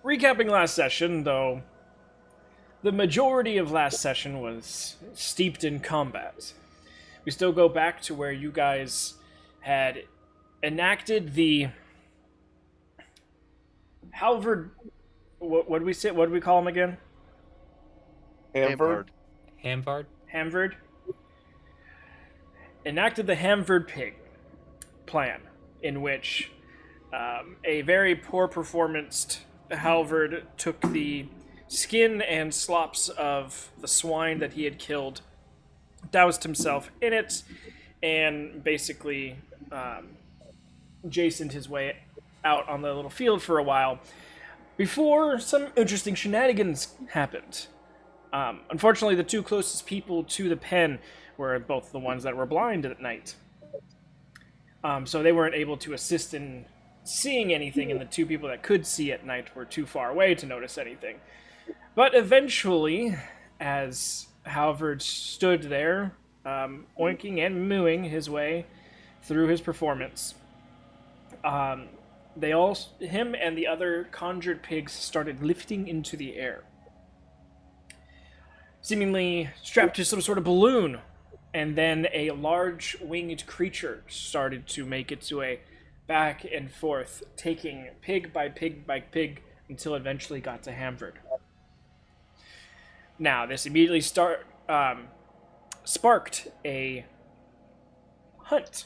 recapping last session, though, the majority of last session was steeped in combat. We still go back to where you guys had enacted the Halvard. What did we say? What did we call him again? Hamford. Hamvard. Enacted the Hamvard pig plan, in which a very poor performanced Halvard took the skin and slops of the swine that he had killed, doused himself in it, and basically Jasoned his way out on the little field for a while before some interesting shenanigans happened. Unfortunately, the two closest people to the pen were both the ones that were blind at night. So they weren't able to assist in seeing anything, and the two people that could see at night were too far away to notice anything. But eventually, as Halvard stood there, oinking and mooing his way through his performance, him and the other conjured pigs started lifting into the air, seemingly strapped to some sort of balloon, and then a large winged creature started to make its way back and forth, taking pig by pig by pig until it eventually got to Hamford. Now, this immediately sparked a hunt,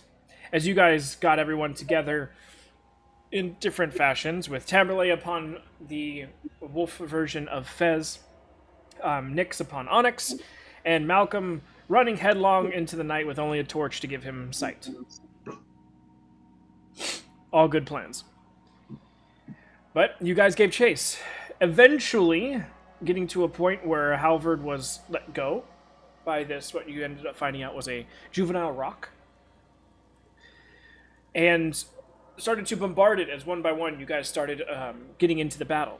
as you guys got everyone together in different fashions, with Tamerlane upon the wolf version of Fez, Nyx upon Onyx, and Malcolm running headlong into the night with only a torch to give him sight. All good plans. But you guys gave chase, eventually getting to a point where Halvard was let go by this, what you ended up finding out was a juvenile roc, and started to bombard it as one by one you guys started getting into the battle.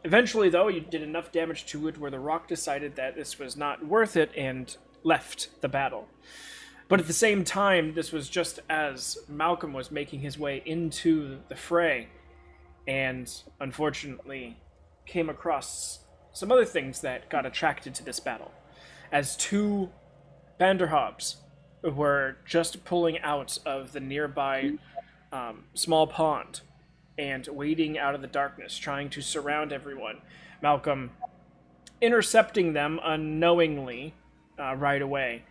Eventually, though, you did enough damage to it where the roc decided that this was not worth it and left the battle. But at the same time, this was just as Malcolm was making his way into the fray, and unfortunately came across some other things that got attracted to this battle, as two Banderhobs were just pulling out of the nearby small pond and wading out of the darkness, trying to surround everyone. Malcolm intercepting them unknowingly right away,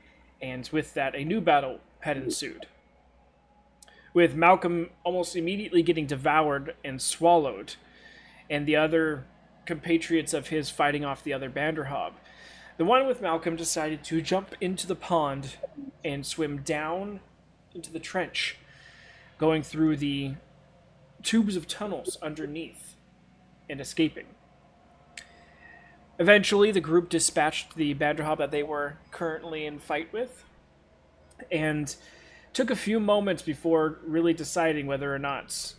and with that, a new battle had ensued, with Malcolm almost immediately getting devoured and swallowed, and the other compatriots of his fighting off the other Banderhob. The one with Malcolm decided to jump into the pond and swim down into the trench, going through the tubes of tunnels underneath and escaping. Eventually, the group dispatched the Banderhob that they were currently in fight with, and took a few moments before really deciding whether or not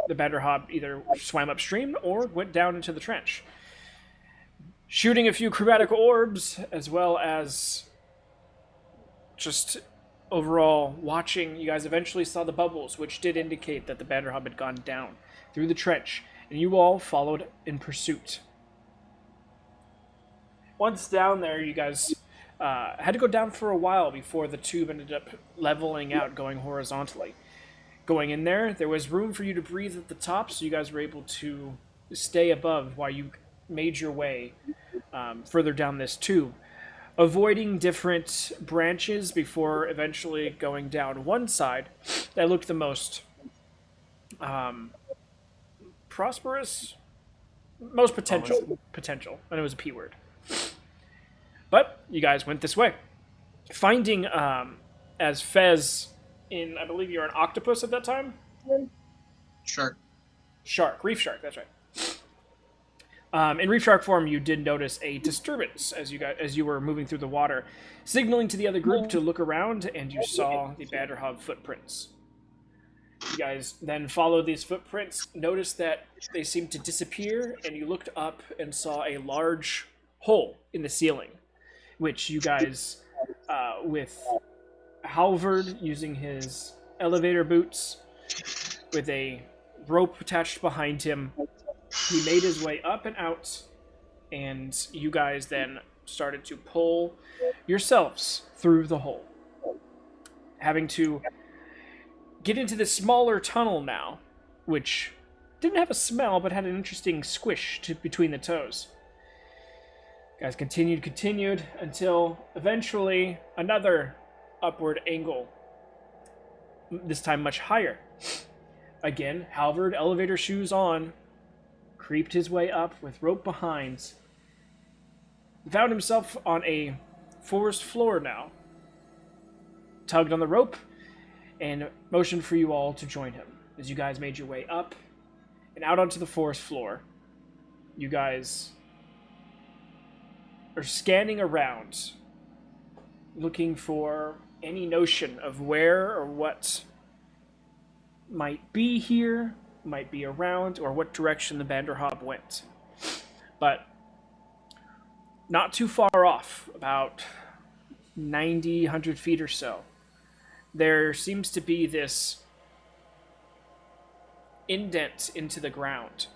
the Banderhob either swam upstream or went down into the trench, shooting a few chromatic orbs, as well as just overall watching. You guys eventually saw the bubbles, which did indicate that the Banderhob had gone down through the trench, and you all followed in pursuit. Once down there, you guys had to go down for a while before the tube ended up leveling out, going horizontally. Going in there, there was room for you to breathe at the top, so you guys were able to stay above while you made your way further down this tube, avoiding different branches before eventually going down one side that looked the most prosperous, most potential, and it was a P word. But you guys went this way, finding as Fez in, I believe you're an octopus at that time? Shark, reef shark, that's right. In reef shark form, you did notice a disturbance as you were moving through the water, signaling to the other group to look around, and you saw the Banderhob footprints. You guys then followed these footprints, noticed that they seemed to disappear, and you looked up and saw a large hole in the ceiling, which you guys, with Halvard using his elevator boots, with a rope attached behind him. He made his way up and out, and you guys then started to pull yourselves through the hole, having to get into this smaller tunnel now, which didn't have a smell but had an interesting squish between the toes. Guys continued until eventually another upward angle, this time much higher. Again, Halvard, elevator shoes on, creeped his way up with rope behind, found himself on a forest floor now, tugged on the rope, and motioned for you all to join him. As you guys made your way up and out onto the forest floor, you guys are scanning around, looking for any notion of where or what might be here, might be around, or what direction the Vanderhob went. But not too far off, about 90, 100 feet or so, there seems to be this indent into the ground.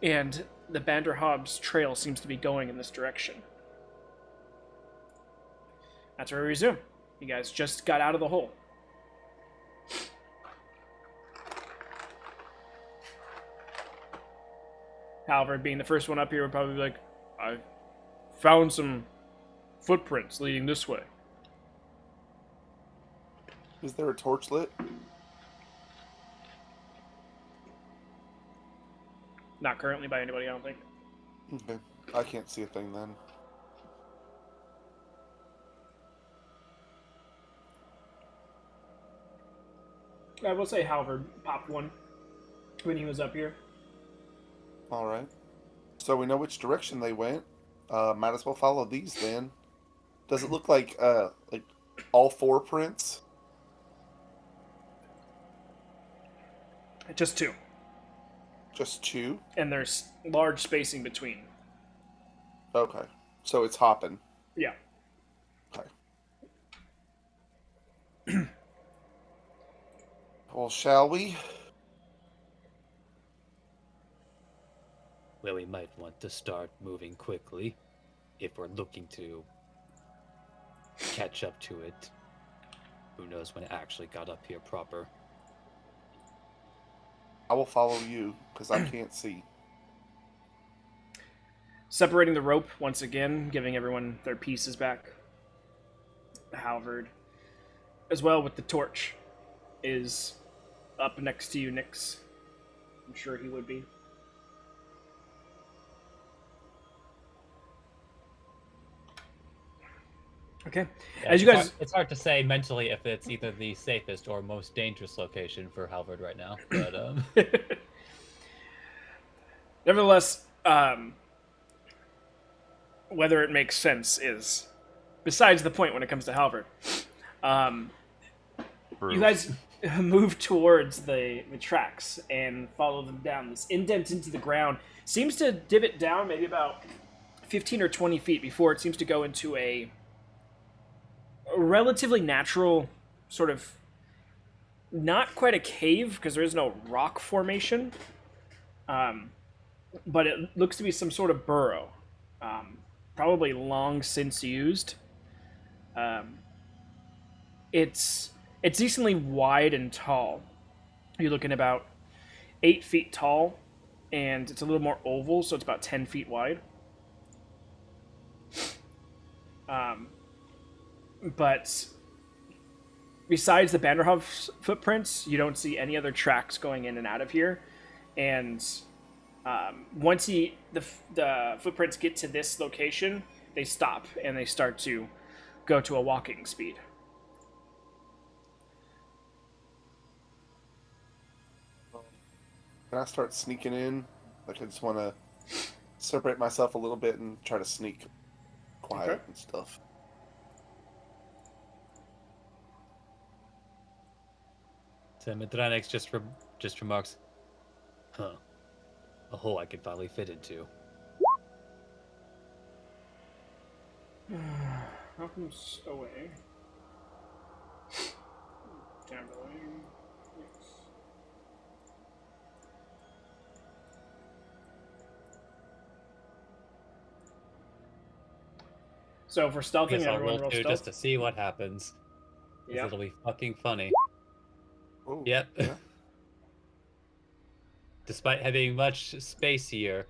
And the Vanderhob's trail seems to be going in this direction. That's where we resume. You guys just got out of the hole. Halvard, being the first one up here, would probably be like, I found some footprints leading this way. Is there a torch lit? Not currently by anybody, I don't think. Okay. I can't see a thing then. I will say Halvard popped one when he was up here. Alright. So we know which direction they went. Might as well follow these then. Does it look like all four prints? Just two. Just two? And there's large spacing between. Okay. So it's hopping. Yeah. Okay. Well, shall we? Well, we might want to start moving quickly if we're looking to catch up to it. Who knows when it actually got up here proper. I will follow you, because I can't see. Separating the rope once again, giving everyone their pieces back. Halvard, as well with the torch, is up next to you, Nyx. I'm sure he would be. Okay. Yeah, As you guys... It's hard to say mentally if it's either the safest or most dangerous location for Halvard right now. But Nevertheless, whether it makes sense is besides the point when it comes to Halvard. You guys move towards the tracks and follow them down. This indent into the ground seems to divot down maybe about 15 or 20 feet before it seems to go into a relatively natural sort of, not quite a cave because there is no rock formation, but it looks to be some sort of burrow, probably long since used. It's decently wide and tall. You're looking about 8 feet tall, and it's a little more oval, so it's about 10 feet wide. But besides the Vanderhof footprints, you don't see any other tracks going in and out of here. And once the footprints get to this location, they stop and they start to go to a walking speed. Can I start sneaking in? Like, I just want to separate myself a little bit and try to sneak quiet and stuff. So Midranix just remarks, "Huh, a hole I could finally fit into." Malcolm's away. Timberlane. Yes. So for stealthing, Guess I'll everyone roll roll 2 stealth. just to see what happens. 'Cause Yeah. it'll be fucking funny. Ooh, Yep. yeah. Despite having much space here,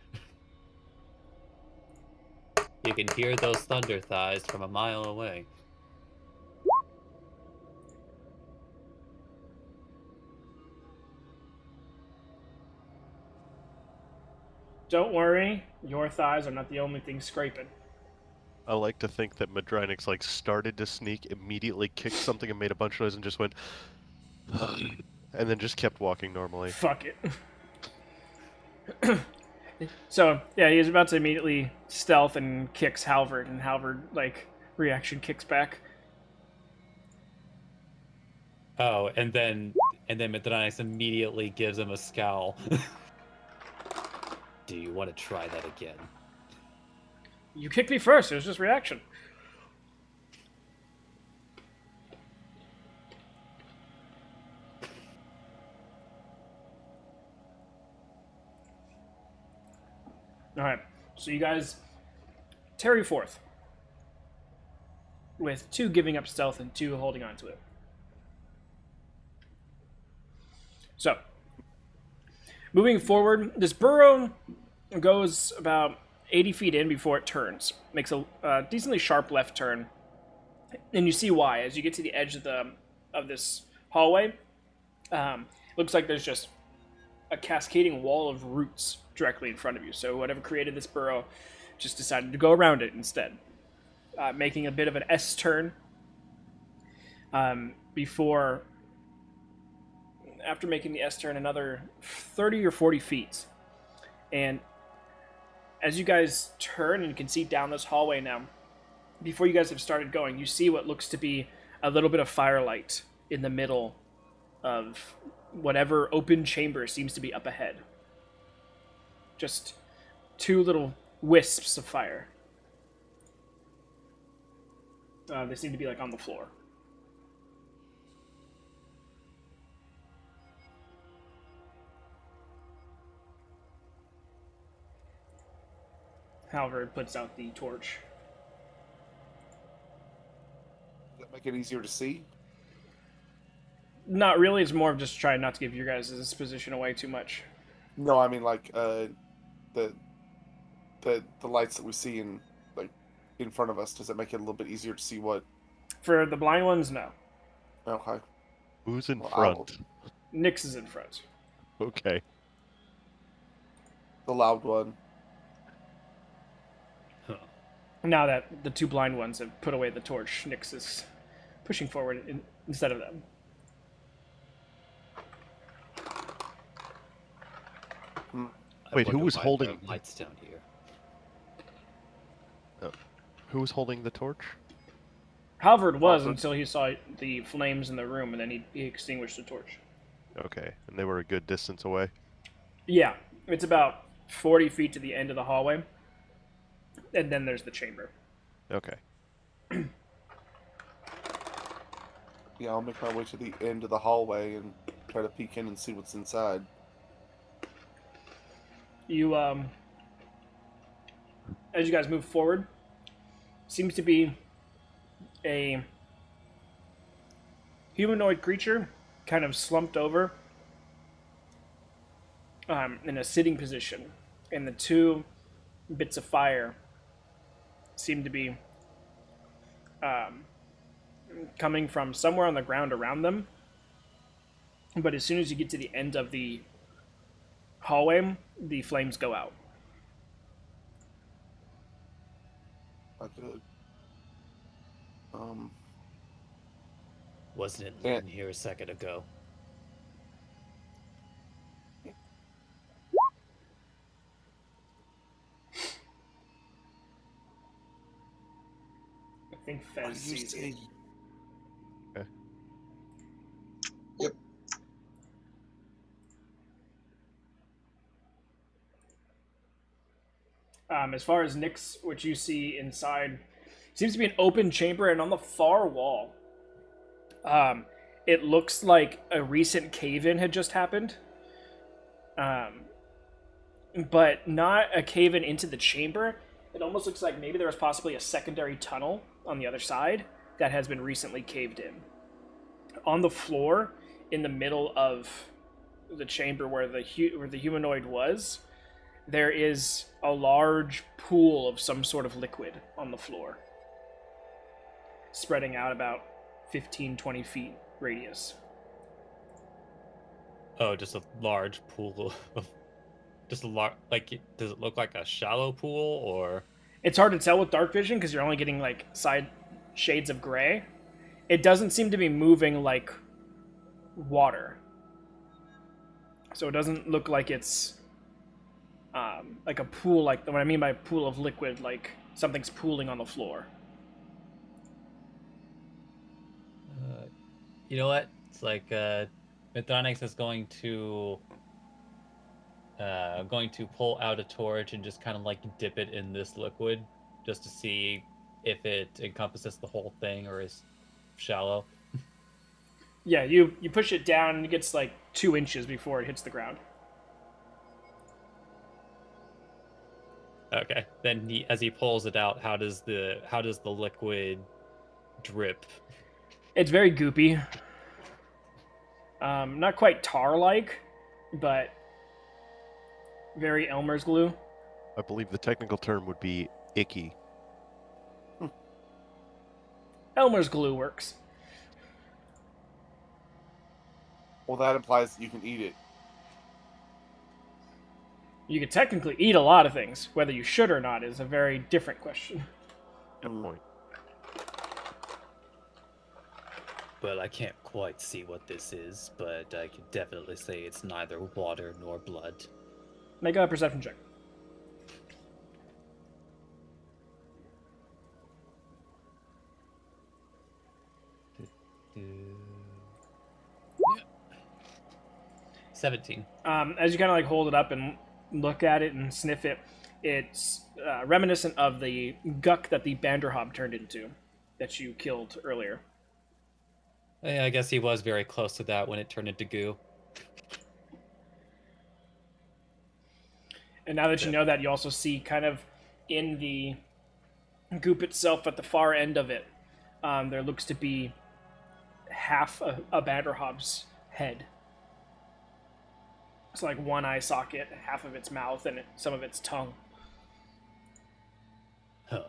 you can hear those thunder thighs from a mile away. Don't worry, your thighs are not the only thing scraping. I like to think that Madrynix like started to sneak, immediately kicked something and made a bunch of noise and just went and then just kept walking normally. Fuck it. So yeah, he's about to immediately stealth and kicks Halvard, and Halvard like reaction kicks back. Oh, and then Madrynix immediately gives him a scowl. Do you want to try that again? You kicked me first. It was just reaction. All right. So you guys tarry forth with 2 giving up stealth and 2 holding on to it. So, moving forward, this burrow goes about 80 feet in before it turns. Makes a decently sharp left turn. And you see why. As you get to the edge of this hallway, looks like there's just a cascading wall of roots directly in front of you. So whatever created this burrow just decided to go around it instead. Making a bit of an S turn before... After making the S turn, another 30 or 40 feet. And as you guys turn and can see down this hallway now, before you guys have started going, you see what looks to be a little bit of firelight in the middle of whatever open chamber seems to be up ahead. Just 2 little wisps of fire. They seem to be like on the floor. Halvard puts out the torch. Does that make it easier to see? Not really. It's more of just trying not to give your guys' position away too much. No, I mean like the lights that we see in front of us. Does it make it a little bit easier to see what? For the blind ones, no. Okay. Who's in Well, front? Nyx is in front. Okay. The loud one. Huh. Now that the 2 blind ones have put away the torch, Nyx is pushing forward instead of them. I Wait, who wonder was why holding- there are lights down here? Who was holding the torch? Halvard was Halvard. until he saw the flames in the room, and then he extinguished the torch. Okay, and they were a good distance away. Yeah, it's about 40 feet to the end of the hallway, and then there's the chamber. Okay. Yeah, I'll make my way to the end of the hallway and try to peek in and see what's inside. You, as you guys move forward, seems to be a humanoid creature, kind of slumped over, in a sitting position, and the 2 bits of fire seem to be coming from somewhere on the ground around them. But as soon as you get to the end of the hallway, the flames go out. Not good. Wasn't it Yeah. in here a second ago? I think What Fez do you sees it. see? As far as Nyx, what you see inside seems to be an open chamber, and on the far wall, it looks like a recent cave-in had just happened. But not a cave-in into the chamber. It almost looks like maybe there was possibly a secondary tunnel on the other side that has been recently caved in. On the floor, in the middle of the chamber where the humanoid was, there is a large pool of some sort of liquid on the floor, spreading out about 15-20 feet radius. Oh, just a large pool of just a large, like, does it look like a shallow pool or? It's hard to tell with dark vision because you're only getting like side shades of gray. It doesn't seem to be moving like water, so it doesn't look like it's like a pool. Like what I mean by pool of liquid, like something's pooling on the floor. You know what? It's like Mythronix is going to pull out a torch and just kind of like dip it in this liquid just to see if it encompasses the whole thing or is shallow. Yeah, you push it down and it gets like 2 inches before it hits the ground. Okay. Then as he pulls it out, how does the liquid drip? It's very goopy. Not quite tar-like, but very Elmer's glue. I believe the technical term would be icky. Elmer's glue works. Well, that implies that you can eat it. You could technically eat a lot of things. Whether you should or not is a very different question. Good point. Well, I can't quite see what this is, but I can definitely say it's neither water nor blood. Make a perception check. Yeah. 17. As you kind of like hold it up and look at it and sniff it, it's reminiscent of the guck that the Banderhob turned into that you killed earlier. Yeah, I guess he was very close to that when it turned into goo. And now that you know that, you also see kind of in the goop itself at the far end of it, there looks to be half a Banderhob's head. It's like one eye socket, half of its mouth, and some of its tongue. Huh.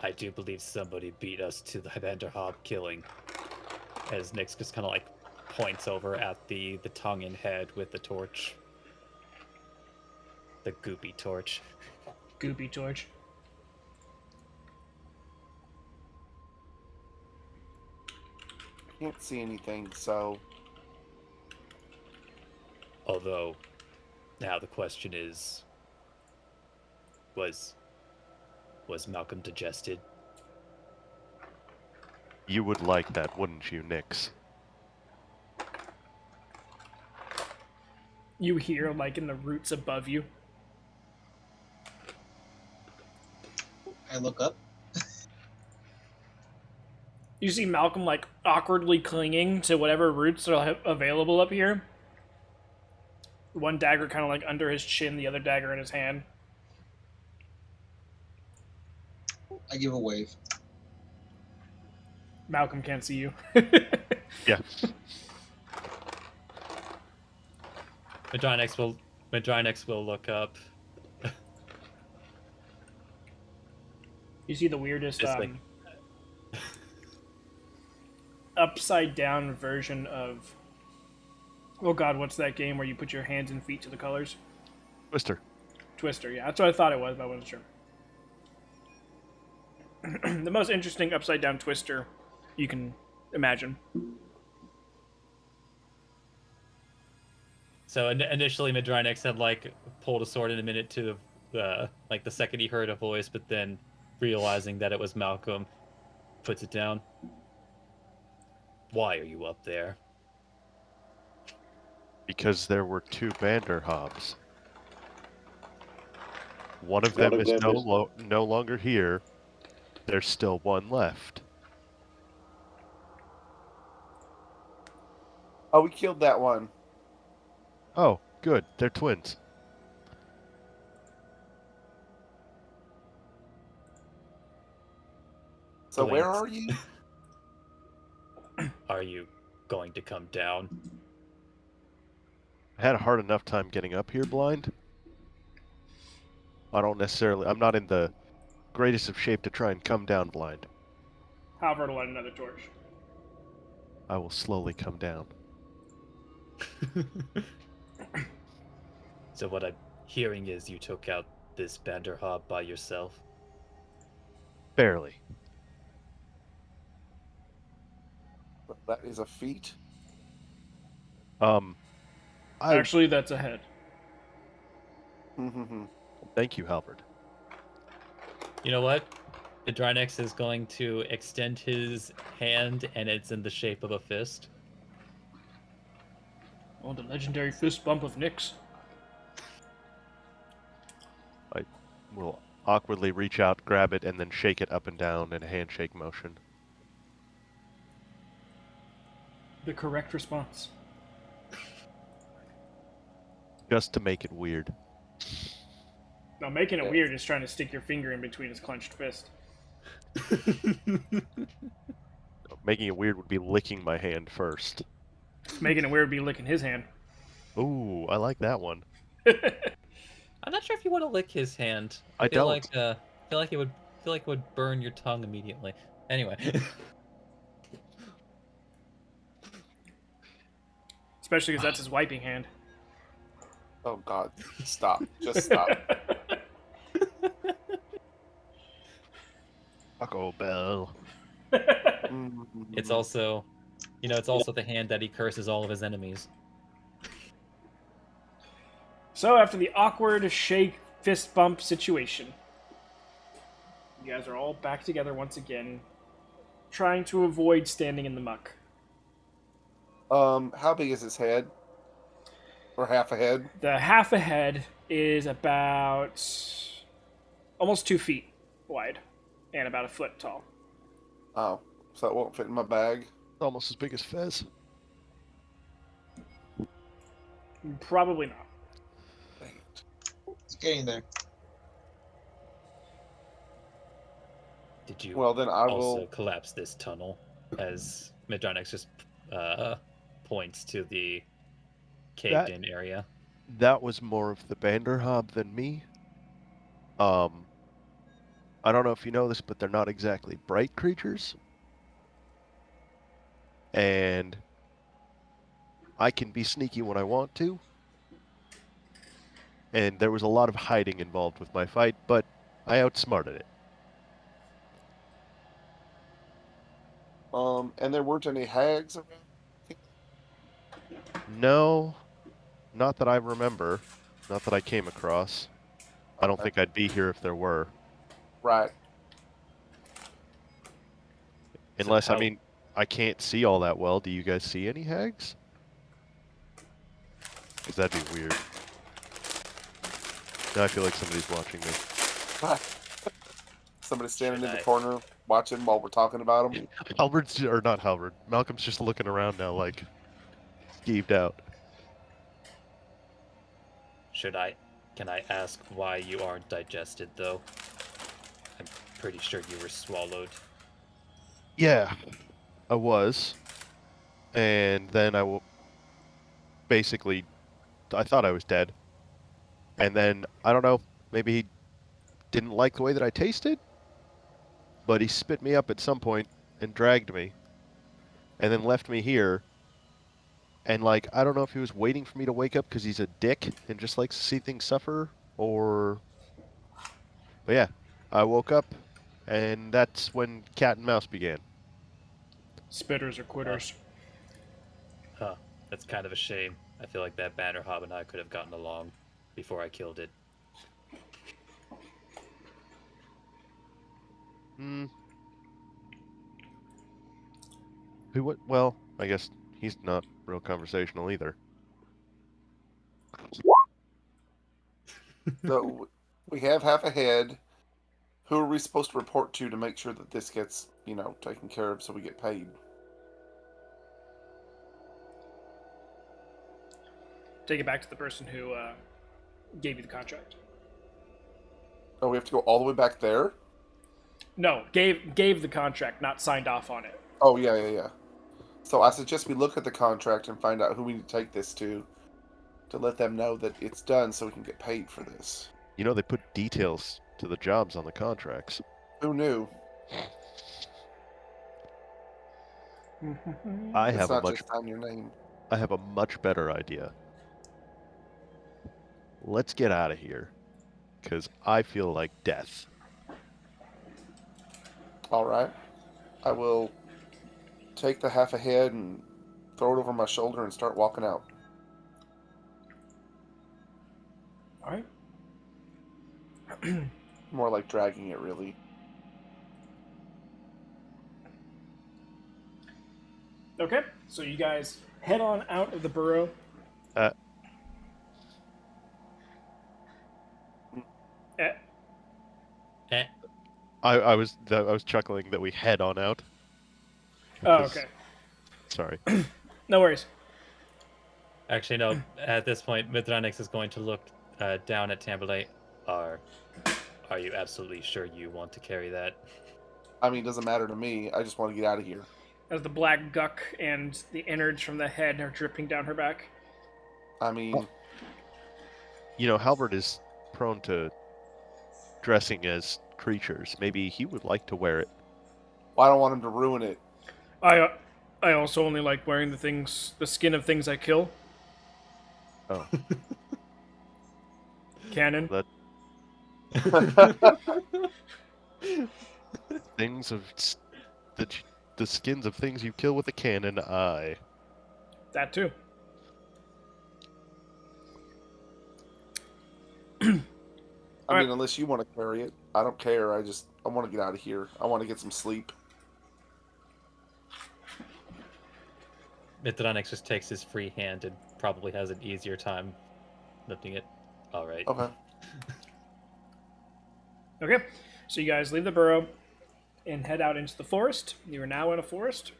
I do believe somebody beat us to the Vanderhob killing. As Nyx just kind of like points over at the tongue and head with the torch. The goopy torch. Goopy torch. Can't see anything, so Although, now the question is, was Malcolm digested? You would like that, wouldn't you, Nyx? You hear, like, in the roots above you. I look up. You see Malcolm, like, awkwardly clinging to whatever roots are available up here. One dagger kind of, like, under his chin, the other dagger in his hand. I give a wave. Malcolm can't see you. Yeah. Madrynex will look up. You see the weirdest It's like- upside down version of, oh god, what's that game where you put your hands and feet to the colors? Twister. Twister, yeah, that's what I thought it was, but I wasn't sure. The most interesting upside down twister you can imagine. So initially, Madrynex had like pulled a sword in a minute to like the second he heard a voice, but then realizing that it was Malcolm, puts it down. Why are you up there? Because there were two Vanderhobs. One of them is no longer here. There's still one left. oh, we killed that one. Oh, good. They're twins. So where blinks. are you? Are you going to come down? I had a hard enough time getting up here blind. I'm not in the greatest of shape to try and come down blind. Halvard will light another torch. I will slowly come down. So what I'm hearing is you took out this Banderhob by yourself. Barely. That is a feat. I Actually, that's a head. Thank you, Halvard. You know what? Adrynex is going to extend his hand, and it's in the shape of a fist. Oh, the legendary fist bump of Nyx. I will awkwardly reach out, grab it, and then shake it up and down in a handshake motion. The correct response. Just to make it weird. Now, making it Yeah. weird is trying to stick your finger in between his clenched fist. Making it weird would be licking my hand first. Making it weird would be licking his hand. Ooh, I like that one. I'm not sure if you want to lick his hand. I feel don't. like it would burn your tongue immediately. Anyway. Especially because that's his wiping hand. Oh God! Stop! Just stop. Taco Bell. It's also, it's also the hand that he curses all of his enemies. So, after the awkward shake fist bump situation, you guys are all back together once again, trying to avoid standing in the muck. How big is his head? Or half a head? The half a head is about almost 2 feet wide and about a foot tall. Oh, so it won't fit in my bag. Almost as big as Fez. Probably not. Dang it. It's getting there. Did you Well, then I also will. collapse this tunnel as Midrynex just points to the caved-in area? That was more of the Banderhob than me. I don't know if you know this, but they're not exactly bright creatures. And I can be sneaky when I want to. And there was a lot of hiding involved with my fight, but I outsmarted it. And there weren't any hags around. No, not that I remember. Not that I came across. I don't Okay. think I'd be here if there were. Right. Unless, how- I mean, I can't see all that well. Do you guys see any hags? Because that'd be weird. Now I feel like somebody's watching me. Somebody standing Should in the I- corner watching while we're talking about them. Or not Halvard. Malcolm's just looking around now, like, skeeved out. Can I ask why you aren't digested, though? I'm pretty sure you were swallowed. Yeah, I was. And then basically, I thought I was dead. And then, I don't know, maybe he didn't like the way that I tasted? But he spit me up at some point and dragged me. And then left me here. And, like, I don't know if he was waiting for me to wake up because he's a dick and just likes to see things suffer, or... But yeah, I woke up, and that's when cat and mouse began. Spitters or quitters. Huh. That's kind of a shame. I feel like that Bannerhob and I could have gotten along before I killed it. Hmm. Well, I guess he's not real conversational either. So we have half a head. Who are we supposed to report to make sure that this gets, taken care of so we get paid? Take it back to the person who gave you the contract. Oh, we have to go all the way back there? No, gave the contract, not signed off on it. Oh, yeah. So I suggest we look at the contract and find out who we need to take this to let them know that it's done so we can get paid for this. You know, they put details to the jobs on the contracts. Who knew? I It's have a not much just sign your name. better idea. Let's get out of here, because I feel like death. All right. I will take the half a head and throw it over my shoulder and start walking out. All right. More like dragging it, really. Okay, so you guys head on out of the burrow. Uh, Eh, Eh. I was chuckling that we head on out. oh, Because- okay. Sorry. No worries. Actually, no. At this point, Mithranix is going to look down at Tamberlay. Are you absolutely sure you want to carry that? I mean, it doesn't matter to me. I just want to get out of here. As the black guck and the innards from the head are dripping down her back. I mean, You know, Halbert is prone to dressing as creatures. Maybe he would like to wear it. I don't want him to ruin it. I also only like wearing the skin of things I kill. Oh, Canon. that things of the skins of things you kill with a cannon. Aye. That too. I Alright. mean, unless you want to carry it, I don't care. I want to get out of here. I want to get some sleep. Mithranix just takes his free hand and probably has an easier time lifting it. All right. Okay. Okay, so you guys leave the burrow and head out into the forest. You are now in a forest.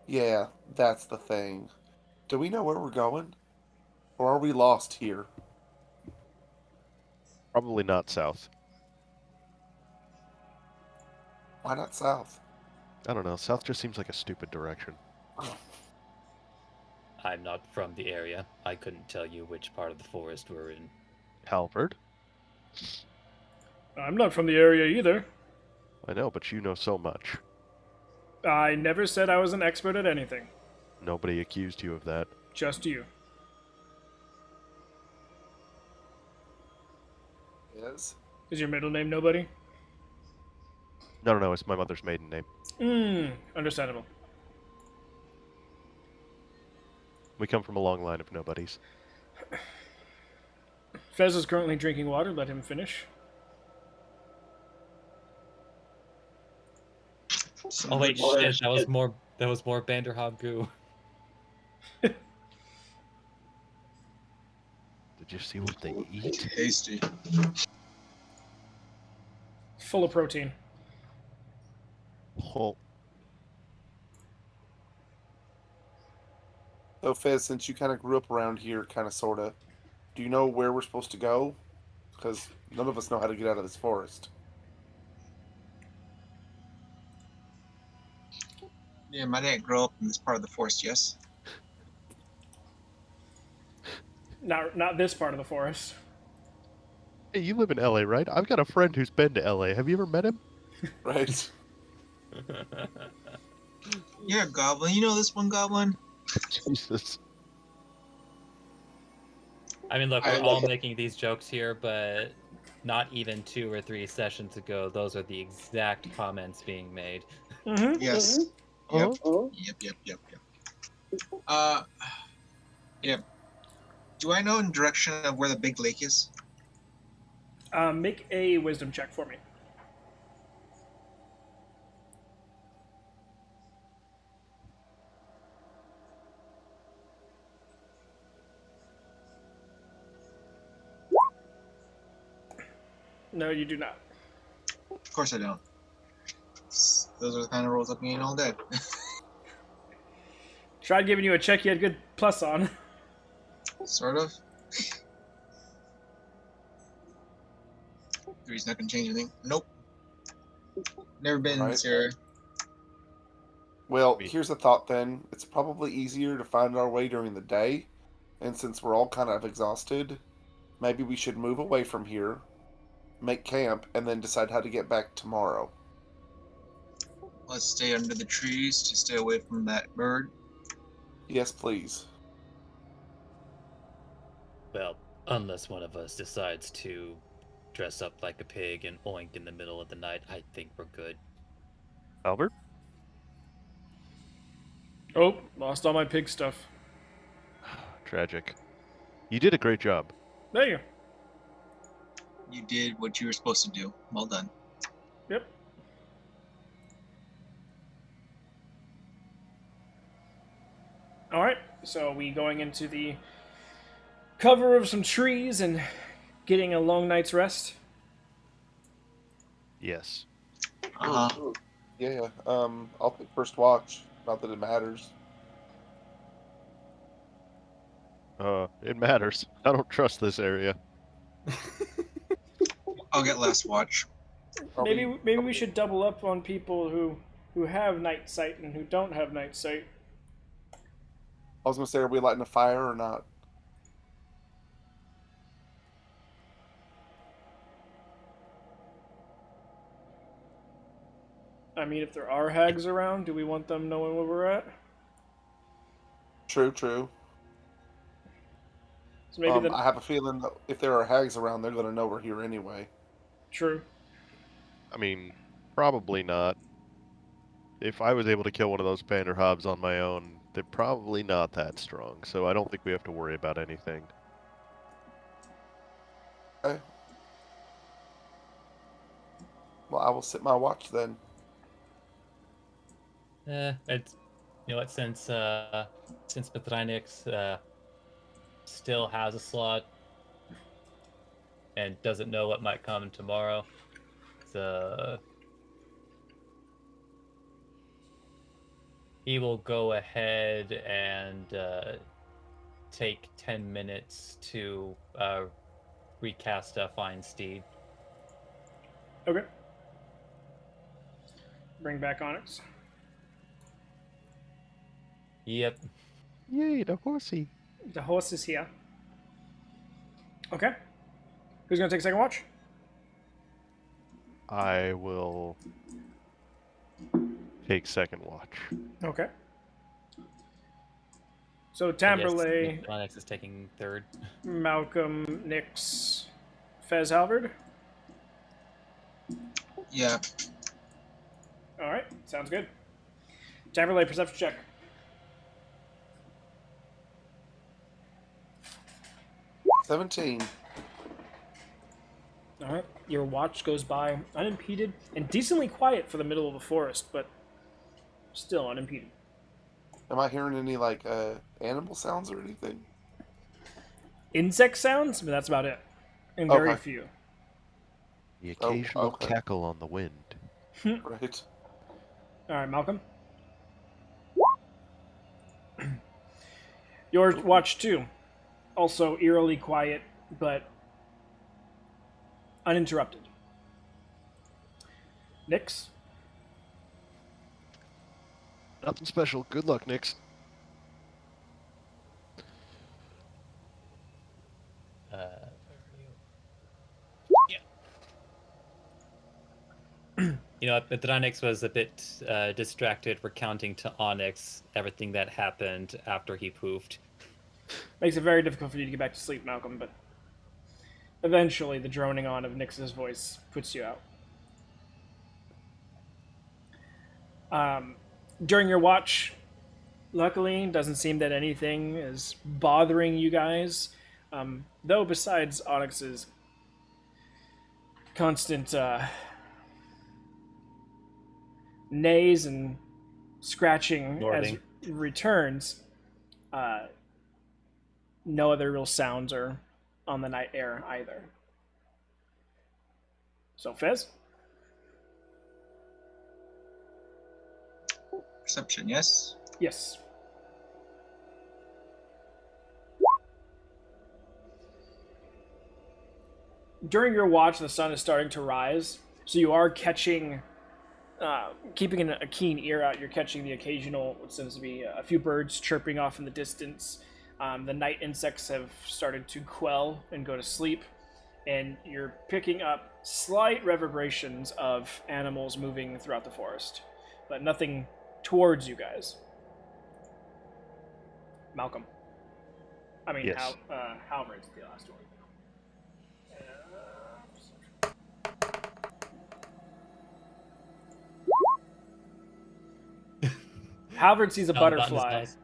Yeah, that's the thing. Do we know where we're going? Or are we lost here? Probably not south. Why not south? I don't know. South just seems like a stupid direction. I'm not from the area. I couldn't tell you which part of the forest we're in. Halbert? I'm not from the area either. I know, but you know so much. I never said I was an expert at anything. Nobody accused you of that. Just you. Yes. Is your middle name nobody? No, it's my mother's maiden name. Understandable. We come from a long line of nobodies. Fez is currently drinking water. Let him finish. Oh wait, shit! That was more. That was more Vanderhob goo. Did you see what they eat? Tasty. Full of protein. Oh, So, Fez, since you kind of grew up around here, kind of, sort of, do you know where we're supposed to go? Because none of us know how to get out of this forest. Yeah, my dad grew up in this part of the forest, yes? Not this part of the forest. hey, you live in LA, right? I've got a friend who's been to LA. Have you ever met him? Right? You're a goblin. You know this one goblin? Jesus. I mean, look, I we're all love it. making these jokes here, but not even 2 or 3 sessions ago, those are the exact comments being made. Mm-hmm. Yes. Uh-huh. Yep. Yeah. Do I know in direction of where the big lake is? Make a wisdom check for me. No, you do not. Of course I don't. Those are the kind of rolls I've been getting all day. Tried giving you a check you had good plus on. Sort of. Three's not gonna change anything. Nope. Never been in Right. this area. Well, Me. here's a thought then. It's probably easier to find our way during the day, and since we're all kind of exhausted, maybe we should move away from here, make camp, and then decide how to get back tomorrow. Let's stay under the trees to stay away from that bird. Yes, please. Well, unless one of us decides to dress up like a pig and oink in the middle of the night, I think we're good. Albert? Oh, lost all my pig stuff. Tragic. You did a great job. There you go. You did what you were supposed to do. Well done. Yep. All right, so we going into the cover of some trees and getting a long night's rest. Yes. Uh-huh. Yeah, I'll take first watch. Not that it matters. It matters. I don't trust this area. I'll get last watch. Are Maybe we should double up on people who have night sight and who don't have night sight. I was gonna say, are we lighting a fire or not? I mean, if there are hags around, do we want them knowing where we're at? True, true. So maybe I have a feeling that if there are hags around, they're gonna know we're here anyway. True. I mean, probably not. If I was able to kill one of those Vanderhobbs on my own, they're probably not that strong, so I don't think we have to worry about anything. Okay. Well, I will sit my watch then. It's you know what? Since Petrinix still has a slot and doesn't know what might come tomorrow, so he will go ahead and take 10 minutes to recast a Fine Steed. Okay. Bring back Onyx. Yep. Yay, the horsey. The horse is here. Okay. Who's gonna take second watch? I will take second watch. Okay. So I guess Tamberlay, Onyx is taking third. Malcolm, Nix, Fez Halvard. Yeah. All right, sounds good. Tamberlay, perception check. $17. All right, your watch goes by unimpeded and decently quiet for the middle of a forest, but still unimpeded. Am I hearing any like animal sounds or anything? Insect sounds, but that's about it, and very Okay. few. The Oh, occasional okay. cackle on the wind. Right. All right, Malcolm. Your watch too, also eerily quiet, but uninterrupted. Nix. Nothing special. Good luck, Nix. You know, Petronix was a bit distracted recounting to Onyx everything that happened after he poofed. Makes it very difficult for you to get back to sleep, Malcolm, but eventually the droning on of Nix's voice puts you out. During your watch, luckily, doesn't seem that anything is bothering you guys. Though besides Onyx's constant neighs and scratching Snorting. as returns, no other real sounds are on the night air either. So, Fez? Perception, yes? Yes. during your watch, the sun is starting to rise, so you are catching, keeping a keen ear out. You're catching the occasional, what seems to be a few birds chirping off in the distance. The night insects have started to quell and go to sleep, and you're picking up slight reverberations of animals moving throughout the forest, but nothing towards you guys. Malcolm. I mean, Yes. Halvard's the last one. Halvard sees a Not about his butterfly house.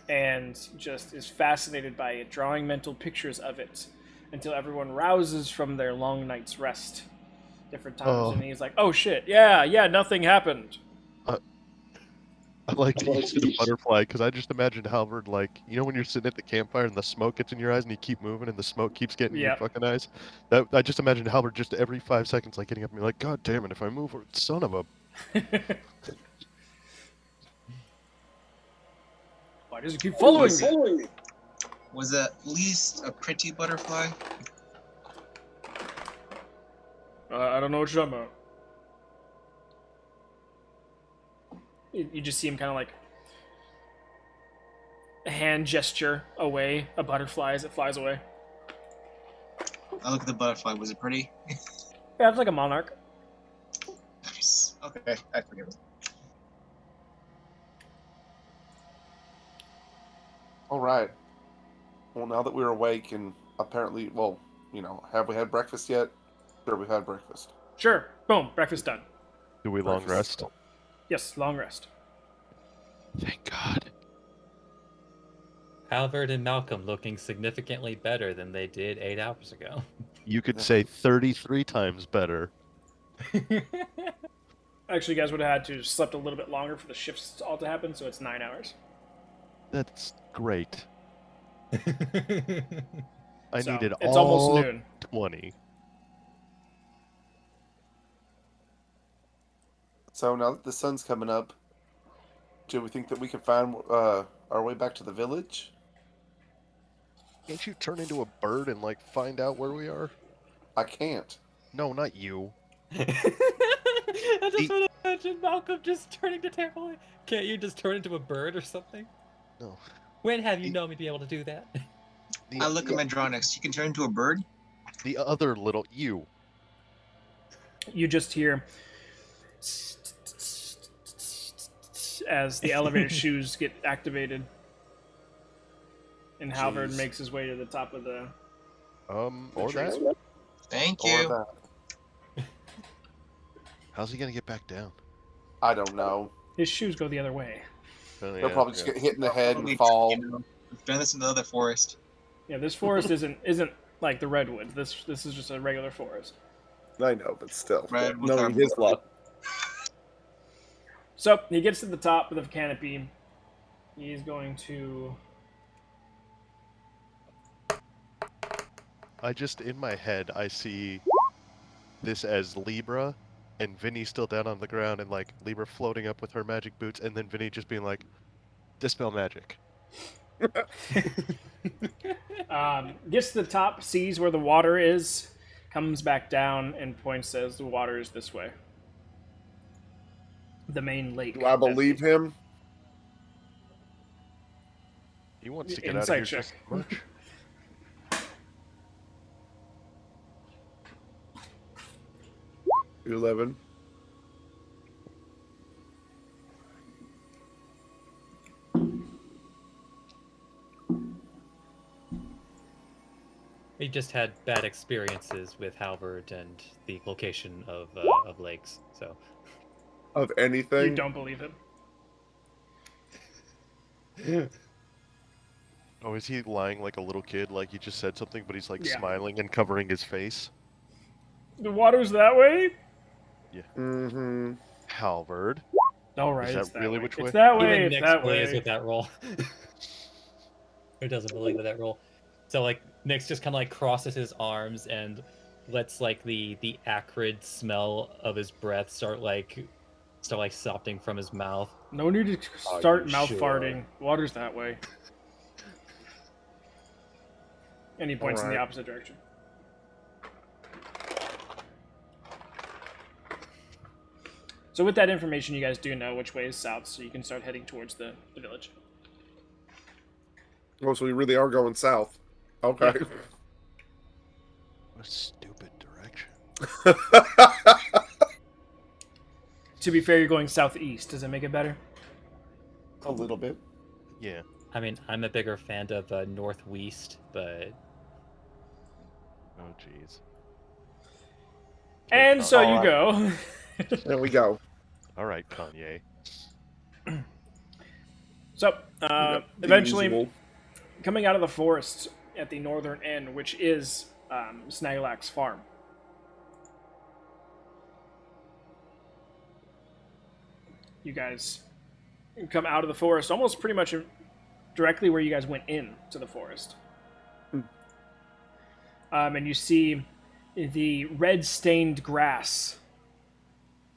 and just is fascinated by it, drawing mental pictures of it until everyone rouses from their long night's rest different times. Oh. And he's like, oh shit, yeah, nothing happened. I like that you said a butterfly because I just imagined Halvard like, you know when you're sitting at the campfire and the smoke gets in your eyes and you keep moving and the smoke keeps getting in your Yep. fucking eyes. That I just imagined Halvard just every 5 seconds like getting up and be like, God damn it, if I move, son of a. Why does it keep following me? Was at least a pretty butterfly? I don't know what you're talking about. You just see him kind of like a hand gesture away, a butterfly as it flies away. I look at the butterfly. Was it pretty? Yeah, it's like a monarch. Nice. Okay, I forgive it. All right. Well, now that we're awake and apparently, well, have we had breakfast yet? Sure, we've had breakfast. Sure. Boom. Breakfast done. Do we long Breakfast. rest? Yes, long rest. Thank God. Halvard and Malcolm looking significantly better than they did 8 hours ago. You could say 33 times better. Actually, you guys would have had to have slept a little bit longer for the shifts all to happen, so it's 9 hours. That's great. I So, needed it's all almost noon. 20. So now that the sun's coming up, do we think that we can find our way back to the village? Can't you turn into a bird and like find out where we are? I can't. No, not you. I just want to imagine Malcolm just turning to Terrell. Can't you just turn into a bird or something? No. When have you known me to be able to do that? I look at my draw next. You can turn into a bird? The other little you. You just hear as the elevator shoes get activated, and Halvard Jeez. makes his way to the top of the. Or trees. that. Thank Or you. that. How's he gonna get back down? I don't know. His shoes go the other way. Oh, They'll probably just get hit in the head and Probably, fall. We've done this in the other forest. Yeah, this forest isn't like the redwoods. This is just a regular forest. I know, but still. Right, with Knowing our- his luck. So he gets to the top of the canopy. He's going to. I just, in my head, I see this as Libra, and Vinny still down on the ground, and like Libra floating up with her magic boots, and then Vinny just being like, "Dispel magic." Gets to the top, sees where the water is, comes back down, and points, says the water is this way. The main lake. Do I believe him? He wants to get Insight out of here check. just as much. $11. We just had bad experiences with Halvard and the location of lakes, so. Of anything? You don't believe him. Oh, is he lying like a little kid? Like he just said something, but he's like Yeah. smiling and covering his face? The water's that way? Mm-hmm. Halvard. All right, Is that it's that really way. which way? It's that way, Even it's Nick's that plays way. with that roll. Who doesn't believe with that roll? So like Nyx just kind of like crosses his arms and lets like the acrid smell of his breath start softening from his mouth. No need to Are start you mouth sure? farting. Water's that way. And he points in the Alright. opposite direction. So with that information, you guys do know which way is south, so you can start heading towards the village. Oh, so we really are going south. Okay. What a stupid direction. To be fair, you're going southeast. Does that make it better? A little bit. Yeah. I mean, I'm a bigger fan of northwest, but Oh, jeez. And so you Alright. go. There we go. All right, Kanye. So, The eventually, usual. coming out of the forest at the northern end, which is Snaglak's farm. You guys come out of the forest almost pretty much directly where you guys went in to the forest. And you see the red-stained grass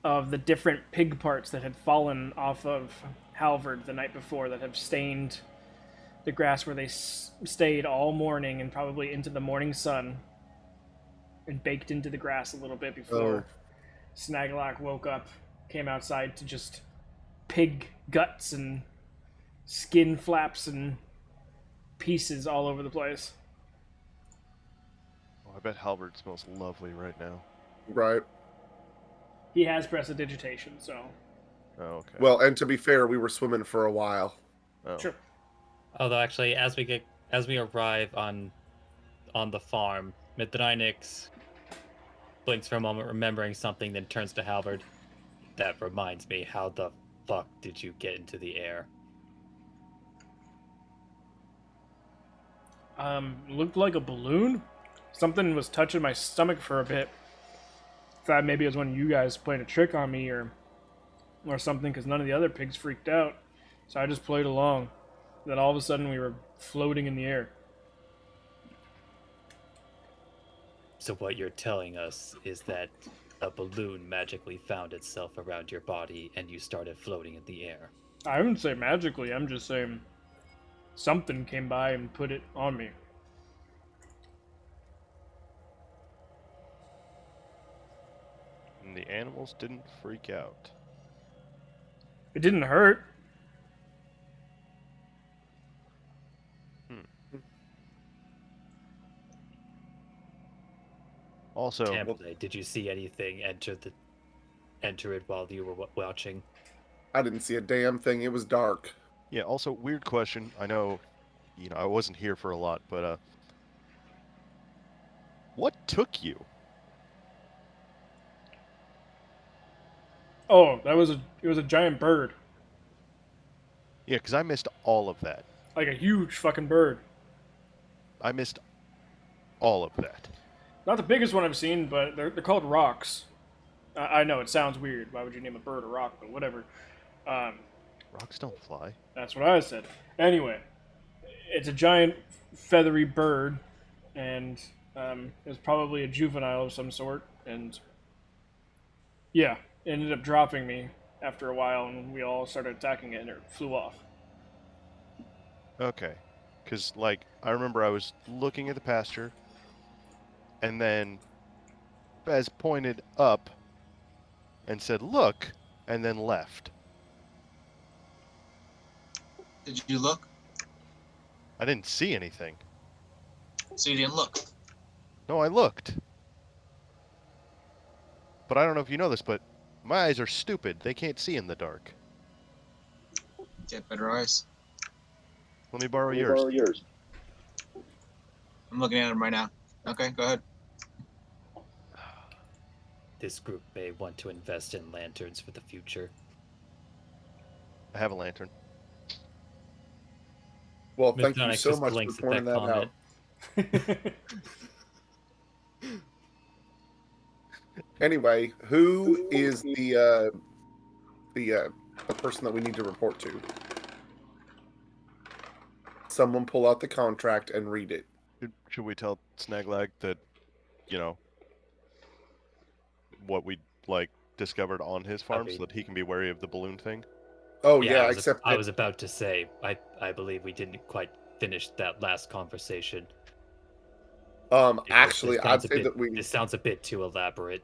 of the different pig parts that had fallen off of Halvard the night before that have stained the grass where they stayed all morning and probably into the morning sun and baked into the grass a little bit before Snaglak woke up, came outside to just pig guts and skin flaps and pieces all over the place. Oh, I bet Halbert smells lovely right now. Right. He has prestidigitation, so Oh, okay. Well, and to be fair, we were swimming for a while. Oh. sure. although actually, as we arrive on the farm, Midrynix blinks for a moment, remembering something, then turns to Halvard. That reminds me, how the fuck did you get into the air? Looked like a balloon. Something was touching my stomach for a bit. Thought maybe it was one of you guys playing a trick on me or something, because none of the other pigs freaked out. So I just played along. Then all of a sudden we were floating in the air. So what you're telling us is that a balloon magically found itself around your body and you started floating in the air. I wouldn't say magically, I'm just saying something came by and put it on me. And the animals didn't freak out. It didn't hurt. Also, Tamblay, did you see anything enter it while you were watching? I didn't see a damn thing. It was dark. yeah, also, weird question. I know, I wasn't here for a lot, but, what took you? Oh, it was a giant bird. Yeah, because I missed all of that. Like a huge fucking bird. I missed all of that. Not the biggest one I've seen, but they're called rocks. I know, it sounds weird. Why would you name a bird a rock? But whatever. Rocks don't fly. That's what I said. Anyway, it's a giant feathery bird, and it's probably a juvenile of some sort. And yeah, it ended up dropping me after a while, and we all started attacking it, and it flew off. Okay. Because, I remember I was looking at the pasture, and then Bez pointed up and said, look, and then left. Did you look? I didn't see anything. So you didn't look. No, I looked. But I don't know if you know this, but my eyes are stupid. They can't see in the dark. Get better eyes. Let me borrow yours. I'm looking at them right now. Okay, go ahead. This group may want to invest in lanterns for the future. I have a lantern. Well, thank you Midrynix so just much blinks for at pointing that out. comment. Anyway, who is the person that we need to report to? Someone pull out the contract and read it. Should we tell Snaglag that, what we, discovered on his farm Okay. so that he can be wary of the balloon thing? Oh Yeah, yeah, except I was about to say, I believe we didn't quite finish that last conversation. actually, I'd say that this sounds a bit too elaborate.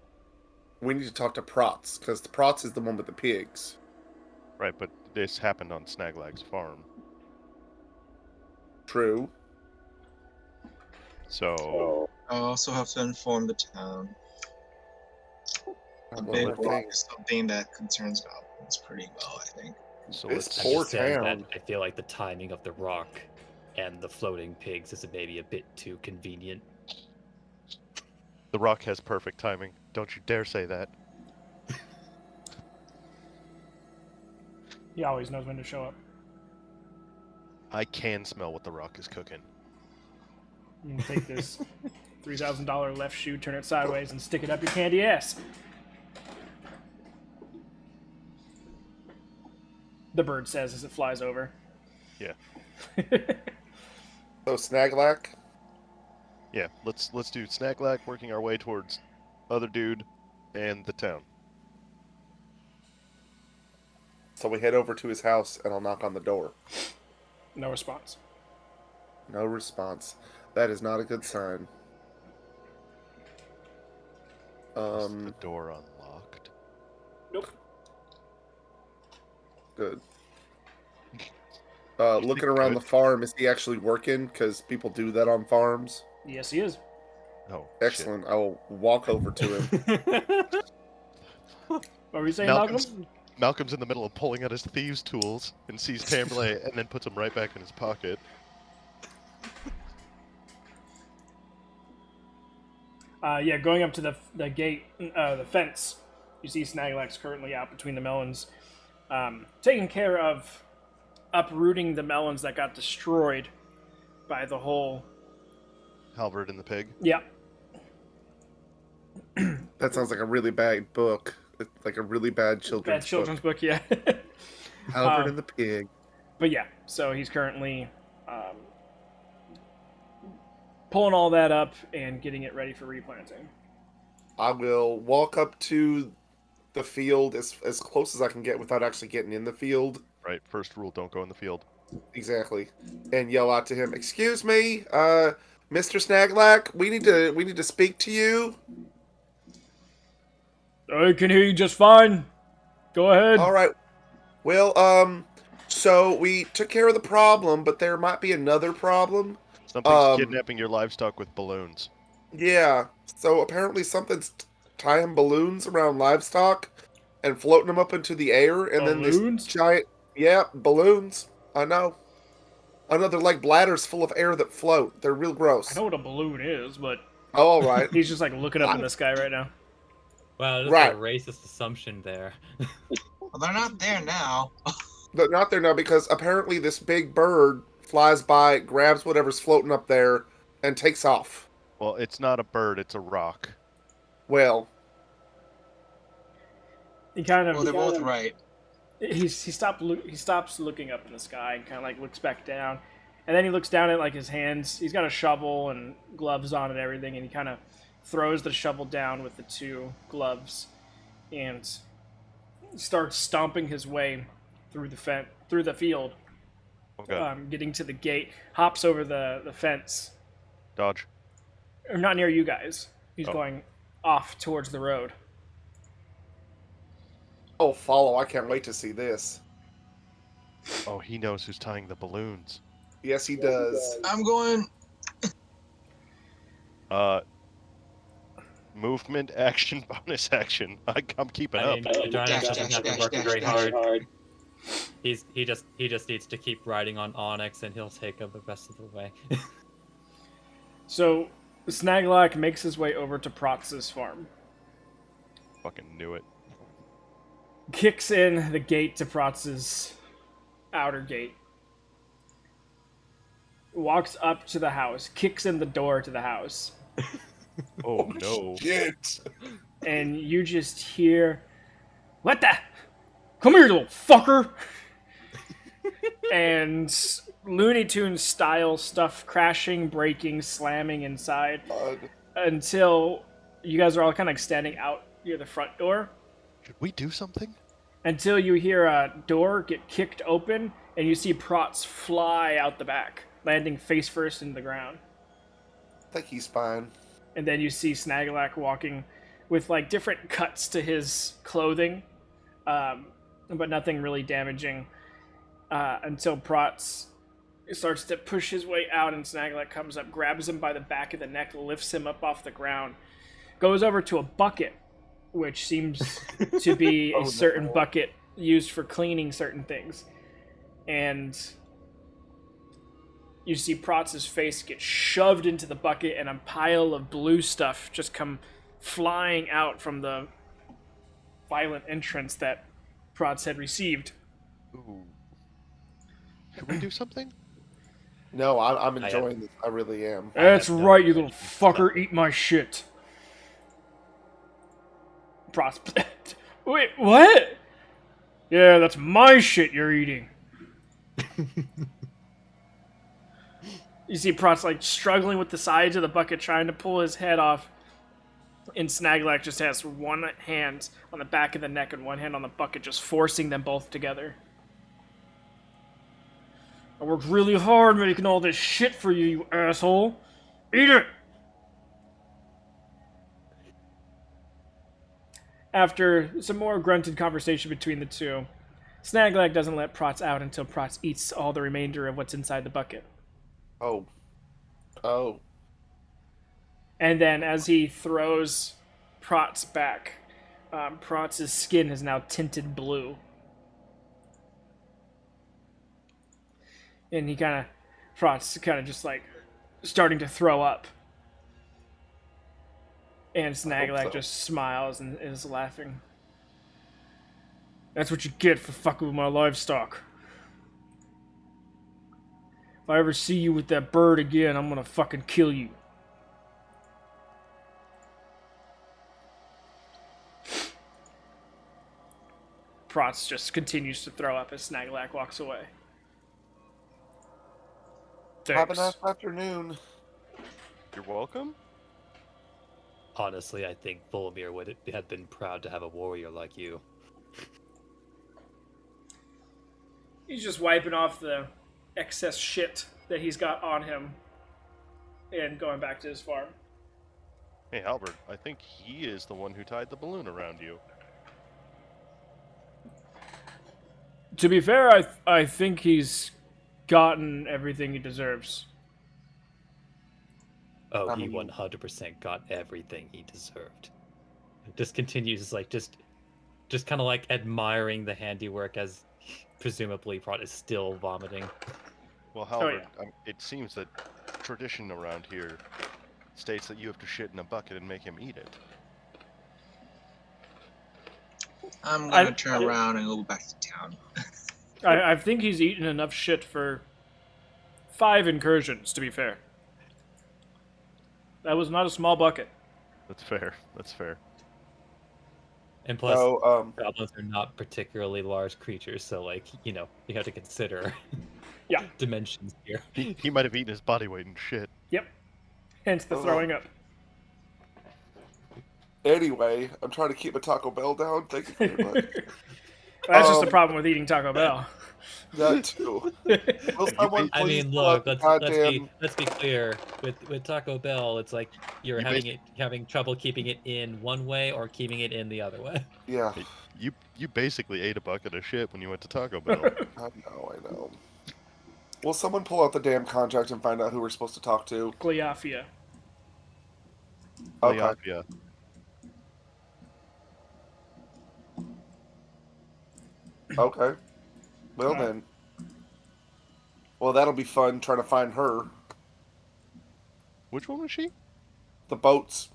We need to talk to Protz, because the Protz is the one with the pigs. Right, but this happened on Snaglag's farm. True. So, I also have to inform the town. A One big more rock thing. is something that concerns goblins pretty well, I think. so This let's I'm poor just saying that town. I feel like the timing of the rock and the floating pigs is maybe a bit too convenient. The Rock has perfect timing. Don't you dare say that. He always knows when to show up. I can smell what the Rock is cooking. You can take this $3,000 left shoe, turn it sideways, and stick it up your candy ass. The bird says as it flies over. Yeah. So Snaglack, Yeah, let's do Snaglag working our way towards other dude and the town. so we head over to his house and I'll knock on the door. No response. No response. That is not a good sign. Is the door unlocked? Nope. Good. You Looking think around good? the farm, is he actually working? Because people do that on farms. Yes, he is. Oh, Excellent. I will walk over to him. What were you saying, Malcolm's, Malcolm? Malcolm's in the middle of pulling out his thieves' tools and sees Tamberlay and then puts them right back in his pocket. Yeah, going up to the gate, the fence, you see Snaglag's currently out between the melons, taking care of uprooting the melons that got destroyed by the whole. Halvard and the pig. Yeah, That sounds like a really bad book. Like a really bad children's bad children's book. book. Yeah, Halvard and the Pig. but yeah, so he's currently pulling all that up and getting it ready for replanting. I will walk up to the field as close as I can get without actually getting in the field. Right, first rule, don't go in the field. Exactly. And yell out to him, "Excuse me, Mr. Snaglack, we need to speak to you." I can hear you just fine. Go ahead. All right. Well, so we took care of the problem, but there might be another problem. Something's kidnapping your livestock with balloons. Yeah. So apparently something's tying balloons around livestock and floating them up into the air, and then Balloons? this giant, yeah, balloons. I know. They're like bladders full of air that float. They're real gross. I know what a balloon is, but Oh, all right. he's just like looking up in the sky right now. Wow, that's Right. a racist assumption there. Well, they're not there now. They're not there now because apparently this big bird flies by, grabs whatever's floating up there, and takes off. Well, it's not a bird, it's a rock. Well, He kind of Well, they're both right. he stops looking up in the sky and kind of like looks back down, and then he looks down at like his hands. He's got a shovel and gloves on and everything, and he kind of throws the shovel down with the two gloves and starts stomping his way through the field, Okay, getting to the gate. Hops over the fence, dodge. or not near you guys. He's Oh. going off towards the road. oh, follow. I can't wait to see this. Oh, he knows who's tying the balloons. Yes, he does. I'm going. Movement, action, bonus action. I'm keeping I up. mean, Adrian Dash, doesn't dash, have to dash, work dash, very dash. hard. He just needs to keep riding on Onyx, and he'll take him the rest of the way. So Snaglack makes his way over to Protz's farm, Fucking knew it. kicks in the gate to Protz's outer gate, walks up to the house, kicks in the door to the house, Oh no. Shit. and you just hear, "What the? Come here, little fucker!" and Looney Tunes style stuff crashing, breaking, slamming inside until you guys are all kind of like standing out near the front door. Should we do something? Until you hear a door get kicked open and you see Protz fly out the back, landing face first into the ground. I think he's fine. And then you see Snaglack walking with like different cuts to his clothing, but nothing really damaging. Until Protz starts to push his way out, and Snaglet comes up, grabs him by the back of the neck, lifts him up off the ground, goes over to a bucket, which seems to be a certain bucket used for cleaning certain things. And you see Protz's face get shoved into the bucket, and a pile of blue stuff just come flying out from the violent entrance that Protz had received. Ooh. Should we do something? No, I'm enjoying this. I really am. That's have no right, you little intentions fucker. of- Eat my shit. Protz. Wait, what? Yeah, that's my shit you're eating. You see Protz like struggling with the sides of the bucket, trying to pull his head off. And Snaglak just has one hand on the back of the neck and one hand on the bucket, just forcing them both together. I worked really hard making all this shit for you, you asshole. Eat it! After some more grunted conversation between the two, Snaglag doesn't let Protz out until Protz eats all the remainder of what's inside the bucket. Oh. Oh. And then as he throws Protz back, Protz's skin is now tinted blue. And Protz kind of just like starting to throw up. And Snaglag so. just smiles and is laughing. That's what you get for fucking with my livestock. If I ever see you with that bird again, I'm gonna fucking kill you. Protz just continues to throw up as Snaglak walks away. Have a Thanks. nice afternoon. You're welcome. Honestly, I think Volomir would have been proud to have a warrior like you. He's just wiping off the excess shit that he's got on him and going back to his farm. Hey, Albert, I think he is the one who tied the balloon around you. To be fair, I think he's gotten everything he deserves. Oh, I he mean- 100% got everything he deserved. Just continues like just kind of like admiring the handiwork as presumably Prot is still vomiting. Well, Albert, it seems that tradition around here states that you have to shit in a bucket and make him eat it. I'm gonna turn around and go back to town. I think he's eaten enough shit for 5 incursions, to be fair. That was not a small bucket. That's fair. That's fair. And plus, So, goblins are not particularly large creatures, so like, you have to consider Yeah. dimensions here. He might have eaten his body weight in shit. Yep. Hence the throwing up. anyway, I'm trying to keep my Taco Bell down. Thank you very much. That's just the problem with eating Taco Bell. That too. Will someone I please mean, pull look, up the let's be clear. With Taco Bell, it's like you're You having trouble keeping it in one way or keeping it in the other way. Yeah, You basically ate a bucket of shit when you went to Taco Bell. I know. Will someone pull out the damn contract and find out who we're supposed to talk to? Gliafia. Okay. Leopia. Okay. Well then. Well, that'll be fun trying to find her. Which one was she? The boats.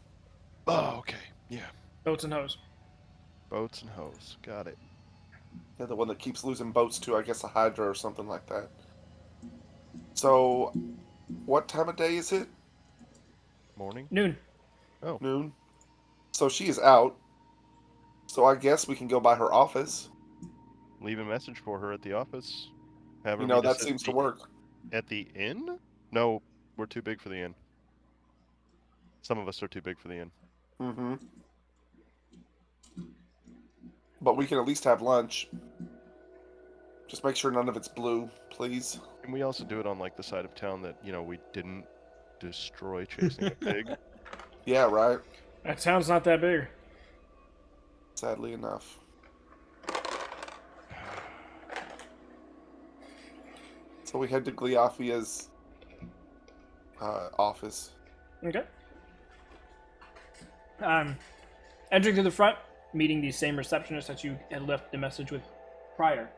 Oh, okay. Yeah. Boats and hose. Boats and hose. Got it. Yeah, the one that keeps losing boats to, I guess, a Hydra or something like that. So, what time of day is it? Morning? Noon. Noon. So she is out. So I guess we can go by her office. Leave a message for her at the office. Have her You know, meet us that at seems to the- work. At the inn? No, we're too big for the inn. Some of us are too big for the inn. Mm-hmm. But we can at least have lunch. Just make sure none of it's blue, please. Can we also do it on like the side of town that, we didn't destroy chasing a pig? Yeah, right. That town's not that big. sadly enough. So we head to Gliafia's office. Okay. Entering through the front, meeting the same receptionist that you had left the message with prior.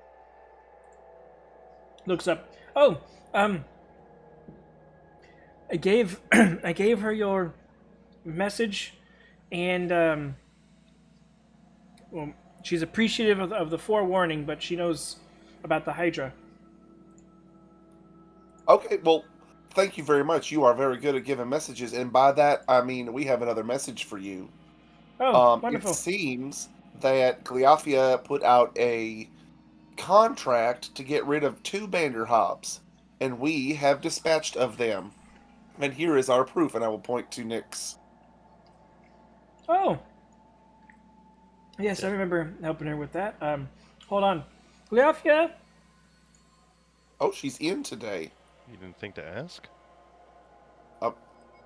Looks up. Oh, I gave I gave her your message, and well, she's appreciative of the forewarning, but she knows about the Hydra. Okay, well, thank you very much. You are very good at giving messages, and by that I mean we have another message for you. Oh, It wonderful. seems that Gliafia put out a contract to get rid of 2 Banderhobs, and we have dispatched of them. And here is our proof, and I will point to Nyx. Oh, yes, I remember helping her with that. Hold on, Leafia. Oh, she's in today. You didn't think to ask?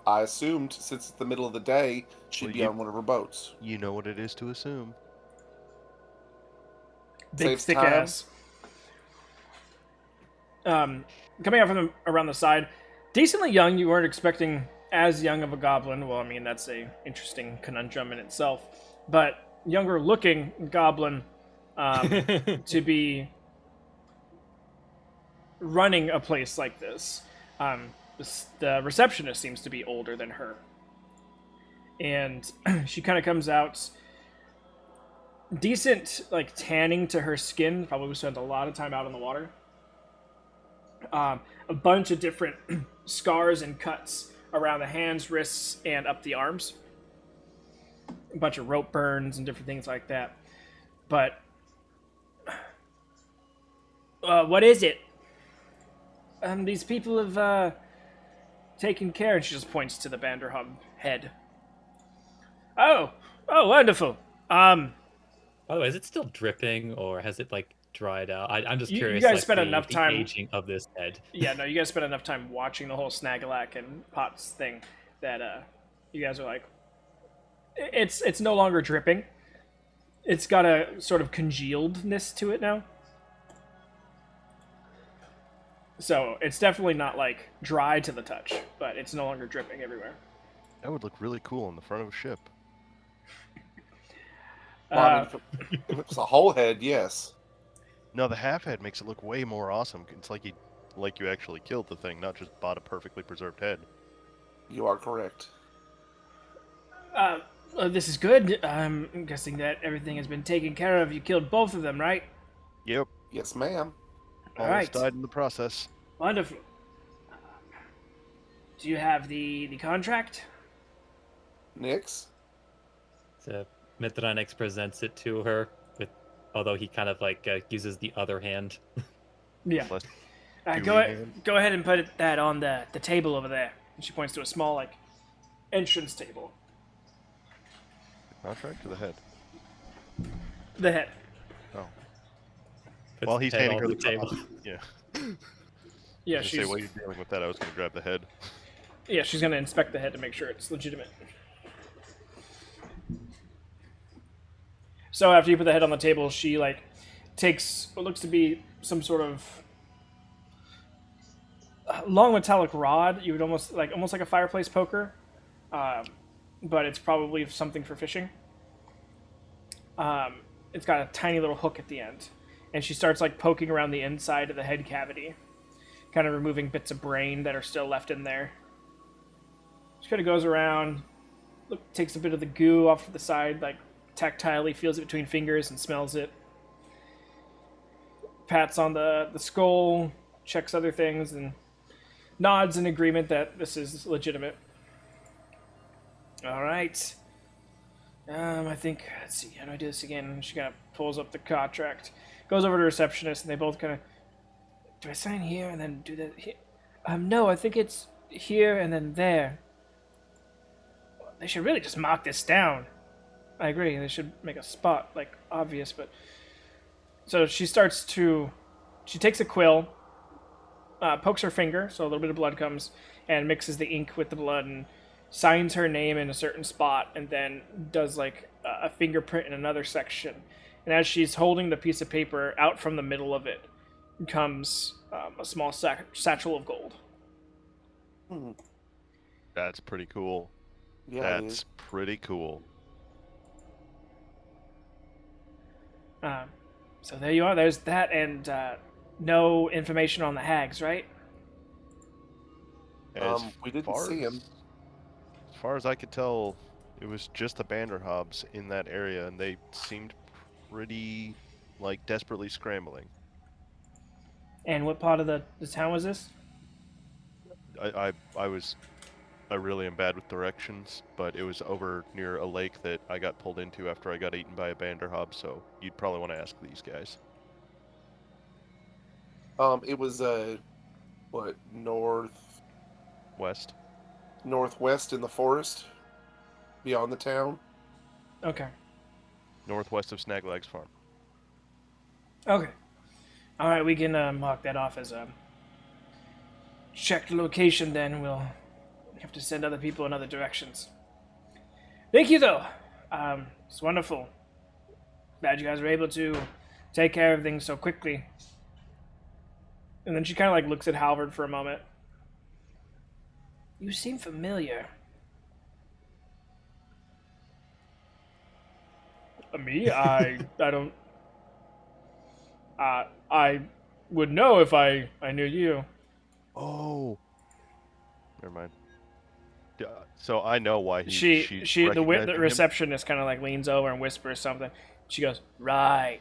I assumed since it's the middle of the day, she'd Well, be on one of her boats. You know what it is to assume. Big Saves thick time. ass. Coming out from around the side, decently young. You weren't expecting as young of a goblin. Well, I mean that's a interesting conundrum in itself. But younger looking goblin to be running a place like this. The receptionist seems to be older than her, and she kind of comes out. Decent, like tanning to her skin. Probably spent a lot of time out on the water. A bunch of different scars and cuts around the hands, wrists, and up the arms. A bunch of rope burns and different things like that. But what is it? These people have taken care, and she just points to the Vanderhub head. Oh, wonderful. By the way, is it still dripping or has it like dried out? I'm just You curious. guys like, spent the, enough the time- aging of this head. Yeah, no, you guys spent enough time watching the whole Snagalak and Potts thing that you guys are like, it's no longer dripping. It's got a sort of congealedness to it now. So it's definitely not like dry to the touch, but it's no longer dripping everywhere. That would look really cool on the front of a ship. Well, I mean, if it was a whole head, yes. No, the half head makes it look way more awesome. It's like you actually killed the thing, not just bought a perfectly preserved head. You are correct. This is good. I'm guessing that everything has been taken care of. You killed both of them, right? Yep. Yes, ma'am. All Almost right. died in the process. Wonderful. Do you have the contract? Nyx? So Mithranix presents it to her, with, although he kind of like uses the other hand. Yeah. Less Go dewy hand. go ahead and put that on the table over there. And she points to a small like entrance table. Contract to the head. The head. Oh. Puts While the he's head handing on her the the table. Yeah. Yeah, Just say while you're dealing with that, I was going to grab the head. she's gonna inspect the head to make sure it's legitimate. So after you put the head on the table, she like takes what looks to be some sort of long metallic rod. You would almost like a fireplace poker, but it's probably something for fishing. It's got a tiny little hook at the end, and she starts like poking around the inside of the head cavity, kind of removing bits of brain that are still left in there. She kind of goes around, takes a bit of the goo off to the side, like tactilely feels it between fingers and smells it. Pats on the skull, checks other things, and nods in agreement that this is legitimate. All right. I think, let's see, how do I do this again? She kind of pulls up the contract, goes over to the receptionist, and they both kind of, do I sign here and then do that here? No, I think it's here and then there. They should really just mark this down. I agree, they should make a spot, like, obvious, but... So she takes a quill, pokes her finger, so a little bit of blood comes, and mixes the ink with the blood and signs her name in a certain spot, and then does like a fingerprint in another section. And as she's holding the piece of paper, out from the middle of it comes a small satchel of gold. Hmm. That's pretty cool. Yeah, it That's is. pretty cool. So there you are. There's that, and no information on the hags, right? We didn't see him. As far as I could tell, it was just the Banderhobs in that area, and they seemed pretty, like, desperately scrambling. And what part of the town was this? I was I really am bad with directions, but it was over near a lake that I got pulled into after I got eaten by a Banderhob, so you'd probably want to ask these guys. It was what, West. northwest in the forest, beyond the town. Okay. Northwest of Snaglags Farm. Okay. All right, we can mark that off as a checked location. Then we'll have to send other people in other directions. Thank you, though. It's wonderful. Glad you guys were able to take care of things so quickly. And then she kind of like looks at Halvard for a moment. You seem familiar. Me? I don't. I would know if I knew you. Oh. Never mind. So I know why She the recognized him. receptionist kind of like leans over and whispers something. She goes, "Right,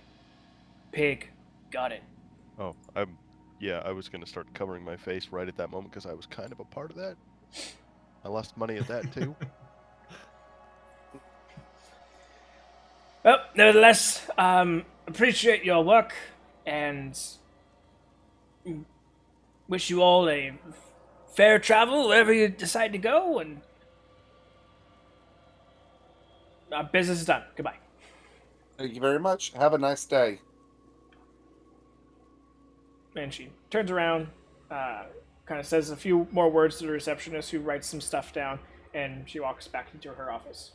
pig, got it." Oh, I was gonna start covering my face right at that moment because I was kind of a part of that. I lost money at that too. Well, nevertheless, appreciate your work and wish you all a fair travel wherever you decide to go. And our business is done. Goodbye. Thank you very much. Have a nice day. And she turns around, kind of says a few more words to the receptionist, who writes some stuff down, and she walks back into her office.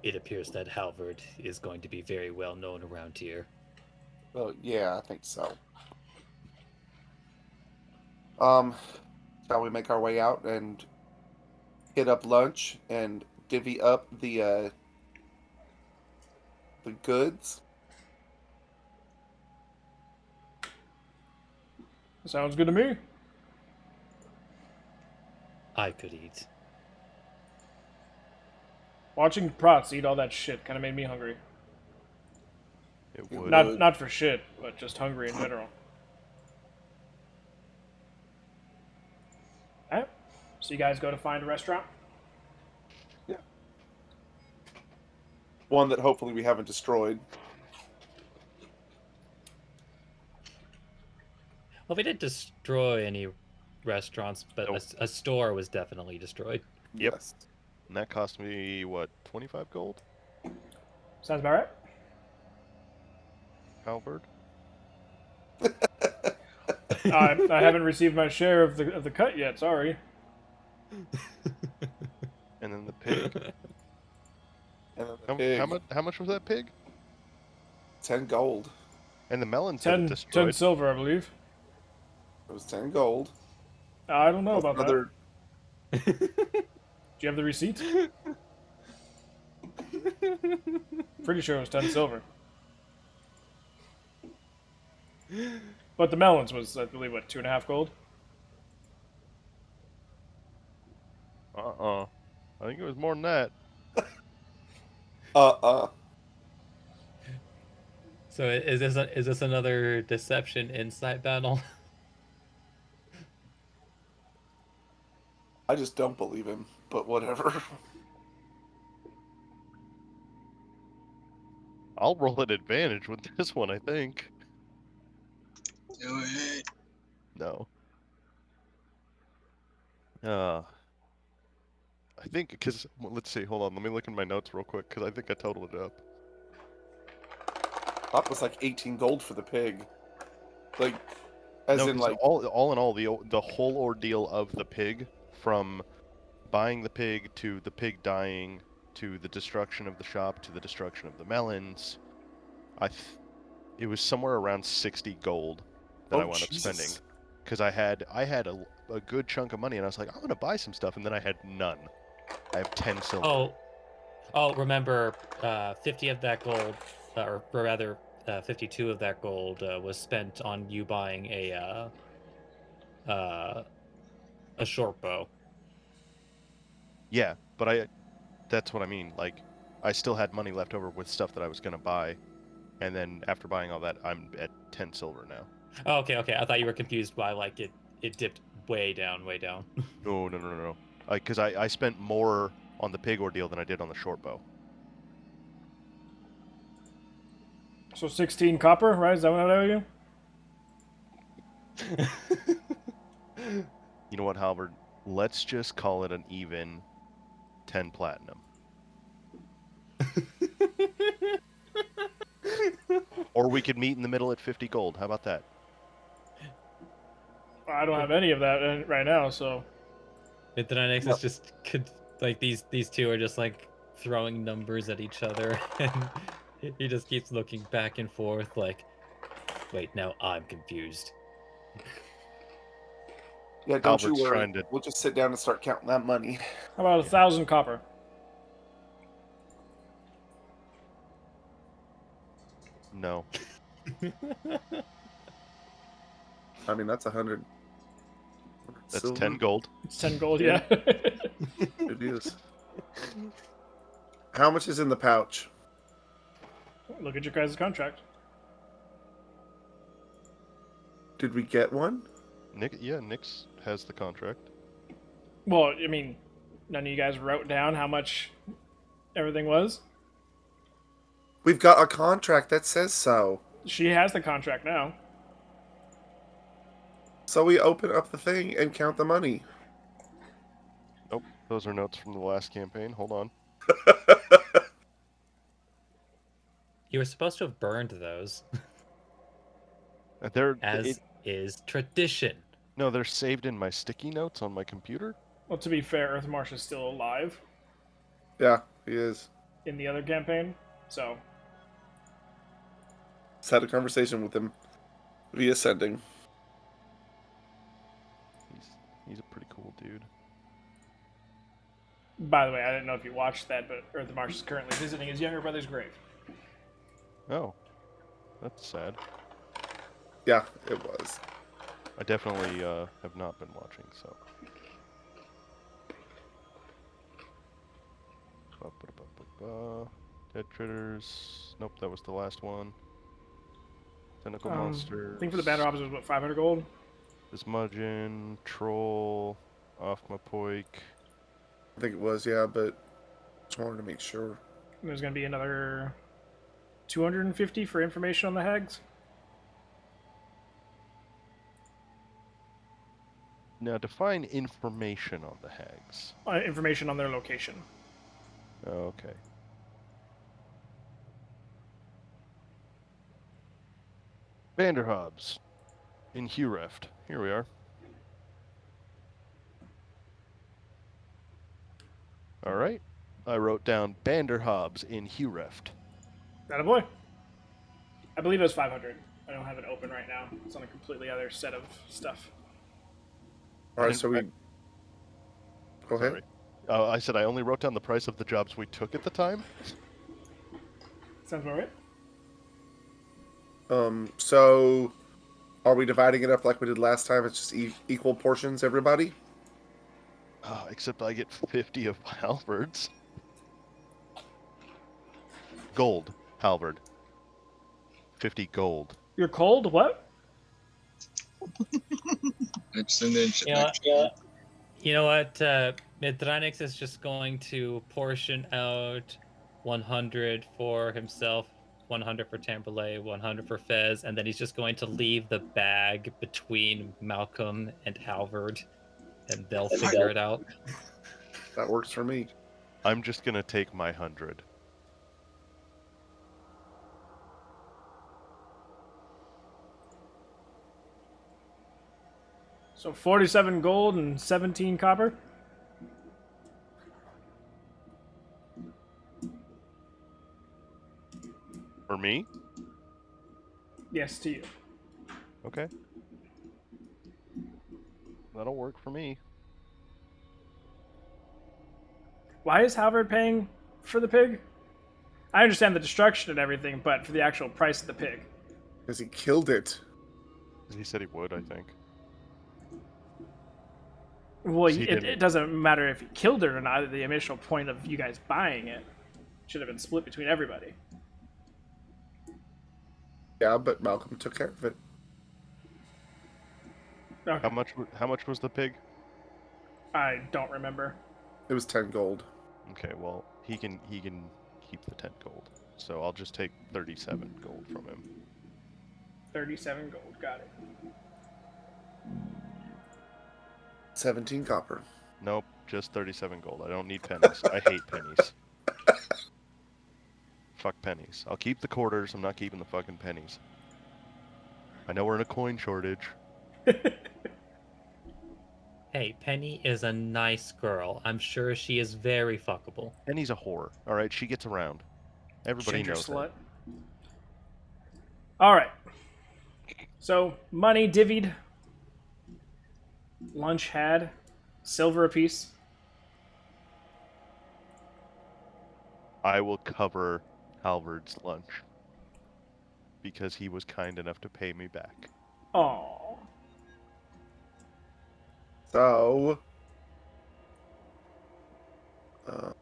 It appears that Halvard is going to be very well known around here. Well, yeah, I think so. Shall we make our way out and hit up lunch and divvy up the goods? Sounds good to me. I could eat. Watching Prots eat all that shit kind of made me hungry. It It would. would. Not for shit, but just hungry in general. Alright. So you guys go to find a restaurant? Yeah. One that hopefully we haven't destroyed. Well, we didn't destroy any restaurants, but Nope. a store was definitely destroyed. Yep. Yes. And that cost me, what, 25 gold? Sounds about right. Halberd? I haven't received my share of the cut yet, sorry. And then the pig. And then the pig, How much was that pig? 10 gold. And the melon said it 10 destroyed. silver, I believe. It was 10 gold. I don't know Plus about another, that. Do you have the receipt? Pretty sure it was 10 silver. But the melons was, I believe, what, 2.5 gold? I think it was more than that. So is this another deception insight battle? I just don't believe him, but whatever. I'll roll an advantage with this one, I think. Do it. No. I think, because, let's see, hold on, let me look in my notes real quick, because I think I totaled it up. That was like 18 gold for the pig. Like, as No, in 'cause like, all in all, the whole ordeal of the pig, from buying the pig to the pig dying to the destruction of the shop to the destruction of the melons. It was somewhere around 60 gold that I Oh, wound up spending. Jesus. Because I had a good chunk of money, and I was like, I'm going to buy some stuff, and then I had none. I have 10 silver. Remember, 50 of that gold, or rather, 52 of that gold was spent on you buying uh, a short bow. Yeah, but that's what I mean. Like, I still had money left over with stuff that I was going to buy, and then after buying all that, I'm at 10 silver now. Oh, okay. I thought you were confused by like it dipped way down, way down. No. Because I spent more on the pig ordeal than I did on the short bow. So 16 copper, right? Is that what I owe you? You know what, Halvard? Let's just call it an even 10 platinum. Or we could meet in the middle at 50 gold. How about that? I don't have any of that right now, so Mythronix is just like these two are just like throwing numbers at each other, and he just keeps looking back and forth like, wait, now I'm confused. Yeah, don't you Halvard's worry. trying to... We'll just sit down and start counting that money. how about 1,000 copper? No. I mean, that's 100. That's Silver. 10 gold. It's 10 gold, yeah. It is. How much is in the pouch? Look at your guys' contract. Did we get one? Nix has the contract. Well, I mean, none of you guys wrote down how much everything was. We've got a contract that says so. She has the contract now. So we open up the thing and count the money. Nope, those are notes from the last campaign. Hold on. You were supposed to have burned those, They're as is tradition. No, they're saved in my sticky notes on my computer. Well, to be fair, Earthmarsh is still alive Yeah, he is. in the other campaign, so Just had a conversation with him via sending. He's a pretty cool dude. by the way, I didn't know if you watched that, but Earthmarsh is currently visiting his younger brother's grave. Oh, that's sad. Yeah, it was. I definitely have not been watching, so. Dead critters. Nope, that was the last one. Tentacle monsters. I think for the banner hoppers was what, 500 gold? Smudgeon, troll, off my poik. I think it was, yeah, but just wanted to make sure. And there's going to be another 250 for information on the hags. Now define information on the hags. Information on their location. Okay. Vanderhobbs in Hureft. Here we are. All right. I wrote down Vanderhobbs in Hureft. Attaboy. I believe it was 500. I don't have it open right now. It's on a completely other set of stuff. All right, so we... Go ahead. Sorry. I said I only wrote down the price of the jobs we took at the time. Sounds about right. So are we dividing it up like we did last time? It's just equal portions, everybody? Except I get 50 of halberds. Gold, halberd. 50 gold. You're cold? What? It's in the You know what? Midranix is just going to portion out 100 for himself, 100 for Tamberlay, 100 for Fez, and then he's just going to leave the bag between Malcolm and Halvard, and they'll figure it out. That works for me. I'm just gonna take my 100. So 47 gold and 17 copper? me? Yes, to you. Okay. That'll work for me. Why is Halvard paying for the pig? I understand the destruction and everything, but for the actual price of the pig. Because he killed it. He said he would, I think. Well, He it didn't. doesn't matter if he killed it or not. The initial point of you guys buying it should have been split between everybody. Yeah, but Malcolm took care of it. Okay. How much was the pig? I don't remember. It was 10 gold. Okay, well, he can keep the 10 gold. So I'll just take 37 gold from him. 37 gold. Got it. 17 copper. Nope, just 37 gold. I don't need pennies. I hate pennies. Fuck pennies. I'll keep the quarters. I'm not keeping the fucking pennies. I know we're in a coin shortage. Hey, Penny is a nice girl. I'm sure she is very fuckable. Penny's a whore. All right, she gets around. Everybody Ginger knows slut. that. All right. So money divvied. Lunch had. Silver apiece. I will cover Halvard's lunch because he was kind enough to pay me back. Oh. So.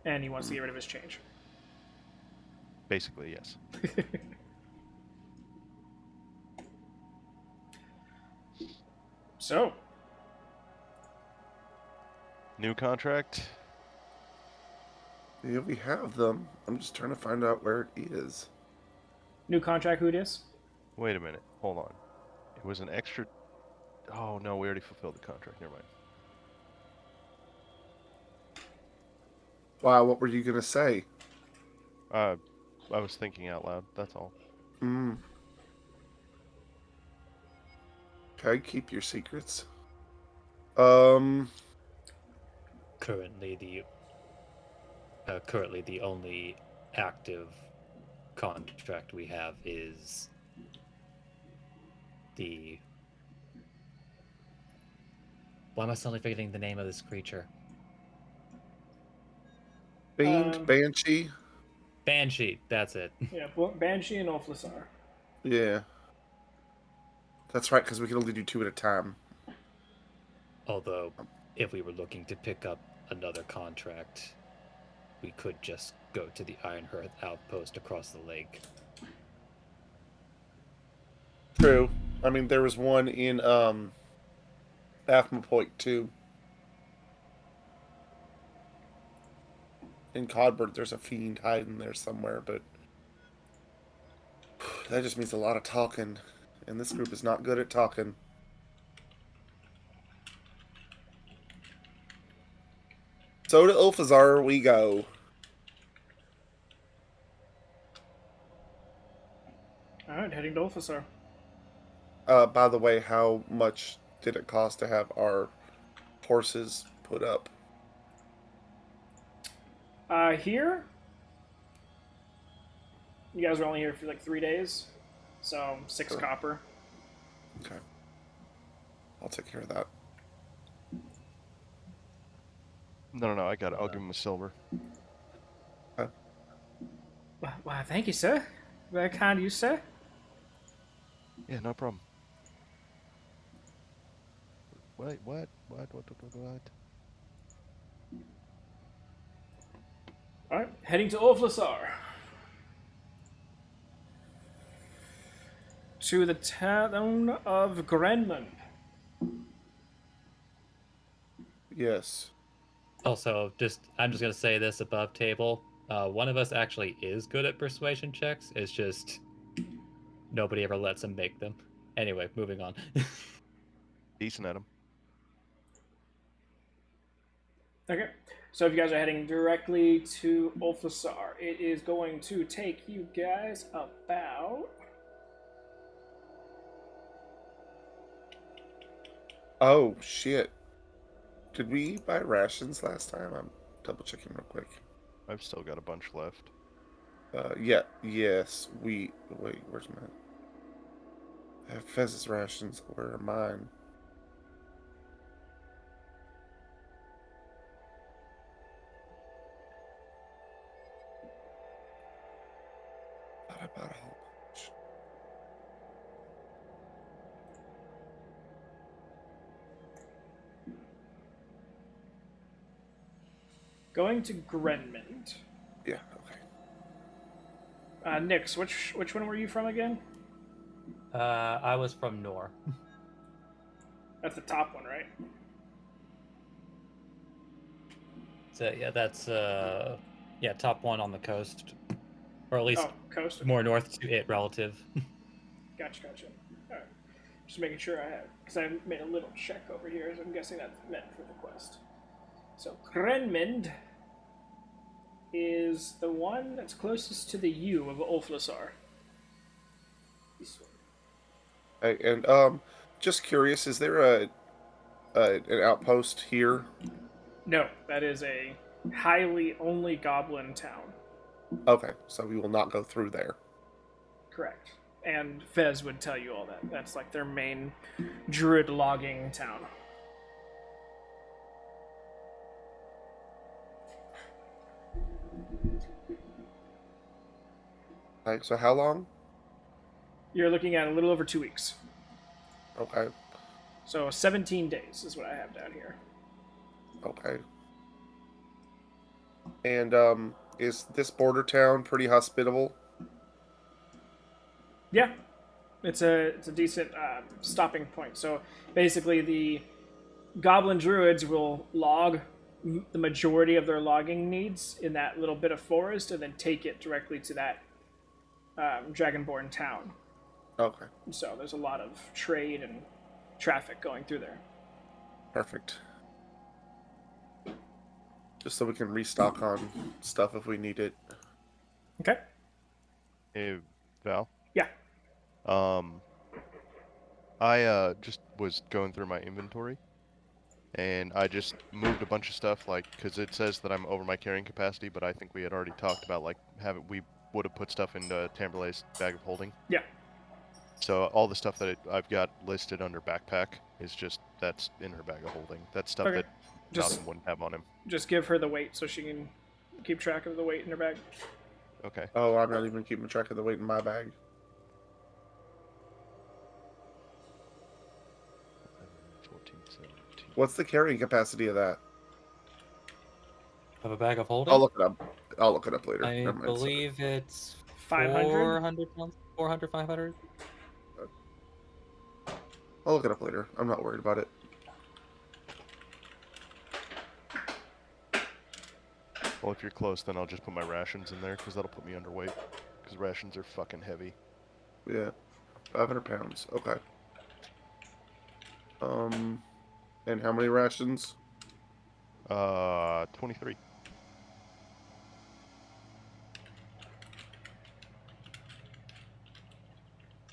And he wants to get rid of his change. Basically, yes. So, New contract. Yeah, we have them. I'm just trying to find out where it is. new contract, who it is? Wait a minute. Hold on. It was an extra. Oh no, we already fulfilled the contract. Never mind. Wow, what were you going to say? I was thinking out loud. That's all. Okay, keep your secrets. Currently the only active contract we have is the. Why am I suddenly forgetting the name of this creature? Fiend, Banshee. Banshee. That's it. Yeah, Banshee and Ulflasar. Yeah. That's right, because we can only do 2 at a time. Although, if we were looking to pick up another contract, we could just go to the Ironhearth outpost across the lake. True. I mean, there was one in Athma Point too. In Codbert, there's a fiend hiding there somewhere, but that just means a lot of talking, and this group is not good at talking. So to Ulfazar we go. Alright, heading to Ulfasar. By the way, how much did it cost to have our horses put up? Here, you guys were only here for like 3 days, so 6 Sure. copper. Okay. I'll take care of that. No. I got it. I'll give him a silver. Why, thank you, sir. Very kind of you, sir. Yeah, no problem. What? Alright, heading to Ulflasar. To the town of Grenman. Yes. Also, I'm just gonna say this above table. One of us actually is good at persuasion checks. It's just nobody ever lets him make them. Anyway, moving on. Decent at him. Okay, so if you guys are heading directly to Ulflasar, it is going to take you guys about... Oh, shit. Did we buy rations last time? I'm double checking real quick. I've still got a bunch left. Yeah, yes, wait, where's mine? I have Fez's rations. Where are mine? Thought I bought a whole bunch. Going to Grenmond. Yeah, okay. Nix, which one were you from again? I was from Nor. That's the top one, right? So yeah, that's top one on the coast, or at least Oh, coast. more north to it relative. Gotcha. All right. Just making sure I have, because I made a little check over here, so I'm guessing that's meant for the quest. So Grenmond is the one that's closest to the U of Ulflasar. Hey, and just curious, is there an outpost here? No, that is a highly only goblin town. Okay, so we will not go through there. Correct. And Fez would tell you all that. That's like their main druid logging town. Like, so how long? You're looking at a little over 2 weeks. Okay, So 17 days is what I have down here. okay. And is this border town pretty hospitable? Yeah, it's a decent stopping point. So basically, the goblin druids will log the majority of their logging needs in that little bit of forest, and then take it directly to that dragonborn town. Okay, So there's a lot of trade and traffic going through there. perfect. Just so we can restock on stuff if we need it. Okay. Hey, Val. Yeah. I just was going through my inventory, and I just moved a bunch of stuff, like, because it says that I'm over my carrying capacity, but I think we had already talked about, like, we would have put stuff into Tamberlay's bag of holding. Yeah. So all the stuff that I've got listed under backpack is just, that's in her bag of holding. That's stuff Okay. that Just Malcolm wouldn't have on him. just give her the weight so she can keep track of the weight in her bag. Okay. Oh, I'm not even keeping track of the weight in my bag. 14, 17. What's the carrying capacity of that? Of a bag of holding. I'll look it up. I'll look it up later. I Never mind, sorry. believe it's 500? 400 pounds, 400, 500. I'll look it up later. I'm not worried about it. Well, if you're close, then I'll just put my rations in there, because that'll put me underweight. Because rations are fucking heavy. Yeah. 500 pounds. Okay. And how many rations? 23.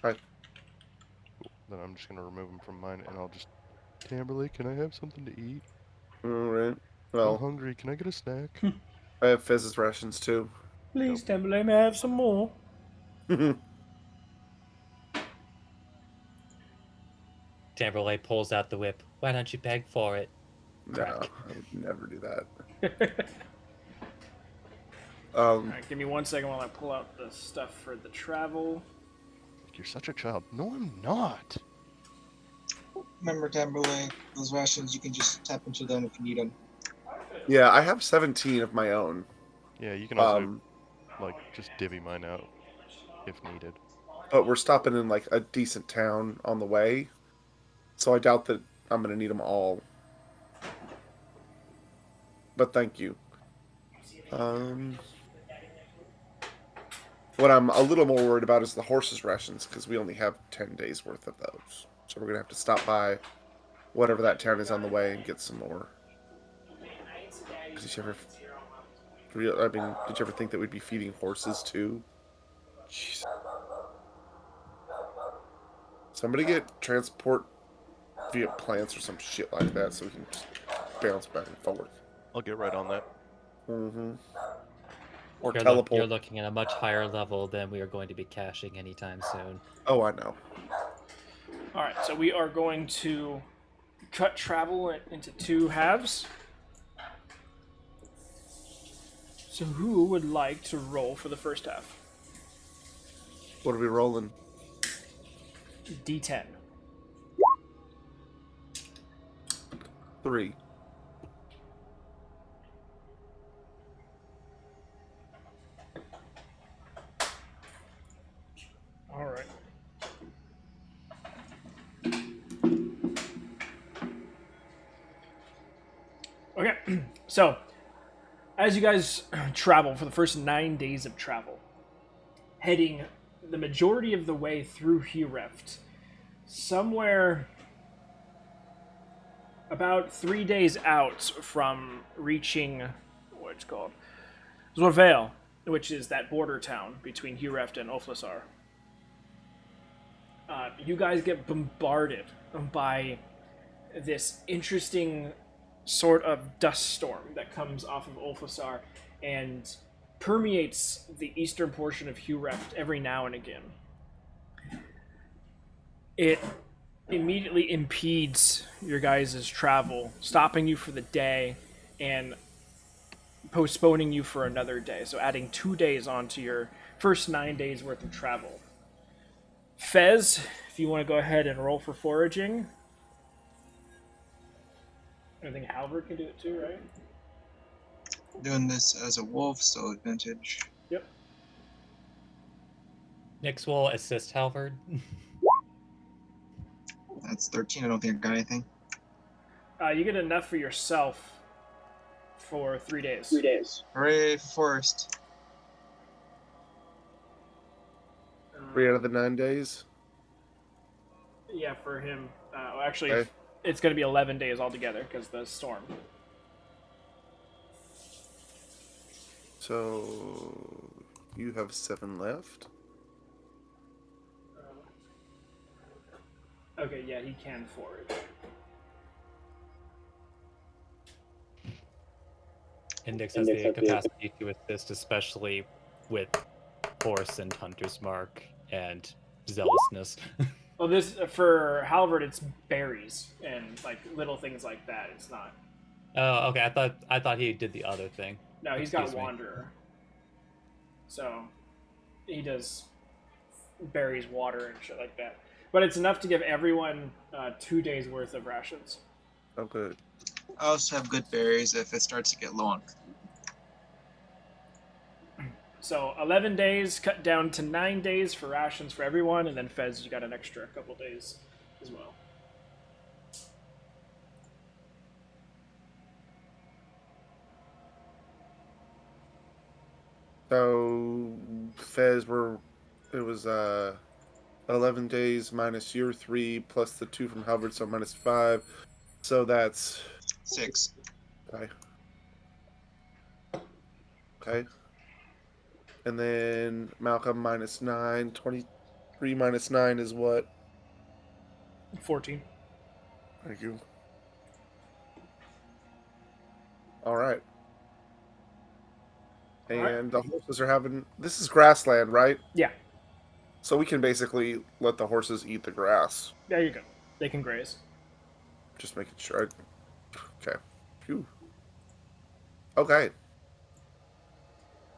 Okay. Cool. Then I'm just gonna remove them from mine, and I'll just... Tamberley, can I have something to eat? Alright. I'm Well, hungry. Can I get a snack? I have Fez's rations too. Please, Timberlake, may I have some more? Tamberlay pulls out the whip. Why don't you beg for it? No, Crack. I would never do that. Alright, give me 1 second while I pull out the stuff for the travel. You're such a child. No, I'm not. Remember, Timberlake, those rations, you can just tap into them if you need them. Yeah, I have 17 of my own. Yeah, you can also, like, just divvy mine out if needed. But we're stopping in like a decent town on the way, so I doubt that I'm gonna need them all. But thank you. What I'm a little more worried about is the horses' rations, because we only have 10 days worth of those. So we're gonna have to stop by whatever that town is on the way and get some more. Did you ever think that we'd be feeding horses too? Jeez. Somebody get transport via plants or some shit like that so we can just bounce back and forth. I'll get right on that. Mm-hmm. or You're teleport. looking at a much higher level than we are going to be caching anytime soon. Oh, I know. All right, so we are going to cut travel into two halves. So who would like to roll for the first half? What are we rolling? D10. 3. All right. Okay, so as you guys travel for the first 9 days of travel, heading the majority of the way through Hureft, somewhere about 3 days out from reaching what's called Zorvale, which is that border town between Hureft and Oflisar. You guys get bombarded by this interesting sort of dust storm that comes off of Ulfasar and permeates the eastern portion of Hureft every now and again. It immediately impedes your guys' travel, stopping you for the day and postponing you for another day. So adding 2 days onto your first 9 days worth of travel. Fez, if you want to go ahead and roll for foraging. I think Halvard can do it too, right? Doing this as a wolf, so advantage. Yep. Nyx will assist Halvard. That's 13. I don't think I got anything. You get enough for yourself for 3 days. Hooray, forest. 3 out of the 9 days. Yeah, for him. Actually, Okay. it's going to be 11 days altogether because the storm. So you have 7 left. Okay, yeah, he can forage. And Nyx has the capacity to assist, especially with Horse and Hunter's Mark and Zealousness. Well, this for Halvard, it's berries and like little things like that. It's not. Oh, okay. I thought he did the other thing. No, he's got Excuse me. Wanderer. So he does berries, water, and shit like that. But it's enough to give everyone 2 days worth of rations. Oh, good. I also have good berries if it starts to get low on. So 11 days cut down to 9 days for rations for everyone, and then Fez, you got an extra couple days as well. So Fez, it was 11 days minus your 3 plus the 2 from Halvard, so minus 5. So that's 6. okay. Okay. And then Malcolm minus 9. 23 minus 9 is what? 14. Thank you. All right. And Alright. the horses are having. This is grassland, right? Yeah, So we can basically let the horses eat the grass. there you go. They can graze. Just making sure. Okay. Phew. Okay.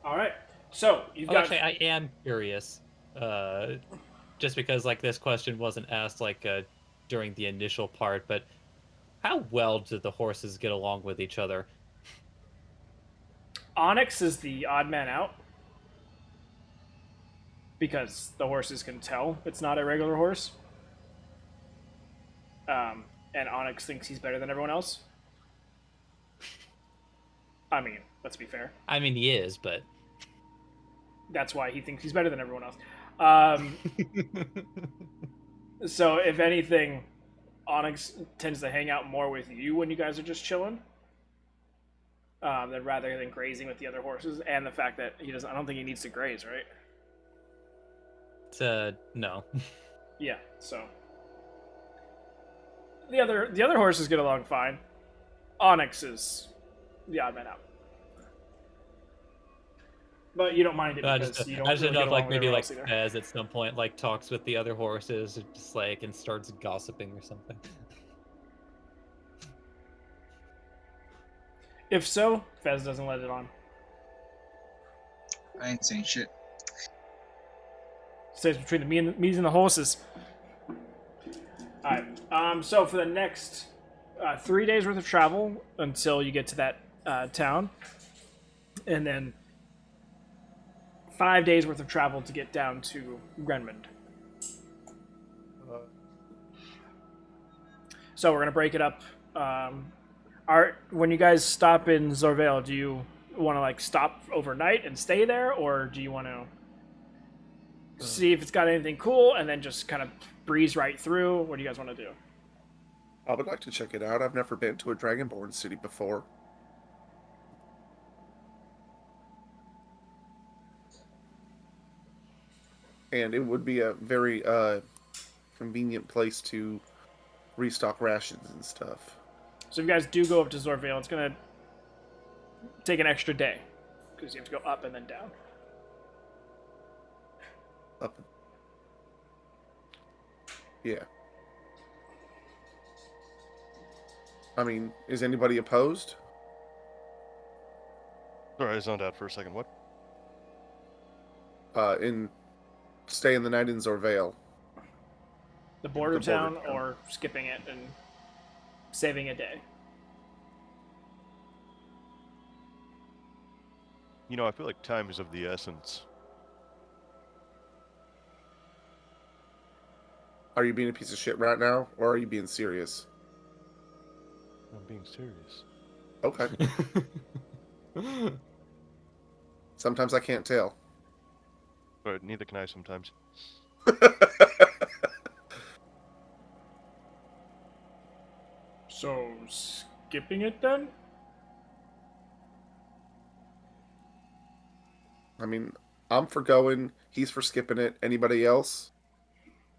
All right. So you've Oh, got. actually, I am curious. Just because like this question wasn't asked like during the initial part, but how well do the horses get along with each other? Onyx is the odd man out because the horses can tell it's not a regular horse. And Onyx thinks he's better than everyone else. I mean, let's be fair. I mean, he is, but That's why he thinks he's better than everyone else. So, if anything, Onyx tends to hang out more with you when you guys are just chilling, than rather than grazing with the other horses. And the fact that he doesn't—I don't think he needs to graze, right? no. Yeah. So the other horses get along fine. Onyx is the odd man out. But you don't mind it I because just, you I don't just really know get if along like with maybe everyone like else either. Fez at some point like talks with the other horses, or just like and starts gossiping or something. If so, Fez doesn't let it on. I ain't saying shit. Stays between me and the horses. All right. So for the next 3 days worth of travel until you get to that town, and then 5 days worth of travel to get down to Grenmond. So we're gonna break it up. When you guys stop in Zorvale, do you want to like stop overnight and stay there, or do you want to see if it's got anything cool and then just kind of breeze right through? What do you guys want to do? I would like to check it out. I've never been to a Dragonborn city before. And it would be a very convenient place to restock rations and stuff. So if you guys do go up to Zorvale, it's gonna take an extra day because you have to go up and then down. Up. Yeah. I mean, is anybody opposed? Sorry, I zoned out for a second. What? In staying the night in Zorvale. The border The border town, town. or skipping it and saving a day. You know, I feel like time is of the essence. Are you being a piece of shit right now, or are you being serious? I'm being serious. Okay. Sometimes I can't tell. But neither can I sometimes. So skipping it then? I mean, I'm for going. He's for skipping it. Anybody else?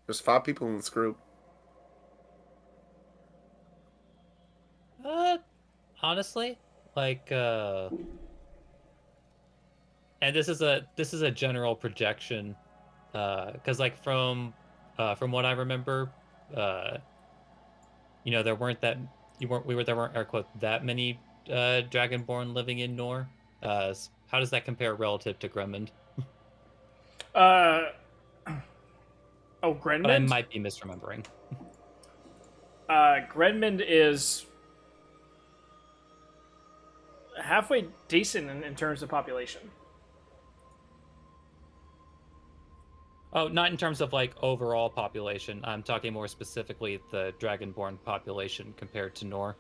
There's 5 people in this group. Honestly, like, and this is a general projection, because like from what I remember, there weren't that there weren't air quote that many Dragonborn living in Nor. How does that compare relative to Gremlin? Oh, But I Grenmond? might be misremembering. Grenmond is halfway decent in terms of population. Oh, not in terms of like overall population. I'm talking more specifically the Dragonborn population compared to Nor.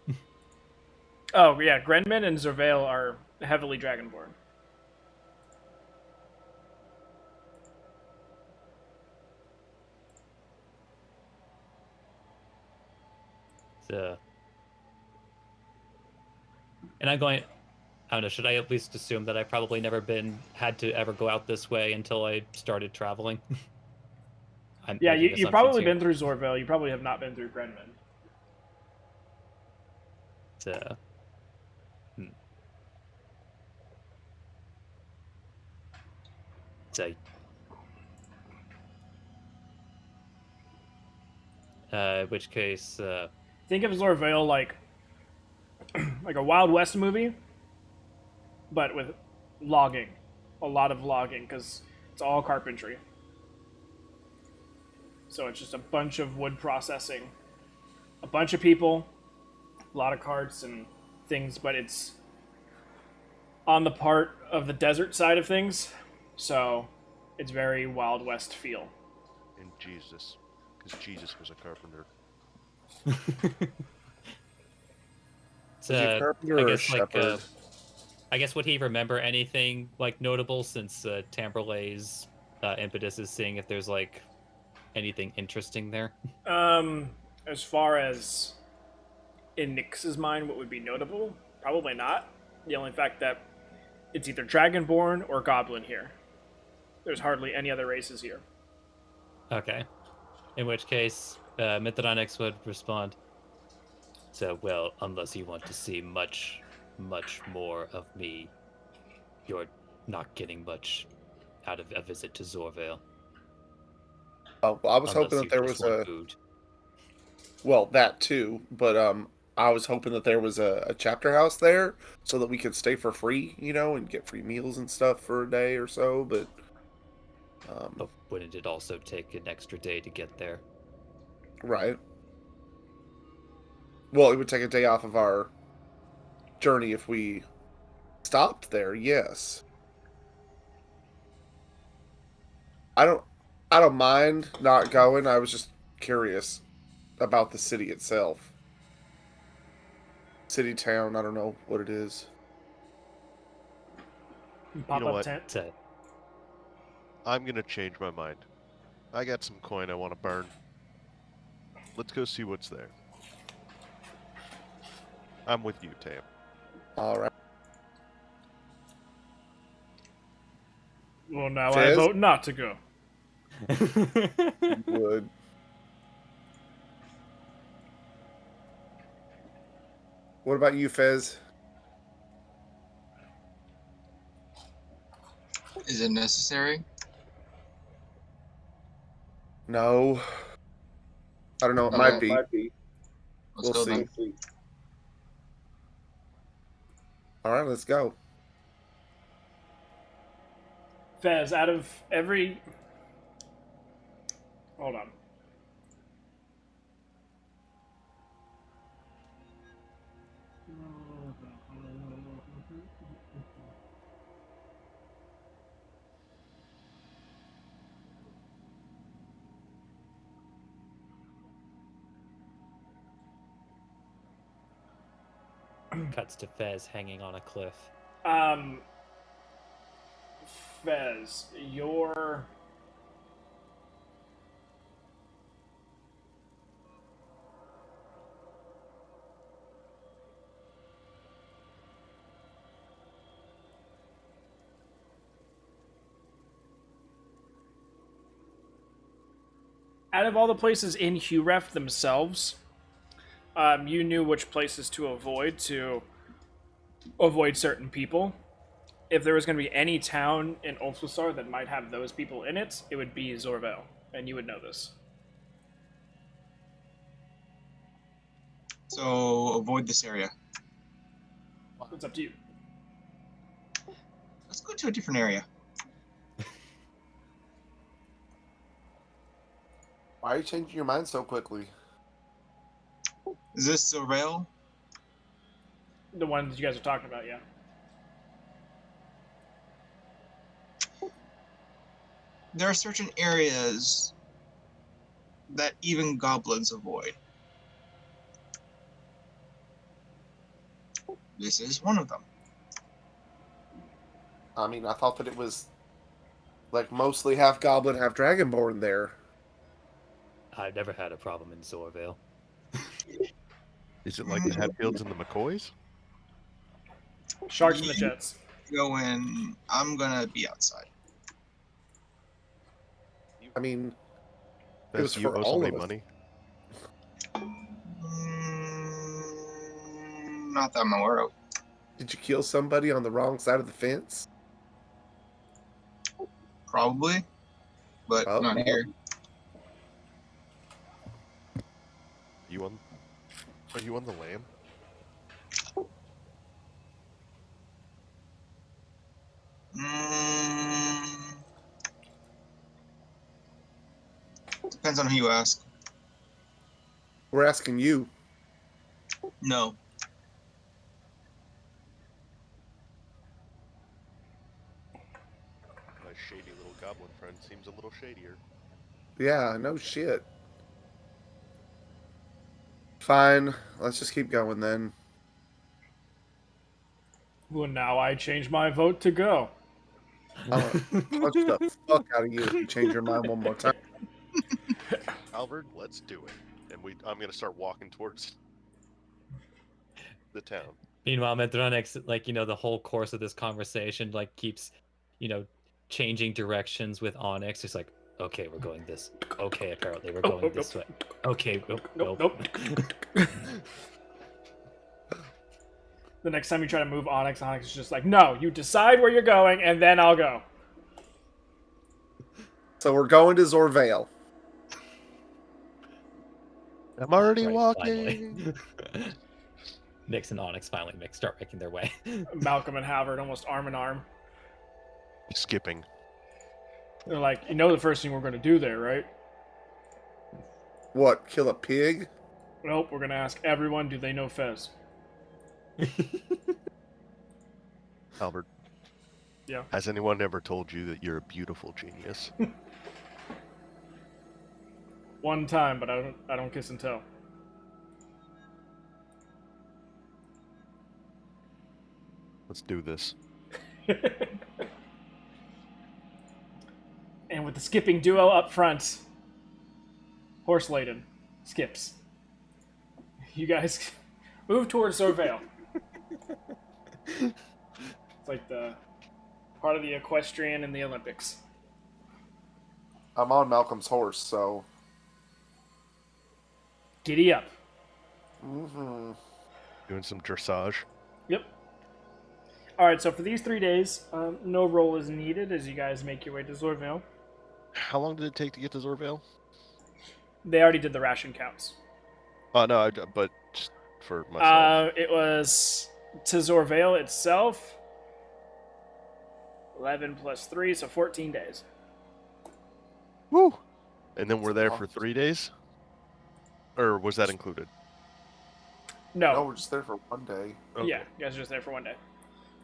Oh yeah, Grenmond and Zorvale are heavily Dragonborn. So, and I'm going. I don't know. Should I at least assume that I've probably never had to ever go out this way until I started traveling? I'm Yeah, making you've assumptions probably here. been through Zorvale. You probably have not been through Grenmond. So, so, in which case, Think of Zorvale like like a Wild West movie, but with logging, a lot of logging because it's all carpentry. So it's just a bunch of wood processing, a bunch of people, a lot of carts and things, but it's on the part of the desert side of things, so it's very Wild West feel. And Jesus. Because Jesus was a carpenter. it's, Is he a carpenter I or a guess like shepherd? I guess would he remember anything like notable since Tamberlay's impetus is seeing if there's like anything interesting there? As far as in Nyx's mind, what would be notable? Probably not. The only fact that it's either Dragonborn or Goblin here. There's hardly any other races here. Okay. In which case, Mithranix would respond. So, well, unless you want to see much, much more of me, you're not getting much out of a visit to Zorvale. Well, I was Unless hoping that you there just was want a food. well, that too, but I was hoping that there was a chapter house there so that we could stay for free, and get free meals and stuff for a day or so. But But wouldn't it also take an extra day to get there? right. Well, it would take a day off of our journey if we stopped there. Yes, I don't. I don't mind not going. I was just curious about the city itself. City, town. I don't know what it is. Pop know up what? tent. To I'm gonna change my mind. I got some coin I want to burn. Let's go see what's there. I'm with you, Tam. All right, Well, now I Fizz? vote not to go. would. What about you, Fez? Is it necessary? No. I don't know. It might be. Let's We'll go see. then. All right, let's go. Fez, out of every. Hold on. cuts to Fez hanging on a cliff. Fez, your out of all the places in Huref themselves, you knew which places to avoid certain people. If there was going to be any town in Ulfsar that might have those people in it, it would be Zorvel, and you would know this. So avoid this area. It's up to you. Let's go to a different area. Why are you changing your mind so quickly? Is this a rail? The one that you guys are talking about, yeah. There are certain areas that even goblins avoid. This is one of them. I mean, I thought that it was like mostly half goblin, half dragonborn there. I've never had a problem in Zorvale. Is it like the Hatfields and the McCoys? Sharks and the Jets. Go in. I'm gonna be outside. I mean, it Fez, was do you for owe all somebody of us. money? Not that I'm aware of. Did you kill somebody on the wrong side of the fence? Probably, but Oh, not here. Are you on the lam? Depends on who you ask. We're asking you. No. My shady little goblin friend seems a little shadier. Yeah, no shit. Fine, let's just keep going then. Well, now I change my vote to go. I'll punch the fuck out of you if you change your mind one more time. Albert, let's do it. And I'm gonna start walking towards the town. Meanwhile, Medronix, the whole course of this conversation, keeps, changing directions with Onyx. It's like, okay, we're going this. Okay, apparently we're going this way. Okay, nope. The next time you try to move Onyx is just like, no, you decide where you're going, and then I'll go. So we're going to Zorvale. I'm already Right, walking. finally. Nyx and Onyx finally start making their way. Malcolm and Halvard almost arm in arm. Skipping. They're like, you know the first thing we're going to do there, right? What? Kill a pig? Nope, we're going to ask everyone, do they know Fez? Albert. Yeah. Has anyone ever told you that you're a beautiful genius? One time, but I don't kiss and tell. Let's do this. And with the skipping duo up front, horse laden skips. You guys move towards Zorvale. It's like the part of the equestrian in the Olympics. I'm on Malcolm's horse, so... Giddy up. Mm-hmm. Doing some dressage. Yep. Alright, so for these 3 days, no roll is needed as you guys make your way to Zorvale. How long did it take to get to Zorvale? They already did the ration counts. Oh, no, but just for myself. It was to Zorvale itself, 11 plus 3, so 14 days. Woo! And then we're there for 3 days? Or was that included? No, No. we're just there for 1 day. Okay. Yeah, you guys are just there for 1 day.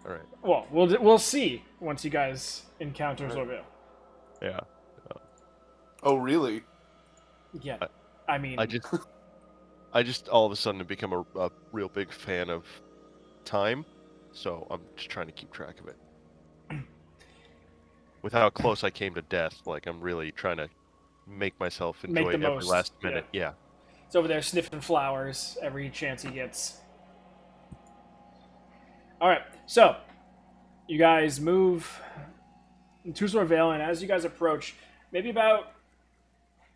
All right. Well, we'll see once you guys encounter Right. Zorvale. Yeah. Oh, really? Yeah, I mean, I just all of a sudden have become a real big fan of time, so I'm just trying to keep track of it. With how close I came to death, like I'm really trying to make myself Make enjoy the every most, last minute. Yeah. he's over there sniffing flowers every chance he gets. All right, so you guys move to Zorvale, and as you guys approach, maybe about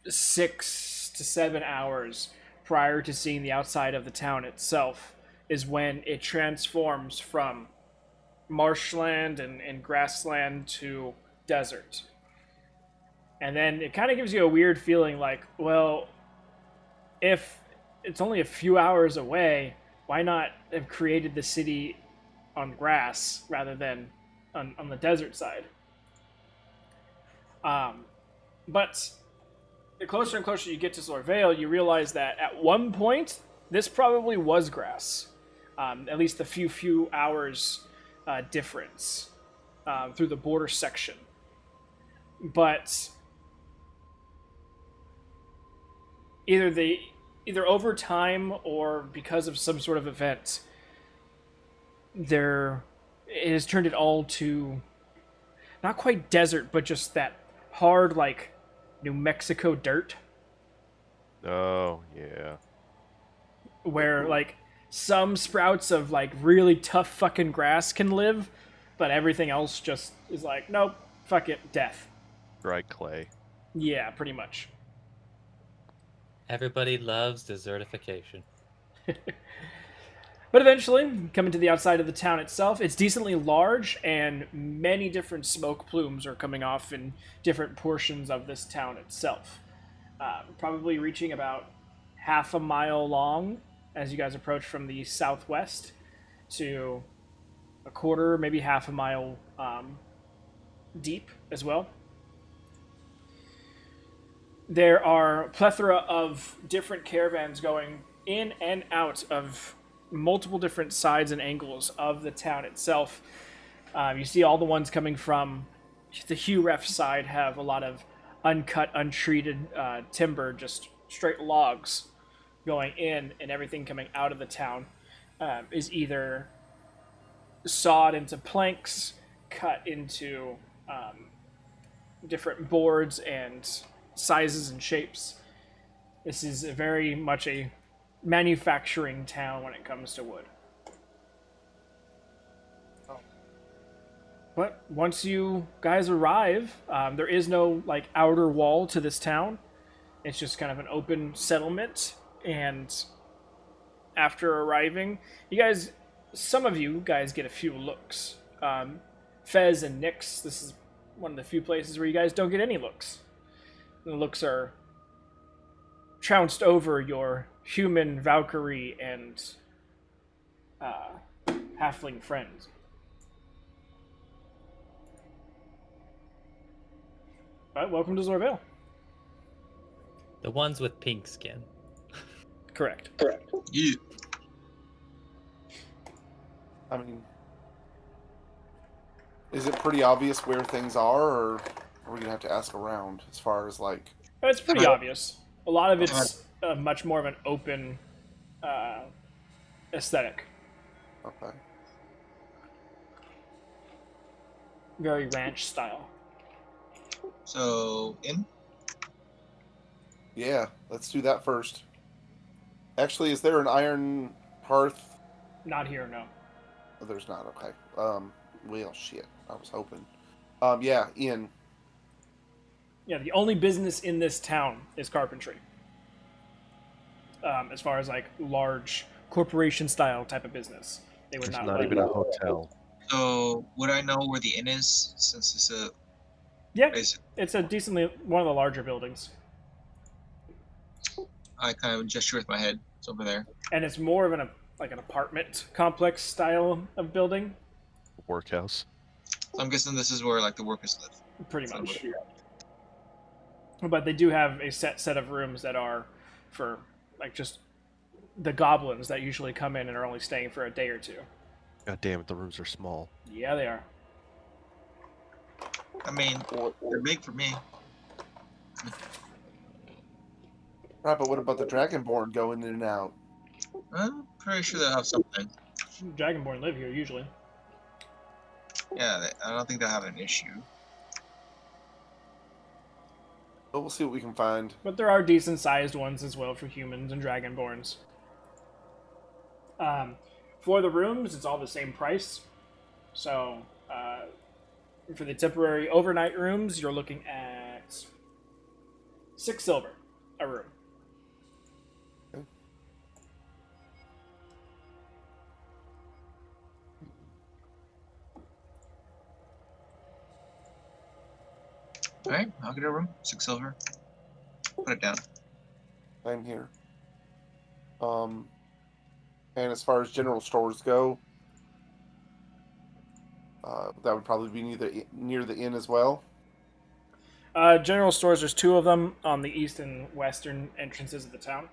6 to 7 hours prior to seeing the outside of the town itself is when it transforms from marshland and grassland to desert. And then it kind of gives you a weird feeling like, well, if it's only a few hours away, why not have created the city on grass rather than on the desert side? But the closer and closer you get to Zorvale, you realize that at one point, this probably was grass. At least a few hours difference through the border section. But either over time or because of some sort of event, it has turned it all to not quite desert, but just that hard, like, New Mexico dirt, Oh, yeah. where like some sprouts of like really tough fucking grass can live, but everything else just is like, nope, fuck it, death. Dry clay. Yeah, pretty much. Everybody loves desertification. But eventually, coming to the outside of the town itself, it's decently large, and many different smoke plumes are coming off in different portions of this town itself. Probably reaching about half a mile long as you guys approach from the southwest to a quarter, maybe half a mile deep as well. There are a plethora of different caravans going in and out of multiple different sides and angles of the town itself. You see all the ones coming from the Hugh Ref side have a lot of uncut, untreated timber, just straight logs going in, and everything coming out of the town is either sawed into planks, cut into different boards and sizes and shapes. This is very much a manufacturing town when it comes to wood. But once you guys arrive, there is no like outer wall to this town. It's just kind of an open settlement. And after arriving, you guys some of you guys get a few looks. Fez and Nyx, this is one of the few places where you guys don't get any looks. The looks are trounced over your human Valkyrie and halfling friends. But welcome to Zorvale. The ones with pink skin. Correct. Yeah. I mean, is it pretty obvious where things are, or are we gonna have to ask around as far as like? It's pretty obvious. A lot of Am I- it's much more of an open aesthetic. Okay. Very ranch style. So, in? Yeah, let's do that first. Actually, is there an iron hearth? Not here, no. Oh, there's not. Okay. Well, shit. I was hoping. Yeah, in. Yeah, the only business in this town is carpentry. As far as like large corporation style type of business, they would There's not. not let even it. a hotel. So, would I know where the inn is since it's a Yeah, basic? it's a decently one of the larger buildings, I kind of gesture with my head. It's over there. and it's more of an apartment complex style of building, Workhouse. So I'm guessing this is where like the workers live. pretty So much. But they do have a set of rooms that are for like just the goblins that usually come in and are only staying for a day or two. God damn it, the rooms are small. Yeah, they are. I mean, they're big for me. Right, but what about the Dragonborn going in and out? I'm pretty sure they'll have something. Dragonborn live here usually. Yeah, I don't think they'll have an issue. But we'll see what we can find. But there are decent sized ones as well for humans and dragonborns. For the rooms, it's all the same price. So, for the temporary overnight rooms, you're looking at 6 silver a room. All right, I'll get a room. 6 silver. Put it down. Same here. And as far as general stores go, that would probably be near the inn as well. General stores, there's 2 of them on the east and western entrances of the town.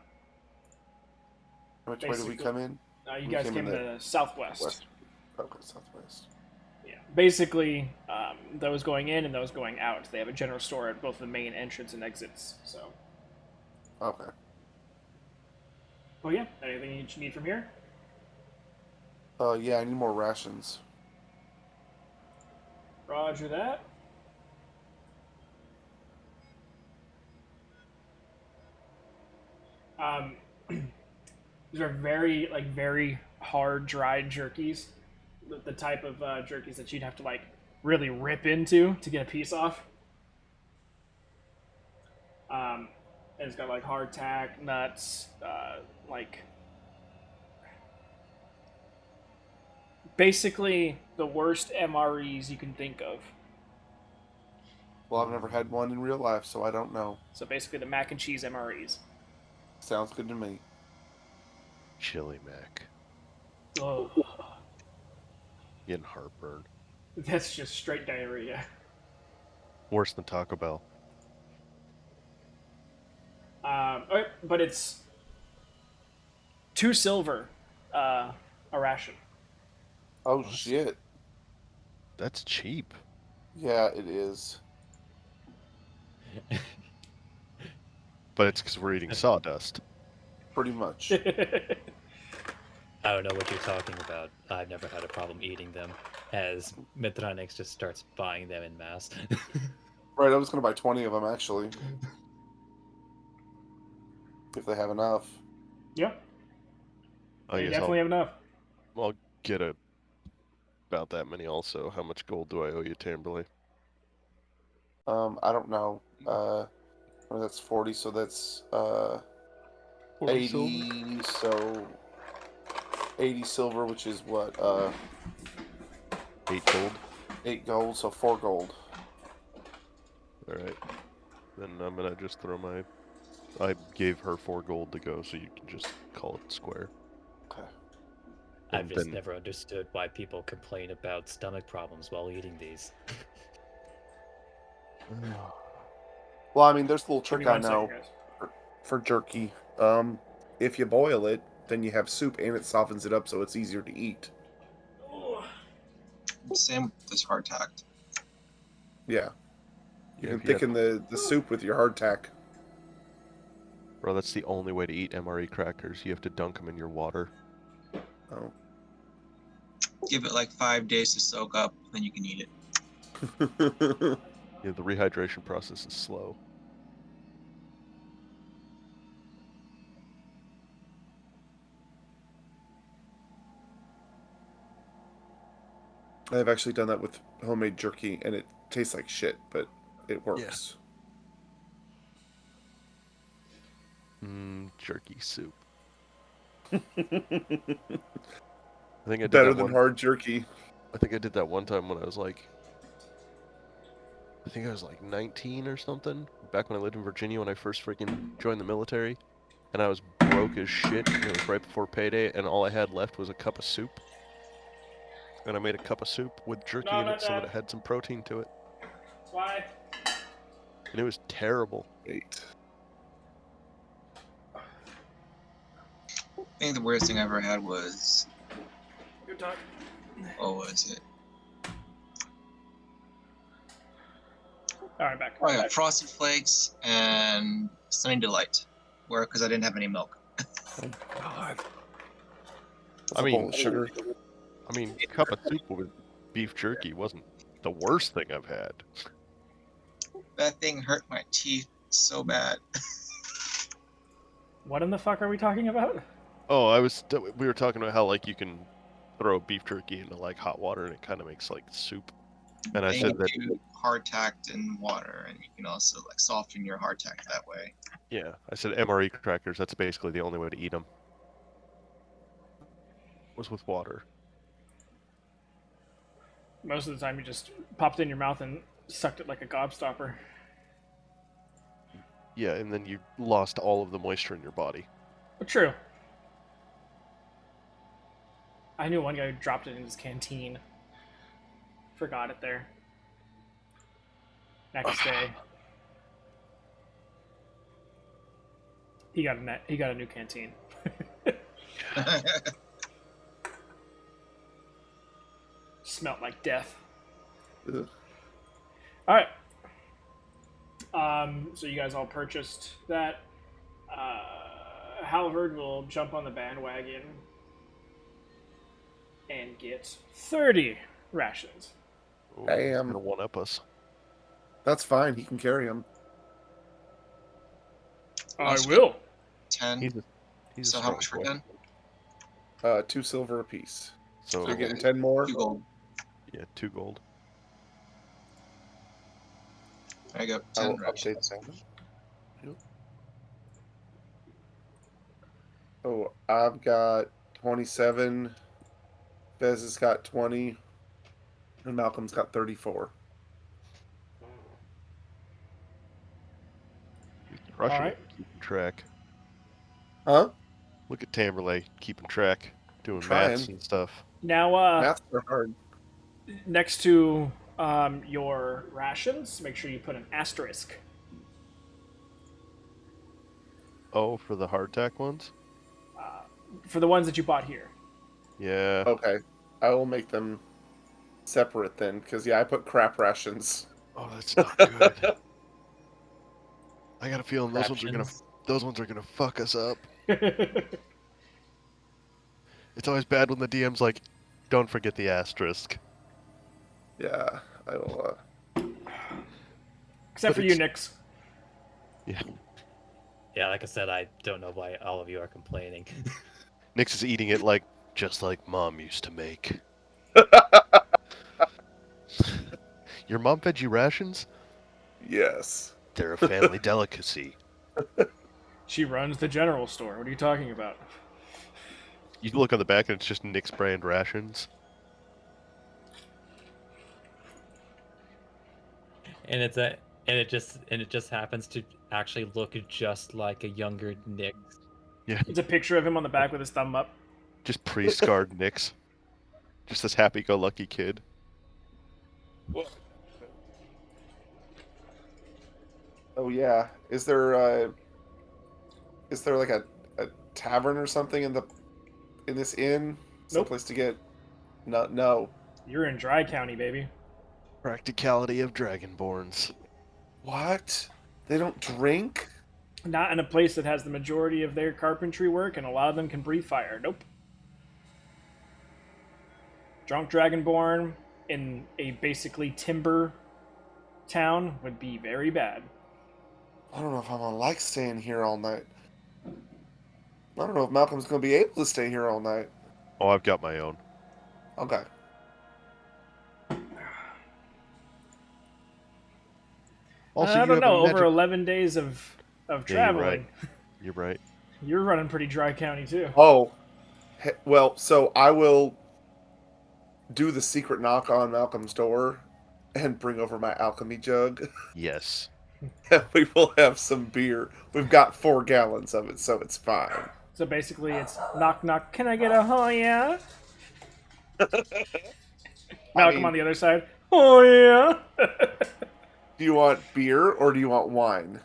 Which way do we Basically. come in? You We guys came came in to the southwest. West. Okay, southwest. Yeah. Basically, those going in and those going out. They have a general store at both the main entrance and exits. So, Okay. oh yeah. Anything you need from here? Yeah, I need more rations. Roger that. These are very hard dried jerkies. The type of jerkies that you'd have to like really rip into to get a piece off. And it's got like hardtack, nuts, like basically the worst MREs you can think of. Well, I've never had one in real life, so I don't know. So basically the mac and cheese MREs. Sounds good to me. Chili Mac. Ugh. Getting heartburn. That's just straight diarrhea. Worse than Taco Bell. Okay, but it's 2 silver a ration. Oh, shit. That's cheap. Yeah, it is. But it's because we're eating sawdust. Pretty much. I don't know what you're talking about. I've never had a problem eating them, as Mithranix just starts buying them in mass. Right, I was going to buy 20 of them, actually. If they have enough. Yeah, I you guess definitely have enough. I'll get about that many also. How much gold do I owe you, Tamberley? I don't know. Well, that's 40, so that's 40 silver? 80, so 80 silver, which is what, 8 gold. 8 gold, so 4 gold. Alright. Then I'm gonna just throw my... I gave her 4 gold to go, so you can just call it square. Okay. I've And just then- never understood why people complain about stomach problems while eating these. Well, I mean, there's a little Give me trick I one second, know guys. for jerky. If you boil it, then you have soup and it softens it up so it's easier to eat. Same with this hardtack. Yeah. You Yeah, can if you have- thicken the soup with your hardtack. Bro, that's the only way to eat MRE crackers. You have to dunk them in your water. Oh. Give it like 5 days to soak up, then you can eat it. Yeah, the rehydration process is slow. I've actually done that with homemade jerky, and it tastes like shit, but it works. Jerky soup. I think I did Better that than one. hard jerky. I think I did that one time when I was like, I think I was like 19 or something. Back when I lived in Virginia when I first freaking joined the military, and I was broke as shit. And it was right before payday, and all I had left was a cup of soup. And I made a cup of soup with jerky No, in not it so that that. it had some protein to it, Why? and it was terrible. 8. I think the weirdest thing I ever had was, Good talk. what was it? All right, back. Oh yeah, Frosted Flakes and Sunny Delight. Where, because I didn't have any milk. Oh, God. That's I a mean- bowl of sugar. I mean, cup of soup with beef jerky wasn't the worst thing I've had. That thing hurt my teeth so bad. What in the fuck are we talking about? Oh, we were talking about how like you can throw beef jerky into like hot water and it kind of makes like soup. And I And said you that, can do hardtacked in water, and you can also like soften your hardtack that way. yeah, I said MRE crackers. That's basically the only way to eat them. Was with water. Most of the time, you just popped it in your mouth and sucked it like a gobstopper. Yeah, and then you lost all of the moisture in your body. But true. I knew one guy who dropped it in his canteen. Forgot it there. Next day, he got a new canteen. Smelt like death. Ugh. All right. So you guys all purchased that. Halvard will jump on the bandwagon and get 30 rations. Ooh, Damn. He's gonna one up us. That's fine. He can carry them. I will. 10. He's a So how strong much for boy. 10? 2 silver apiece. So So you're Okay. getting 10 more? 2 gold. yeah, 2 gold. There you go. I 10 will update rations. that. Yep. Oh, I've got 27. Bez has got 20. And Malcolm's got 34. Crushing Alright. it, keeping track. Huh? Look at Tamberley keeping track, doing Trying. maths and stuff. Now, Maths are hard. next to your rations, make sure you put an asterisk. Oh, for the hardtack ones? For the ones that you bought here. Yeah. Okay. I will make them separate then, because, yeah, I put crap rations. Oh, that's not good. I got a feeling those ones are gonna fuck us up. It's always bad when the DM's like, don't forget the asterisk. Yeah, I will, Except But for you, it's- Nix. Yeah. Yeah, like I said, I don't know why all of you are complaining. Nix is eating it like just like Mom used to make. Your mom fed you rations? yes. They're a family delicacy. She runs the general store. What are you talking about? You look on the back and it's just Nick's brand rations. And it just happens to actually look just like a younger Nick. Yeah, It's a picture of him on the back with his thumb up. just pre-scarred Nick's. Just this happy-go-lucky kid. Oh yeah. Is there like a tavern or something in this inn? Nope. Someplace to get no. You're in Dry County, baby. Practicality of Dragonborns. What? They don't drink? Not in a place that has the majority of their carpentry work, and a lot of them can breathe fire. Nope. Drunk Dragonborn in a basically timber town would be very bad. I don't know if I'm gonna like staying here all night. I don't know if Malcolm's gonna be able to stay here all night. Oh, I've got my own. Okay. Also, I you don't have know. a Over magic... 11 days of Yeah, traveling, You're right. you're running pretty Dry County too. Oh, well, so I will do the secret knock on Malcolm's door and bring over my alchemy jug. Yes. And we will have some beer. We've got 4 gallons of it, so it's fine. So basically, it's knock knock. Can I get a oh yeah? Malcolm on the other side. Oh yeah. Do you want beer or do you want wine?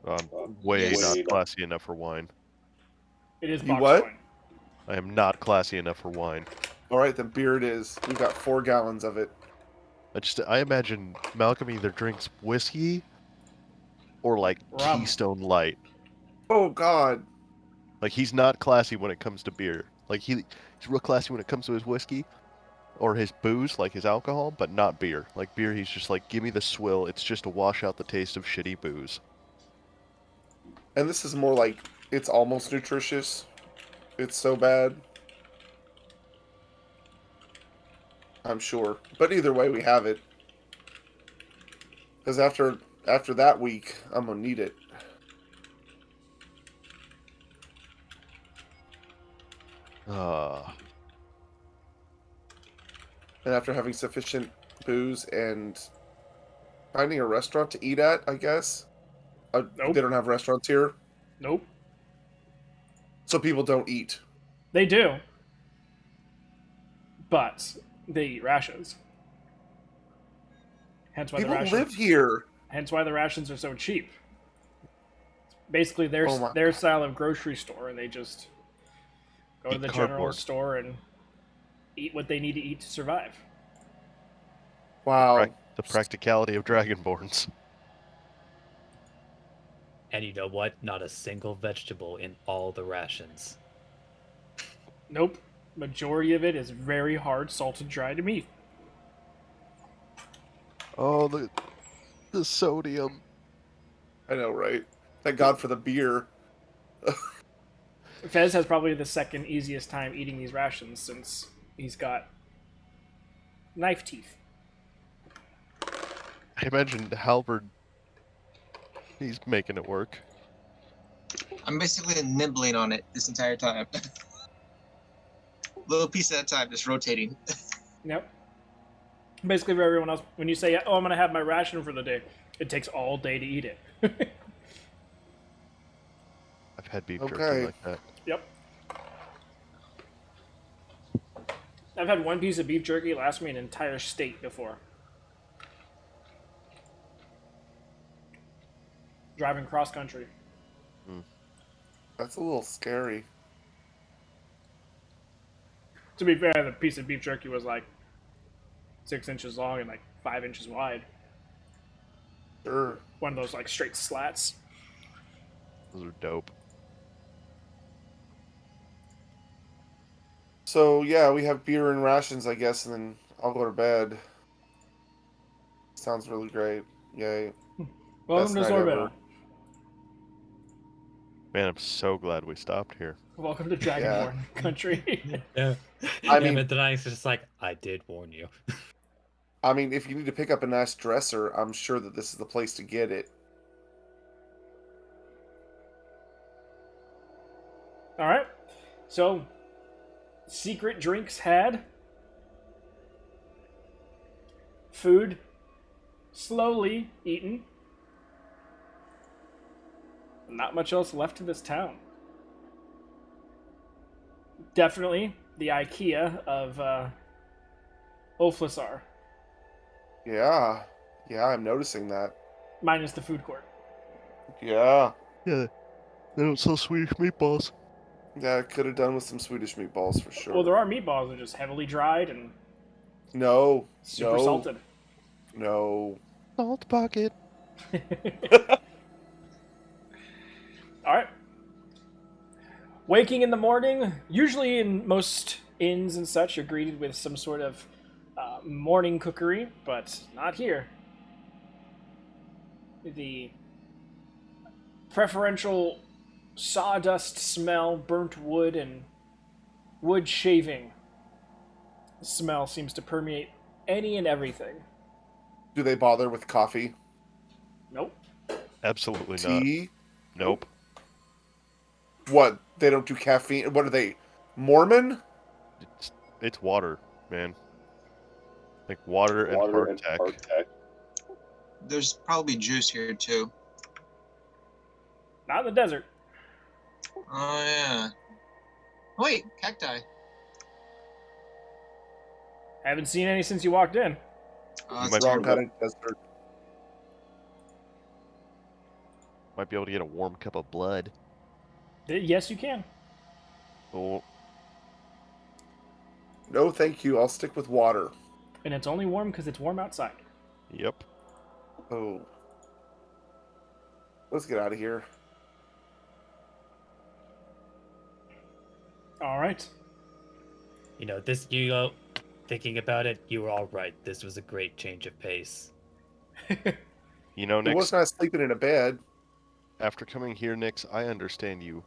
I'm way not classy enough for wine. It is You box what? wine. I am not classy enough for wine. All right, then beer it is. We've got 4 gallons of it. I imagine Malcolm either drinks whiskey or like Rum. Keystone Light. Oh God. Like he's not classy when it comes to beer. Like he's real classy when it comes to his whiskey or his booze, like his alcohol, but not beer. Like beer, he's just like, give me the swill. It's just to wash out the taste of shitty booze. And this is more like it's almost nutritious. It's so bad. I'm sure. But either way, we have it. Because after that week, I'm going to need it. And after having sufficient booze and finding a restaurant to eat at, I guess. Nope. They don't have restaurants here. Nope. So people don't eat. They do. But they eat rations. Hence why People the rations. live here. Hence why the rations are so cheap. Basically, their Oh my- their style of grocery store, and they just go to Eat the general cardboard. store and eat what they need to eat to survive. Wow. The practicality of Dragonborns. And you know what? Not a single vegetable in all the rations. Nope. Majority of it is very hard salted dried meat. Oh, the sodium. I know, right? Thank God for the beer. Fez has probably the second easiest time eating these rations since he's got knife teeth. I imagine Halberd, he's making it work. I'm basically nibbling on it this entire time. Little piece at a time, just rotating. Yep. Basically, for everyone else, when you say, "Oh, I'm gonna have my ration for the day," it takes all day to eat it. I've had beef Okay. jerky like that. Yep. I've had one piece of beef jerky last me an entire state before. Driving cross country. That's a little scary. To be fair, the piece of beef jerky was like 6 inches long and like 5 inches wide. Sure. One of those like straight slats. Those are dope. So, yeah, we have beer and rations, I guess, and then I'll go to bed. Sounds really great. Yay. Welcome to Best night Sorbet. ever. Man, I'm so glad we stopped here. Welcome to Dragonborn country. Yeah. I mean- but the Knight's just like, I did warn you. I mean, if you need to pick up a nice dresser, I'm sure that this is the place to get it. All right. So, secret drinks had, food slowly eaten. Not much else left in this town. Definitely the IKEA of Oflisar, Yeah. Yeah, I'm noticing that. minus the food court. Yeah. Yeah, they don't sell Swedish meatballs. Yeah, I could have done with some Swedish meatballs for sure. Well, there are meatballs that are just heavily dried and No. super No. salted. No. Salt pocket. All right. Waking in the morning, usually in most inns and such, you're greeted with some sort of morning cookery, but not here. The preferential sawdust smell, burnt wood, and wood shaving smell seems to permeate any and everything. Do they bother with coffee? Nope. Absolutely not. Tea? Nope. What? They don't do caffeine? What are they? Mormon? It's water, man. Like water and hardtack. There's probably juice here too. Not in the desert. Oh yeah. Wait, cacti. Haven't seen any since you walked in. Oh, You that's might Wrong terrible. kind of desert. Might be able to get a warm cup of blood. Yes, you can. Oh, No, thank you. I'll stick with water. And it's only warm because it's warm outside. yep. Oh. Let's get out of here. All right. Thinking about it, you were all right. This was a great change of pace. You know, It Nix, was not sleeping in a bed. after coming here, Nix, I understand you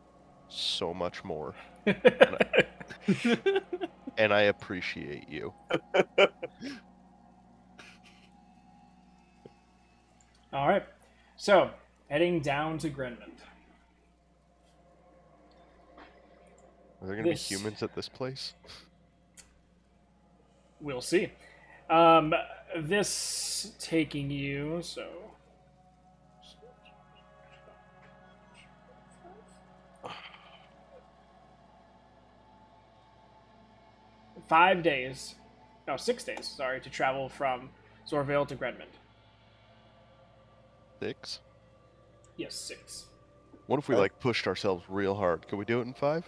so much more. And I appreciate you. All right. So, heading down to Grenmond. Are there going to be This- humans at this place? We'll see. This taking you, so. 5 days. No, 6 days, sorry, to travel from Zorvale to Grenmond. 6? Yes, 6. What if we, like, pushed ourselves real hard? Could we do it in 5?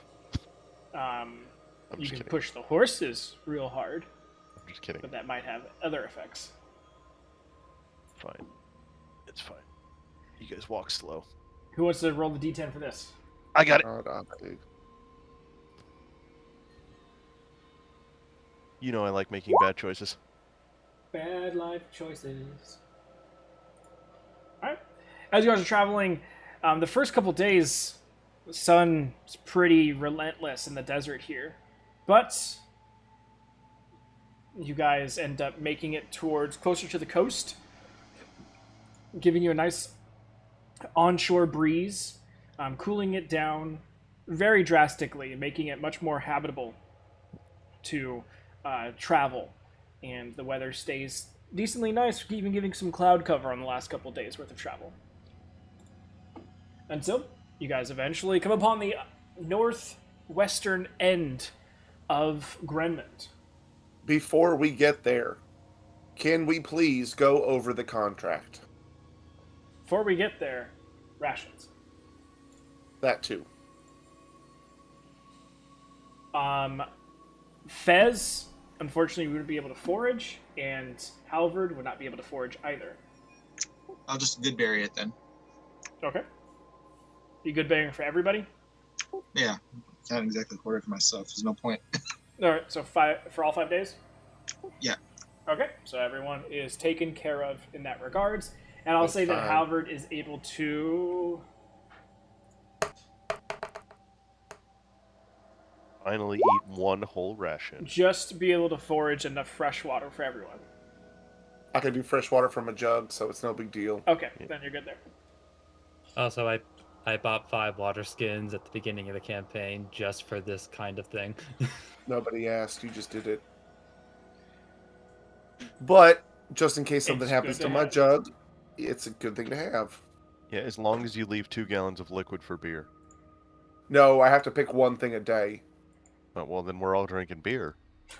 Um, I'm you just can kidding. push the horses real hard, I'm just kidding. but that might have other effects. Fine. It's fine. You guys walk slow. Who wants to roll the d10 for this? I got it. Dude. You know I like making bad choices. Bad life choices. Alright. As you guys are traveling, the first couple days, the sun's pretty relentless in the desert here. But you guys end up making it towards closer to the coast, giving you a nice onshore breeze, cooling it down very drastically, making it much more habitable to travel, and the weather stays decently nice, even giving some cloud cover on the last couple days worth of travel. Until you guys eventually come upon the northwestern end of Grenmond. Before we get there, can we please go over the contract? Before we get there, rations. That too. Fez, unfortunately, wouldn't be able to forage, and Halvard would not be able to forage either. I'll just good bury it then. Okay. Be good bearing for everybody? Yeah. Not exactly quarter for myself. There's no point. Alright, so 5 for all 5 days? Yeah. Okay, so everyone is taken care of in that regards. And I'll say that fine. Halvard is able to... Finally eat one whole ration. just be able to forage enough fresh water for everyone. I can do fresh water from a jug, so it's no big deal. Okay, then you're good there. Also, I bought 5 water skins at the beginning of the campaign just for this kind of thing. Nobody asked. You just did it. But just in case something It's happens good to to my have. jug, it's a good thing to have. Yeah, as long as you leave 2 gallons of liquid for beer. No, I have to pick one thing a day. Well, then we're all drinking beer.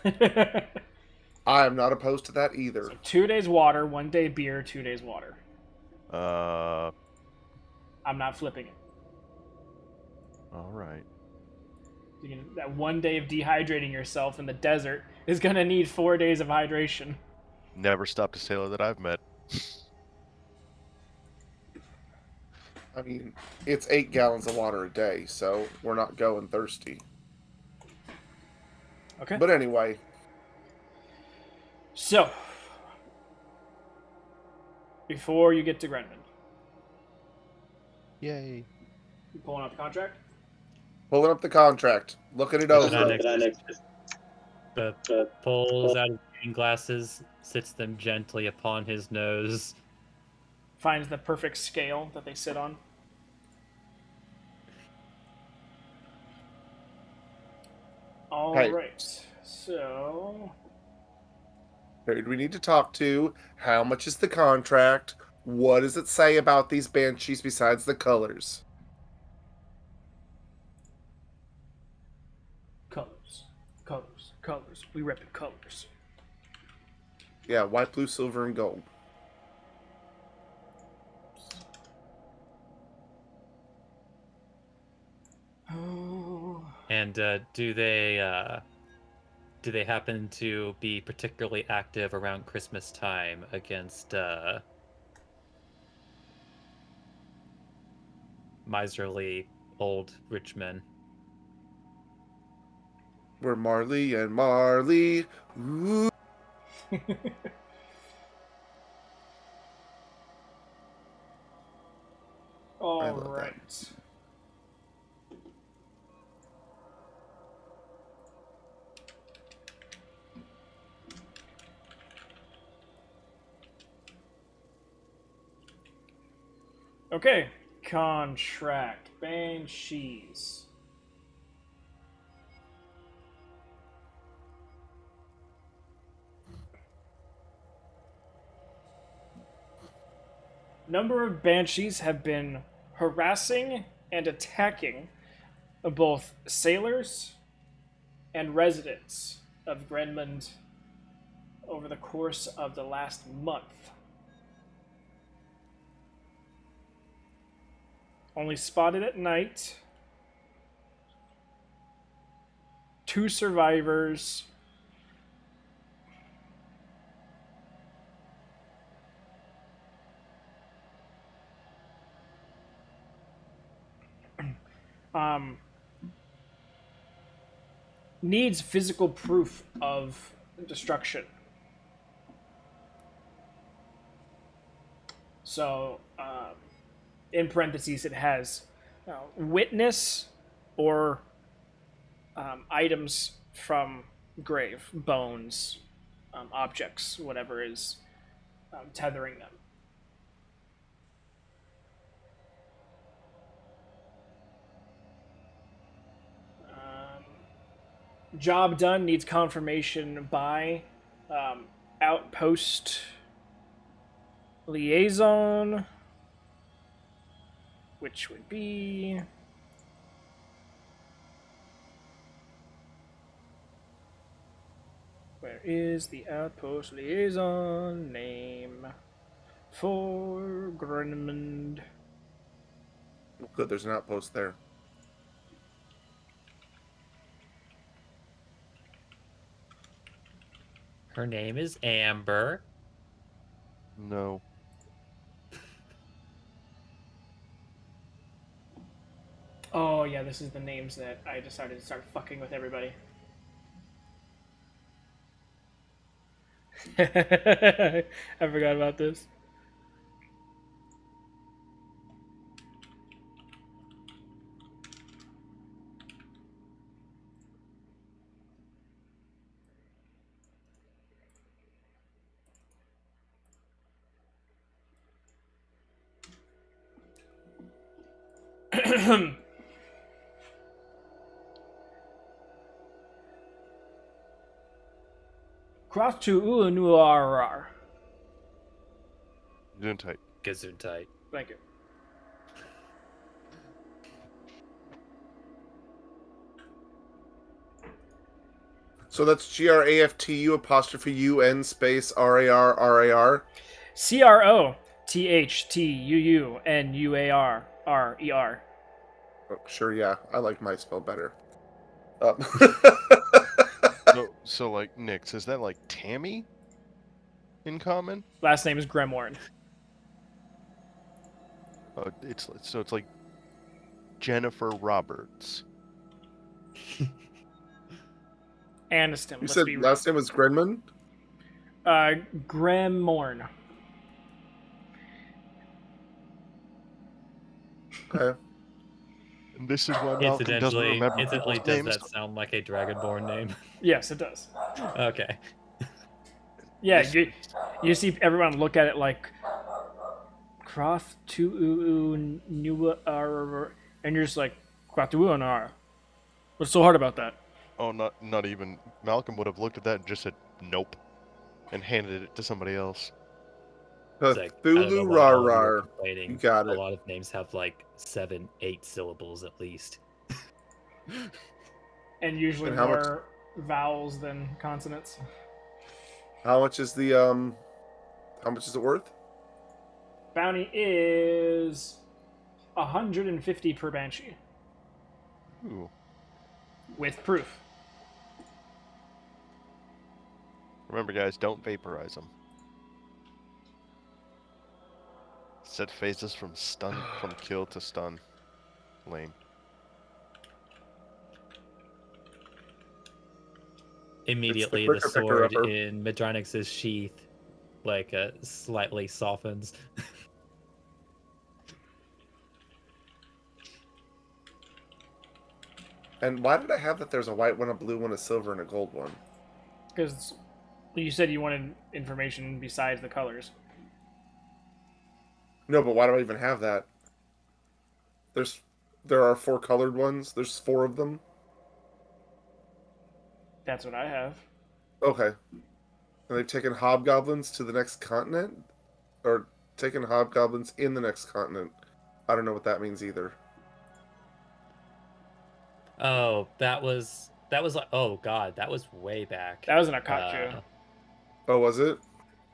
I am not opposed to that either. So 2 days water, 1 day beer, 2 days water. Uh, I'm not flipping it. all right. That 1 day of dehydrating yourself in the desert is gonna need 4 days of hydration. Never stopped a sailor that I've met. I mean, it's 8 gallons of water a day, so we're not going thirsty. Okay. But anyway, So, before you get to Grenman, Yay. you pulling out the contract? pulling up the contract, looking it over. Pulls out his reading glasses, sits them gently upon his nose. Finds the perfect scale that they sit on. All Hey. right. So, Who do we need to talk to? How much is the contract? What does it say about these banshees besides the colors? colors, colors, colors. We rep in colors. Yeah, white, blue, silver, and gold. Oh. And do they happen to be particularly active around Christmas time against miserly old rich men? We're Marley and Marley. Ooh. All love that. right. Okay. Contract. Banshees. Number of banshees have been harassing and attacking both sailors and residents of Grenland over the course of the last month. Only spotted at night. 2 survivors. Um, needs physical proof of destruction. So, in parentheses, it has witness or items from grave, bones, objects, whatever is tethering them. Job done needs confirmation by outpost liaison, which would be where is the outpost liaison name for Grenmond? Good, there's an outpost there. Her name is Amber. No. Oh yeah, this is the names that I decided to start fucking with everybody. I forgot about this. Cross to Ulanuarar. Doing tight. Gesundheit. Thank you. So that's GRAFTU apostrophe UN space RAR. CROTHTUUNUARRER. Oh, sure, yeah. I like my spell better. So like Nyx, is that like Tammy in common? Last name is Gremorn. Oh, it's like Jennifer Roberts. Aniston. You Let's said be last name was Grenman? Gremorn. Okay. And this is why Malcolm doesn't remember Incidentally, people's does names. that sound like a Dragonborn name? Yes, it does. Okay. Yeah, This- you see everyone look at it like Croth to and you're just like Croth. What's so hard about that? Oh, not even. Malcolm would have looked at that and just said nope, and handed it to somebody else. It's like, I don't know Cthulhu why all of you are Rar. complaining. You got A it. lot of names have like 7, 8 syllables at least. And usually And how much- more vowels than consonants. How much is the how much is it worth? Bounty is 150 per banshee Ooh. with proof. Remember, guys, don't vaporize them. Set phases from kill to stun. Lame. Immediately, the quicker sword picker-upper. in Medronix's sheath slightly softens. And why did I have that there's a white one, a blue one, a silver, and a gold one? Because you said you wanted information besides the colors. No, but why do I even have that? There are 4 colored ones. There's 4 of them. That's what I have. Okay. And they've taken hobgoblins to the next continent? Or taken hobgoblins in the next continent. I don't know what that means either. Oh, that was like, oh god, that was way back. That was an Akatsu. Oh, was it?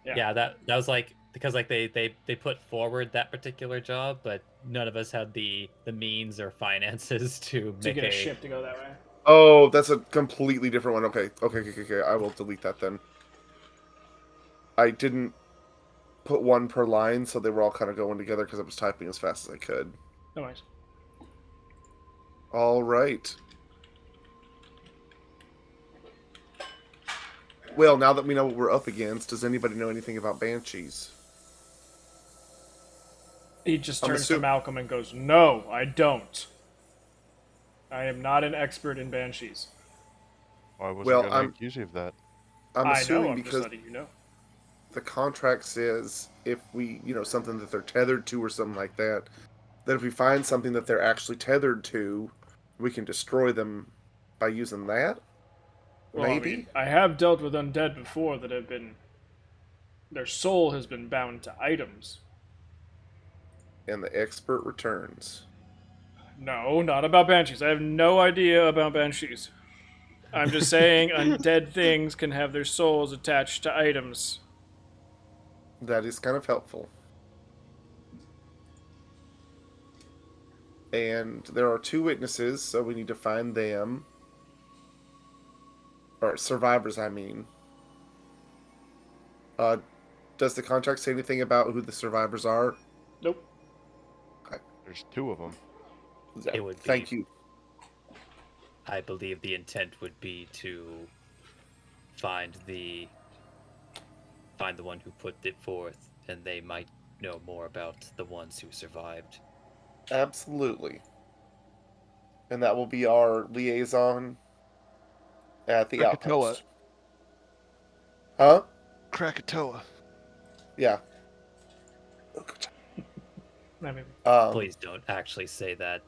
Yeah. Yeah, that was like because like they put forward that particular job, but none of us had the means or finances to To make get a ship to go that way. Oh, that's a completely different one. Okay. I will delete that then. I didn't put one per line, so they were all kind of going together because I was typing as fast as I could. No worries. All right. Well, now that we know what we're up against, does anybody know anything about banshees? He just I'm turns to assu- Malcolm and goes, "No, I don't. I am not an expert in banshees." I wasn't Well, going to accuse you of that. I'm I know. assuming I'm just because letting you know. the contract says if we, something that they're tethered to or something like that, that if we find something that they're actually tethered to, we can destroy them by using that. Well, Maybe. I mean, I have dealt with undead before that have been. Their soul has been bound to items. And the expert returns. No, not about banshees. I have no idea about banshees. I'm just saying undead things can have their souls attached to items. That is kind of helpful. And there are 2 witnesses, so we need to find them. Or survivors, I mean. Does the contract say anything about who the survivors are? Nope. There's 2 of them. It would be. Thank you. I believe the intent would be to find the one who put it forth, and they might know more about the ones who survived. Absolutely. And that will be our liaison at the Krakatoa. outpost. Huh? Krakatoa. Yeah. I mean, Please don't actually say that.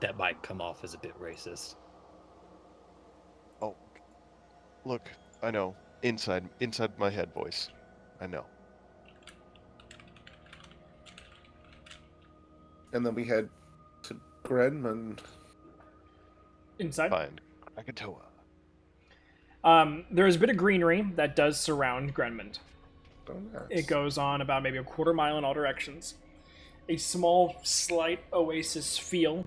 that might come off as a bit racist. Oh, look, I know. Inside my head voice. I know. And then we head to Grenman. Inside. Fine. Krakatoa. There is a bit of greenery that does surround Grenmond. Oh, nice. It goes on about maybe a quarter mile in all directions. A small, slight oasis feel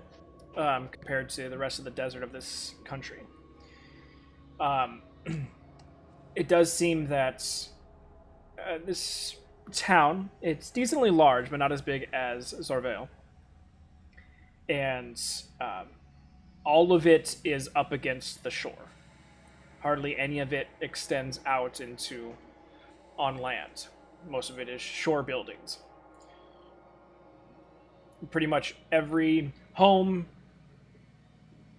compared to the rest of the desert of this country. It does seem that this town, it's decently large, but not as big as Zorvale. And all of it is up against the shore. Hardly any of it extends out into on land. Most of it is shore buildings. Pretty much every home,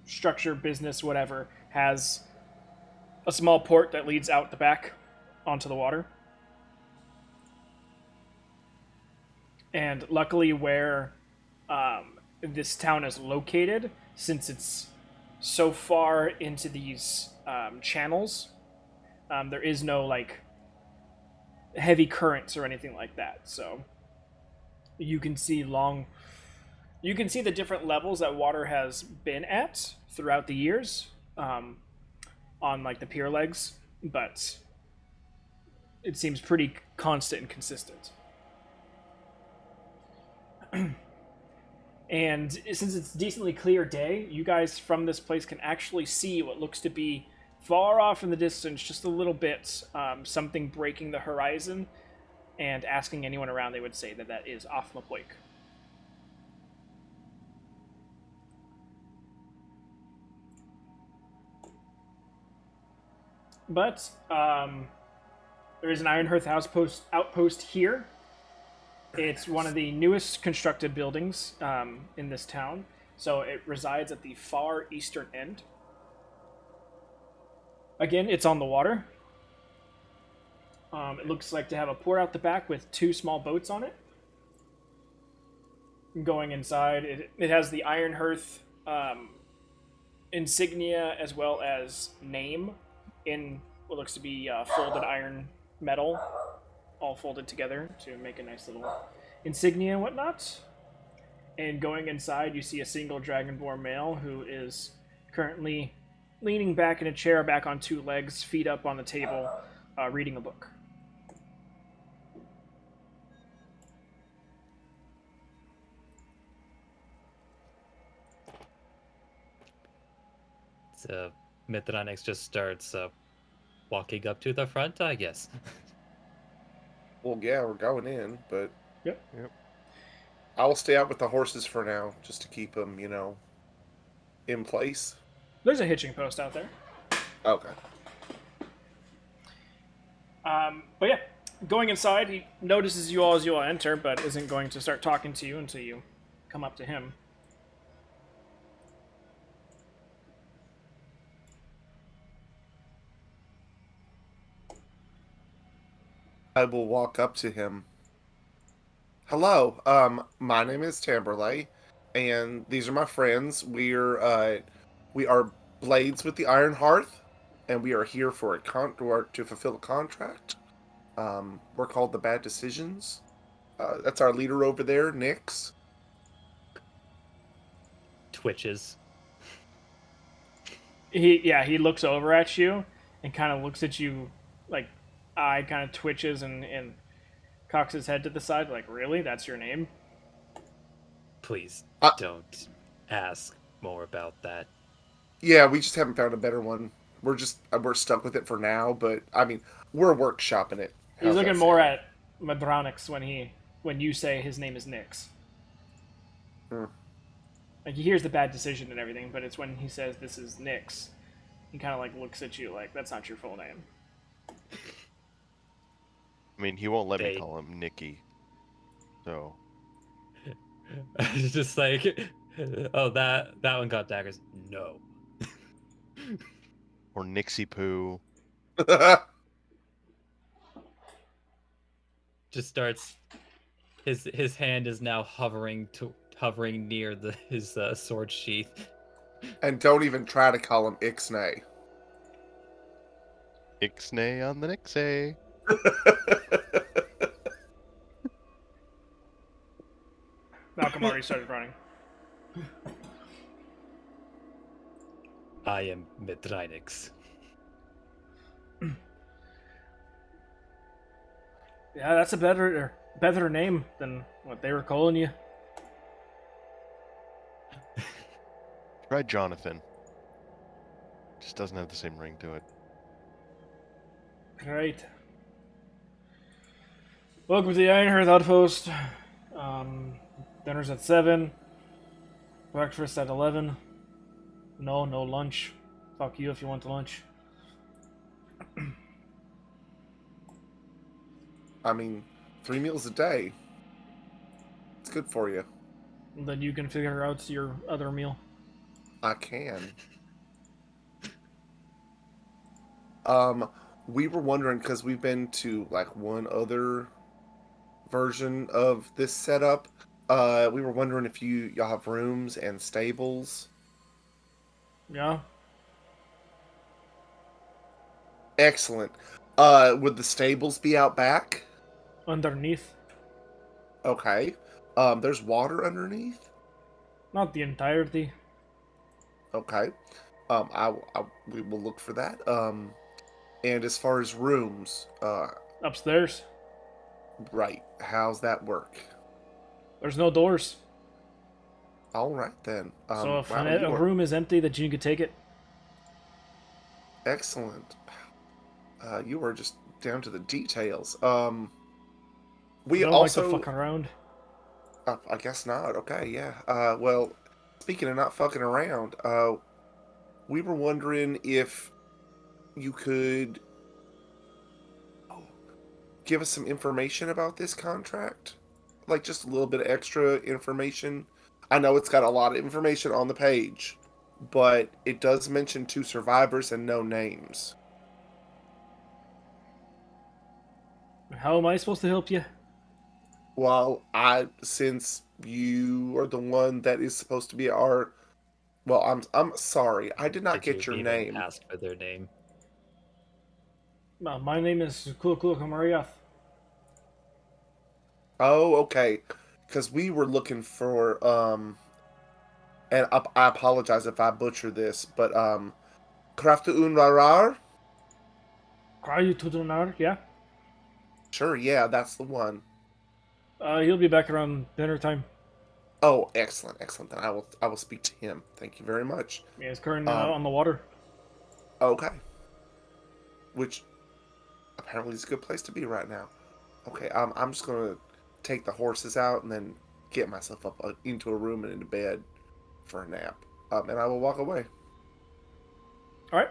structure, business, whatever, has a small port that leads out the back onto the water. And luckily, where this town is located, since it's so far into these channels, there is no like heavy currents or anything like that. So you can see the different levels that water has been at throughout the years on like the pier legs, but it seems pretty constant and consistent. And since it's decently clear day, you guys from this place can actually see what looks to be far off in the distance, just a little bit, something breaking the horizon. And asking anyone around, they would say that that is Offmapoik. But there is an Ironhearth outpost here. It's one of the newest constructed buildings in this town, so it resides at the far eastern end. Again, it's on the water. It looks like to have a port out the back with 2 small boats on it. Going inside, it has the Ironhearth insignia as well as name in what looks to be folded iron metal, all folded together to make a nice little insignia and whatnot. And going inside, you see a single Dragonborn male who is currently leaning back in a chair, back on 2 legs, feet up on the table, reading a book. So Mithranix just starts walking up to the front, I guess. Well, yeah, we're going in, but Yep. I will stay out with the horses for now, just to keep them, in place. There's a hitching post out there. Okay. But yeah, going inside, he notices you all as you all enter, but isn't going to start talking to you until you come up to him. I will walk up to him. Hello, my name is Tamberley, and these are my friends. We are Blades with the Iron Hearth, and we are here for to fulfill a contract. We're called the Bad Decisions. That's our leader over there, Nyx. Twitches. He looks over at you and kind of looks at you, like, eye kind of twitches and cocks his head to the side, like, really? That's your name? Please don't ask more about that. Yeah, we just haven't found a better one. We're stuck with it for now, but I mean, we're workshopping it. He's looking more at Madronix when you say his name is Nyx. Like, he hears the bad decision and everything, but it's when he says this is Nyx, he kind of like looks at you like, that's not your full name. I mean, he won't let me call him Nicky. So. Just like, oh, that one got daggers. No. Or Nixie Poo. Just starts. His hand is now hovering hovering near his sword sheath. And don't even try to call him Ixnay. Ixnay on the Nixay. Malcolm already started running. I am Medrinix. Yeah, that's a better name than what they were calling you. Try Jonathan. Just doesn't have the same ring to it. Right. Welcome to the Ironhearth Outpost. Dinner's at 7. Breakfast at 11. No lunch. Fuck you if you want lunch. I mean, 3 meals a day. It's good for you. Then you can figure out your other meal. I can. We were wondering, because we've been to like one other version of this setup. We were wondering if y'all have rooms and stables. Yeah? Excellent. Would the stables be out back? Underneath. Okay. There's water underneath. Not the entirety. Okay. We will look for that. And as far as rooms, Upstairs. right. How's that work? There's no doors. All right then. So if wow, a you are room is empty, that you can take it. excellent. You are just down to the details. We Don't also, like to fuck around. I guess not. Okay, yeah. Well, speaking of not fucking around, we were wondering if you could give us some information about this contract, like just a little bit of extra information. I know it's got a lot of information on the page, but it does mention 2 survivors and no names. How am I supposed to help you? Well, since you are the one that is supposed to be our, well, I'm sorry, I did not Did you get your even name. ask for their name? My name is Kula Kamariath. Oh, okay, because we were looking for and I apologize if I butcher this, but Krafta Unrarar. Kraju Tutunar, yeah? Sure, yeah, that's the one. He'll be back around dinner time. Oh, excellent, excellent. Then I will speak to him. Thank you very much. Yeah, he's currently Um, on the water. Okay. Which apparently is a good place to be right now. Okay, I'm just gonna take the horses out and then get myself up into a room and into bed for a nap. And I will walk away. Alright.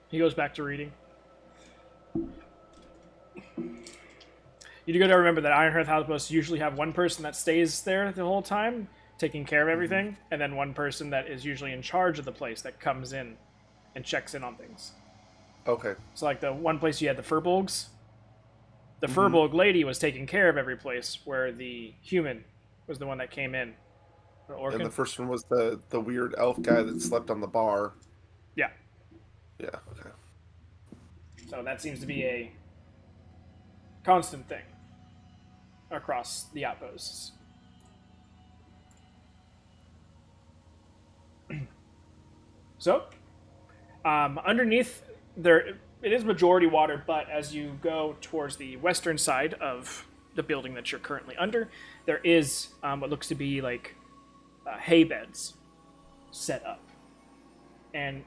He goes back to reading. You do got to remember that Ironhearth Outposts usually have one person that stays there the whole time, taking care of everything, and then one person that is usually in charge of the place that comes in and checks in on things. Okay. So, like the one place you had the Furbolgs, the Furbolg lady was taking care of every place, where the human was the one that came in. The Orkin. And the first one was the weird elf guy that slept on the bar. Yeah. Yeah. Okay. So that seems to be a constant thing across the outposts. So, underneath there, it is majority water, but as you go towards the western side of the building that you're currently under, there is what looks to be like hay beds set up. And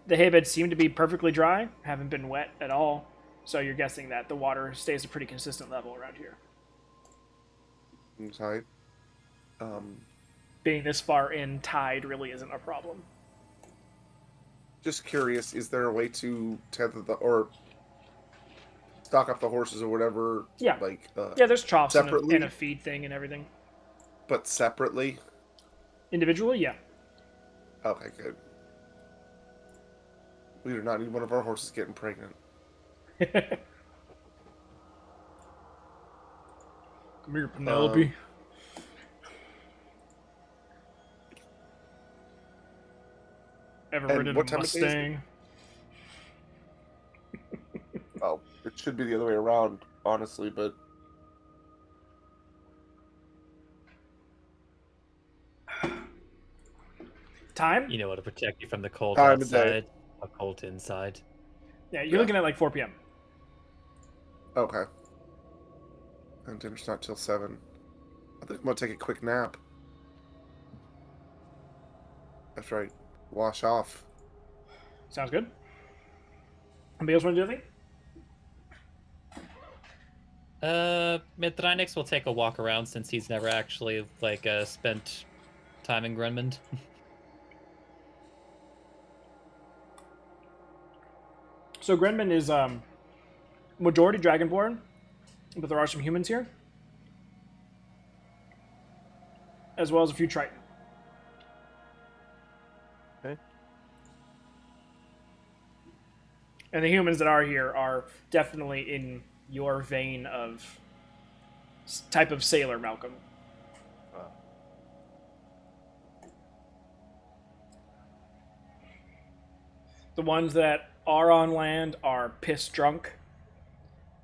the hay beds seem to be perfectly dry, haven't been wet at all, so you're guessing that the water stays a pretty consistent level around here. Inside. Being this far in, tide really isn't a problem. Just curious, is there a way to tether or stock up the horses or whatever? Yeah. Like Yeah, there's troughs and separately, and a feed thing and everything. but separately. Individually, yeah. Okay, good. We do not need one of our horses getting pregnant. Come here, Penelope. Ever and ridden a what time of day is it? Mustang? Oh, it should be the other way around, honestly, but Time? You know what to protect you from the cold Time of day. outside, a cold inside. Yeah, you're Yeah. looking at like 4 p.m. okay. And dinner's not till 7. I think I'm gonna take a quick nap after I wash off. Sounds good. Anybody else want to do anything? Mithrynix will take a walk around since he's never actually like spent time in Grunmond. So Grenman is majority Dragonborn, but there are some humans here, as well as a few Triton. Okay. And the humans that are here are definitely in your vein of type of sailor, Malcolm. The ones that are on land are piss drunk,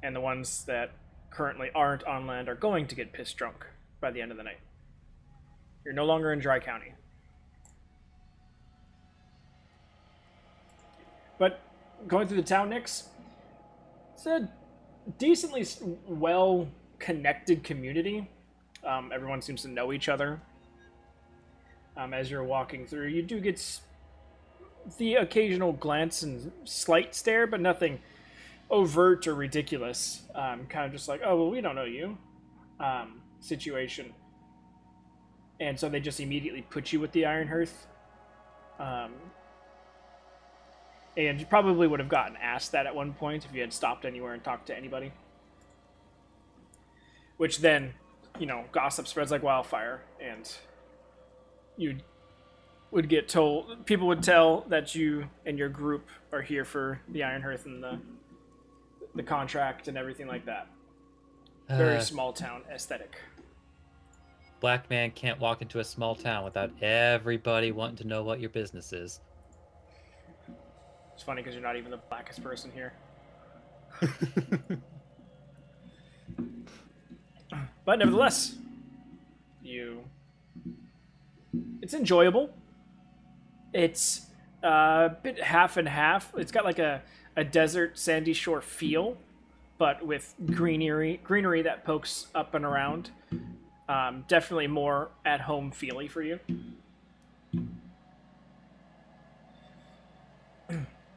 and the ones that currently aren't on land are going to get piss drunk by the end of the night. You're no longer in Dry County. But going through the town, Nix, it's a decently well-connected community. Everyone seems to know each other. As you're walking through, you do get the occasional glance and slight stare, but nothing overt or ridiculous. Kind of just like, oh, well, we don't know you situation. And so they just immediately put you with the Iron Hearth. And you probably would have gotten asked that at one point if you had stopped anywhere and talked to anybody. Which then, gossip spreads like wildfire, and you would get told, people would tell that you and your group are here for the Iron Hearth and the contract and everything like that. Very small town aesthetic. Black man can't walk into a small town without everybody wanting to know what your business is. It's funny because you're not even the blackest person here. But nevertheless, it's enjoyable. It's a bit half and half. It's got like a desert sandy shore feel, but with greenery that pokes up and around. Definitely more at home feely for you.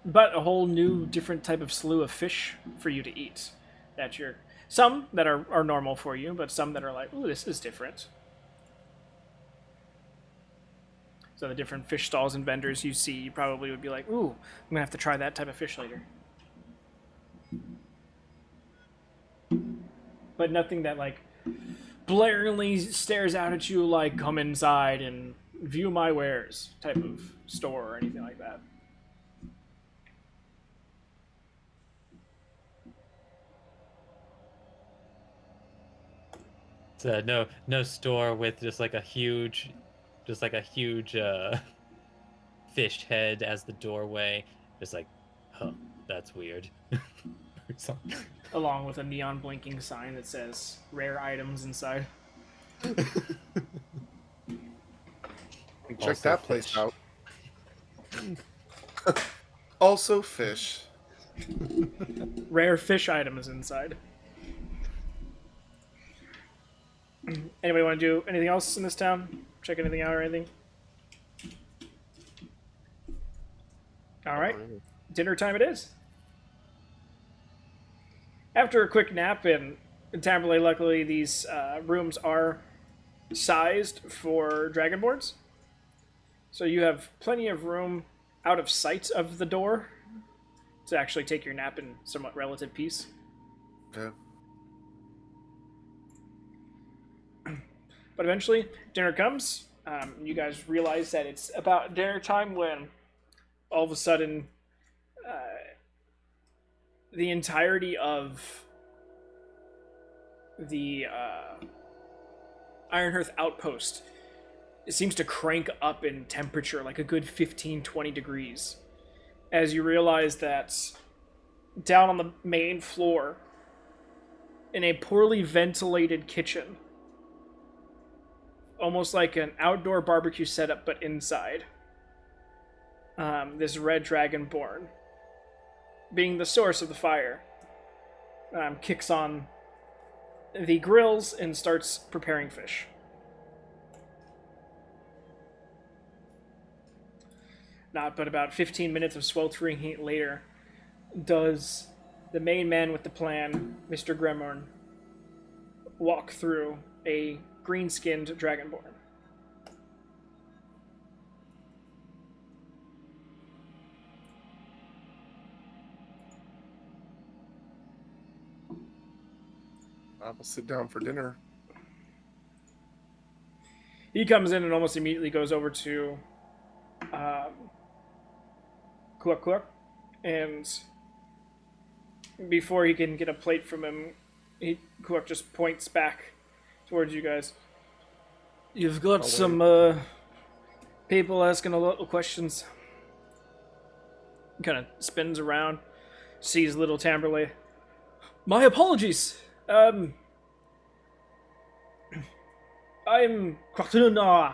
But a whole new different type of slew of fish for you to eat. Some that are normal for you, but some that are like, ooh, this is different. So the different fish stalls and vendors you see, you probably would be like, ooh, I'm gonna have to try that type of fish later. But nothing that like blaringly stares out at you like, come inside and view my wares type of store or anything like that. So no store with just like a huge fish head as the doorway. Just like, huh, that's weird. Or something. Along with a neon blinking sign that says rare items inside. Check Also that place fish. out. Also fish. Rare fish items inside. Anybody want to do anything else in this town? Check anything out or anything? All right. Dinner time it is. After a quick nap in Tamberley, luckily these rooms are sized for dragonborns. So you have plenty of room out of sight of the door to actually take your nap in somewhat relative peace. Okay. But eventually, dinner comes. You guys realize that it's about dinner time when all of a sudden the entirety of the Ironhearth outpost, it seems to crank up in temperature like a good 15-20 degrees as you realize that down on the main floor in a poorly ventilated kitchen, almost like an outdoor barbecue setup but inside, this red dragonborn, being the source of the fire, kicks on the grills and starts preparing fish. Not but about 15 minutes of sweltering heat later does the main man with the plan, Mr. Gremorn, walk through a green-skinned dragonborn. I will sit down for dinner. He comes in and almost immediately goes over to Kuak, and before he can get a plate from him, Kuak just points back towards you guys. You've got some people asking a lot of questions. Kind of spins around, sees little Tamberley. My apologies. I'm Quatunna,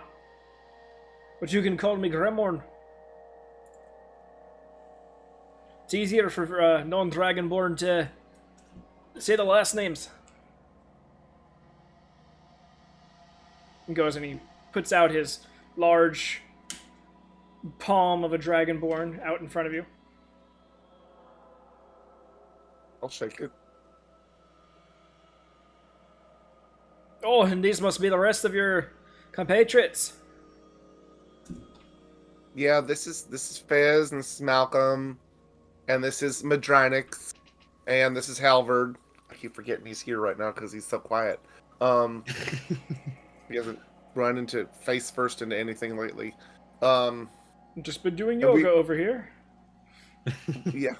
but you can call me Gremorn. It's easier for non-dragonborn to say the last names. He goes and he puts out his large palm of a dragonborn out in front of you. I'll shake it. Oh, and these must be the rest of your compatriots. Yeah, this is Fez, and this is Malcolm, and this is Madrynix, and this is Halvard. I keep forgetting he's here right now because he's so quiet. He hasn't run into face first into anything lately. Just been doing And yoga over here. Yeah.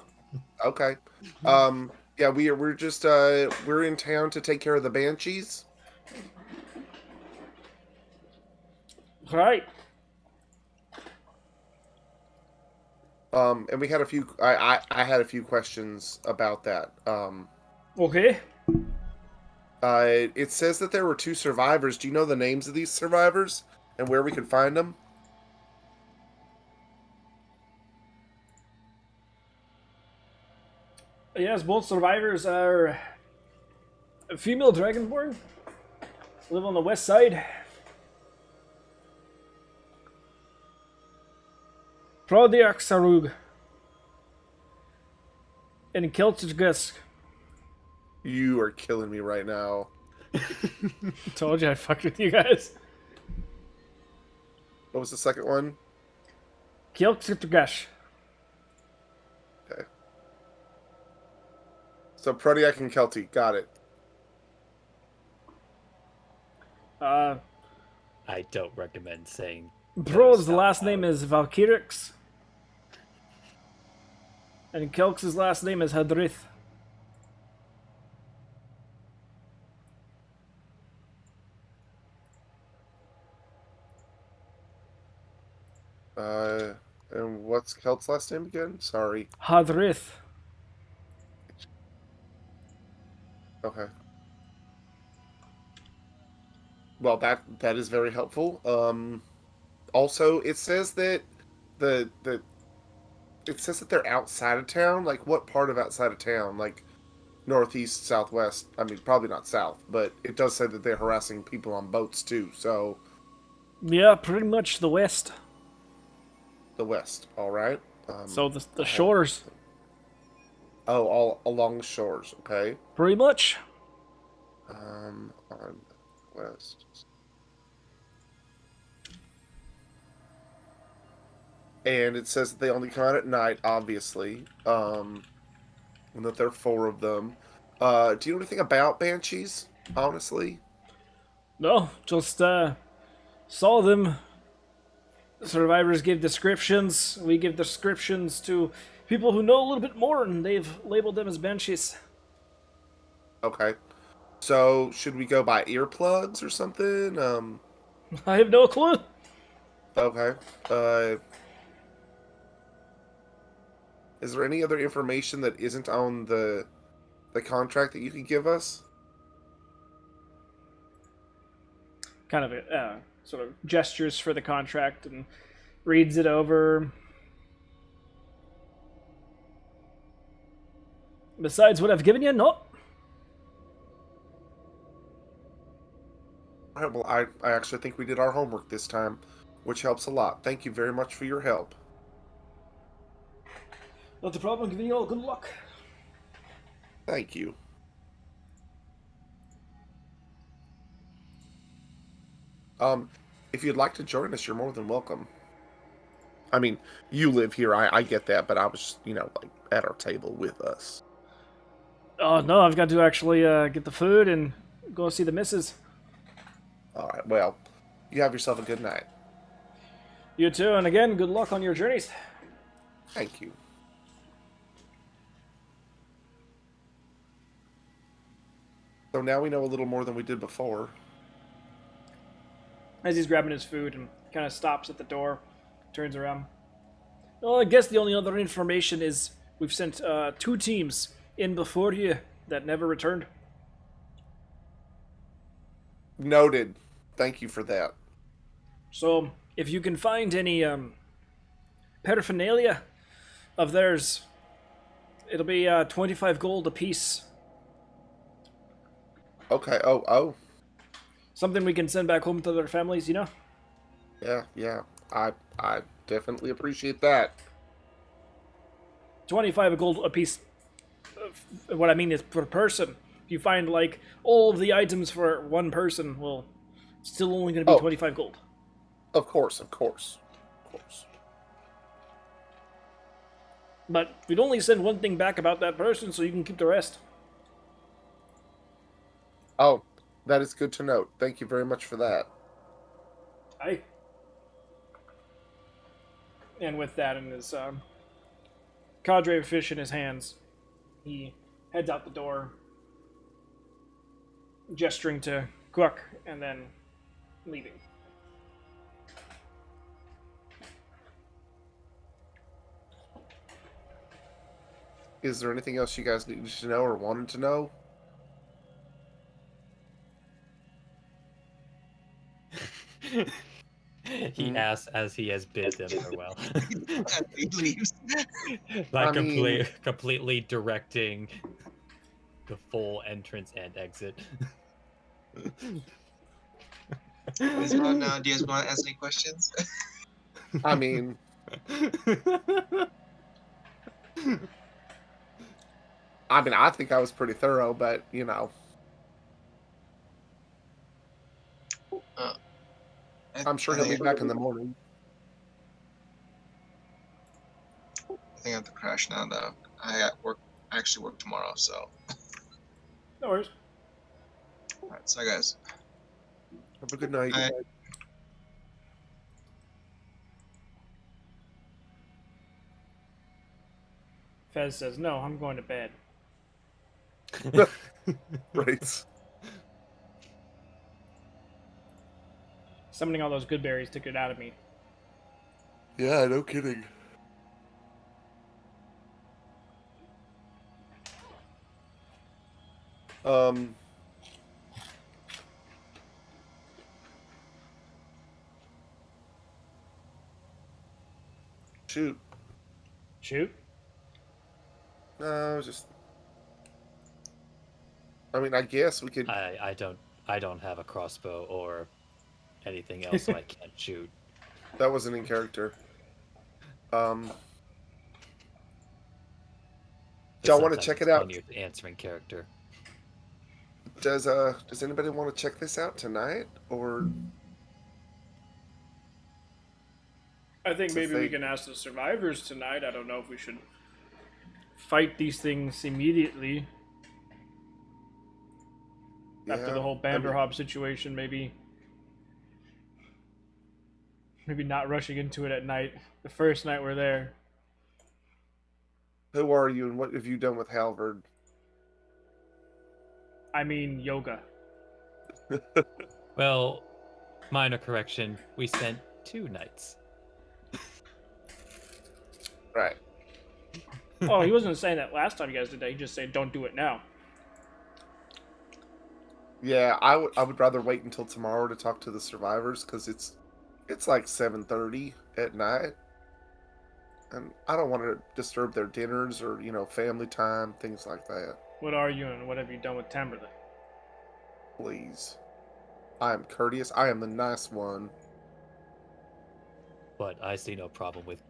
Okay. Yeah, we're just we're in town to take care of the banshees. Right. And we had a few. I had a few questions about that. Okay. It says that there were 2 survivors. Do you know the names of these survivors and where we could find them? Yes, both survivors are female dragonborn. Live on the west side. Prodiak Sarug. And Keltgis. You are killing me right now. Told you I'd fuck with you guys. What was the second one? Keltgis. Okay. So Prodiak and Kelty, got it. I don't recommend saying. Bro's those out last loud. name is Valkyrix. And Kelk's last name is Hadrith. And what's Kelt's last name again? Sorry. Hadrith. Okay. Well, that is very helpful. Also, it says that it says that they're outside of town. Like, what part of outside of town? Like, northeast, southwest. I mean, probably not south, but it does say that they're harassing people on boats too. So, Yeah, pretty much the west. the west. All right. So the shores. Oh, all along the shores. Okay. Pretty much. On the west. And it says that they only come out at night, obviously. And that there are 4 of them. Do you know anything about banshees? Honestly, No, just saw them. Survivors give descriptions. We give descriptions to people who know a little bit more, and they've labeled them as banshees. Okay. So, should we go by earplugs or something? I have no clue. Okay. Is there any other information that isn't on the contract that you could give us? Kind of sort of gestures for the contract and reads it over. Besides what I've given you, no. All right, well, I actually think we did our homework this time, which helps a lot. Thank you very much for your help. Not a problem. Giving you all good luck. Thank you. If you'd like to join us, you're more than welcome. I mean, you live here, I get that, but I was, like, at our table with us. Oh no, I've got to actually get the food and go see the missus. All right, well, you have yourself a good night. You too, and again, good luck on your journeys. Thank you. So now we know a little more than we did before. As he's grabbing his food and kind of stops at the door, turns around. Well, I guess the only other information is we've sent 2 teams in before you that never returned. Noted. Thank you for that. So, if you can find any paraphernalia of theirs, it'll be 25 gold apiece. Okay. Oh. Something we can send back home to their families, you know? Yeah. I definitely appreciate that. 25 gold apiece. What I mean is per person. If you find, like, all of the items for one person, well, it's still only going to be 25 gold. Of course. But we'd only send one thing back about that person, so you can keep the rest. Oh, that is good to note. Thank you very much for that. Aye. And with that in his cadre of fish in his hands, he heads out the door, gesturing to Cook, and then leaving. Is there anything else you guys needed to know or wanted to know? He asks as he has bid them farewell. He leaves. Like I mean- completely directing the full entrance and exit. Do you guys want to ask any questions? I mean, I think I was pretty thorough, but I'm sure he'll be back in the morning. I think I have to crash now, though. I actually work tomorrow, so. No worries. Alright, so guys. Have a good night. Bye. Fez says, no, I'm going to bed. Right. Summoning all those good berries took it out of me. Yeah, no kidding. Shoot. Shoot. No, just. I guess we could. I don't have a crossbow or anything else, so I can't shoot. That wasn't in character. Y'all want to check it out? Your answering character. Does anybody want to check this out tonight, or? I think It's a maybe we thing. can ask the survivors tonight. I don't know if we should fight these things immediately. After the whole Banderhob situation, maybe not rushing into it at night. The first night we're there. Who are you, and what have you done with Halvard? I mean, yoga. Well, minor correction. We spent 2 nights. Right. Oh, he wasn't saying that last time you guys did that. He just said, don't do it now. Yeah, I would rather wait until tomorrow to talk to the survivors because it's like 7:30 at night, and I don't want to disturb their dinners or family time, things like that. What are you and what have you done with Tamberlin? Please, I am courteous. I am the nice one. But I see no problem with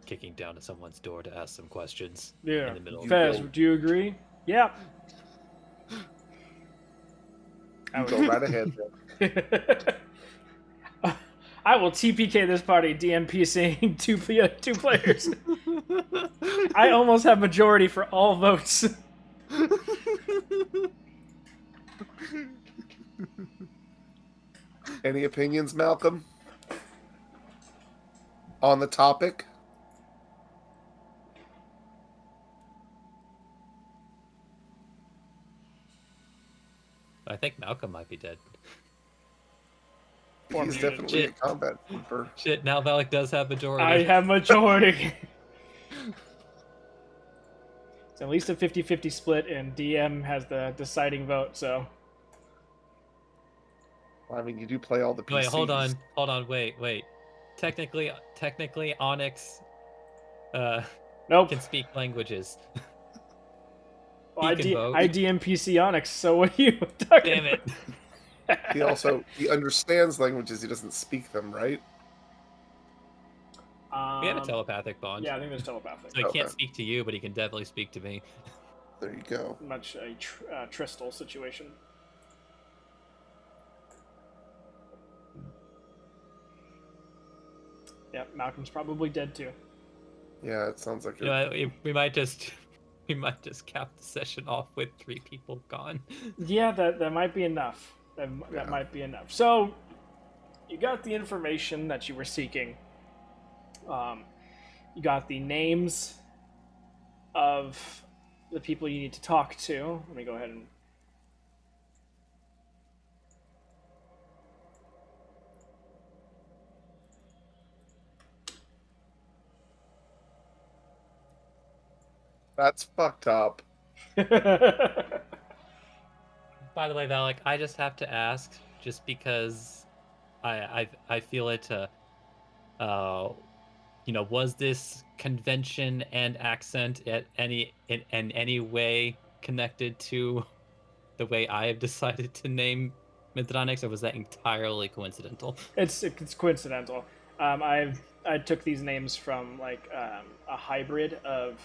kicking down to someone's door to ask some questions Yeah. in the middle of Fez, go- do you agree? Yeah. You go right ahead. Then. I will TPK this party, DMPCing two players. I almost have majority for all votes. Any opinions, Malcolm, on the topic? I think Malcolm might be dead. Or He's muted. definitely a Shit. combat trooper. Shit, now Valak does have majority. I have majority. It's at least a 50-50 split, and DM has the deciding vote, so... I mean, you do play all the PCs. Wait, hold on, wait. Technically, Onyx Nope. can speak languages. Well, he can vote. I DMPC Onyx, so what are you talking Damn it. He understands languages. He doesn't speak them, right? We have a telepathic bond. Yeah, I think there's telepathic. So he Okay. can't speak to you, but he can definitely speak to me. There you go. Much a Tristal situation. Yep, Malcolm's probably dead too. Yeah, it sounds like You know, we might just cap the session off with 3 people gone. Yeah, that might be enough. That might be enough. So, you got the information that you were seeking. You got the names of the people you need to talk to. Let me go ahead and... That's fucked up. By the way, Valak, I just have to ask, just because I feel it. Was this convention and accent in any way connected to the way I have decided to name Mithranix, or was that entirely coincidental? It's coincidental. I took these names from like a hybrid of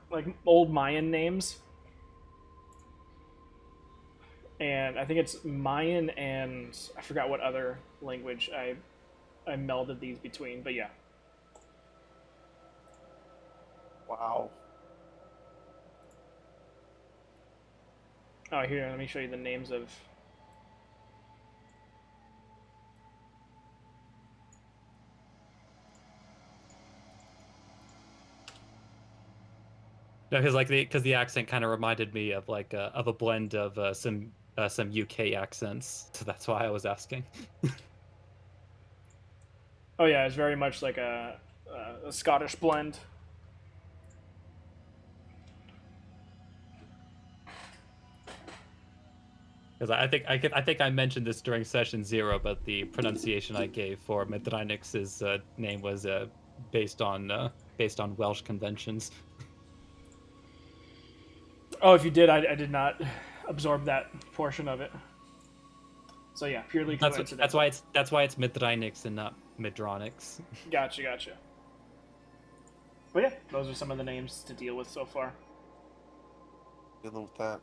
like old Mayan names, and I think it's Mayan and I forgot what other language I melded these between, but yeah. Wow. Oh, here, let me show you the names of... No, because the accent kind of reminded me of like of a blend of some UK accents, so that's why I was asking. Oh yeah, it's very much like a Scottish blend. Because I think I mentioned this during session 0, but the pronunciation I gave for Mithranix's name was based on Welsh conventions. Oh, if you did, I did not absorb that portion of it. So yeah, purely coincidental. That's why it's Mithranix and not Midronix. Gotcha. But yeah, those are some of the names to deal with so far. Dealing with that.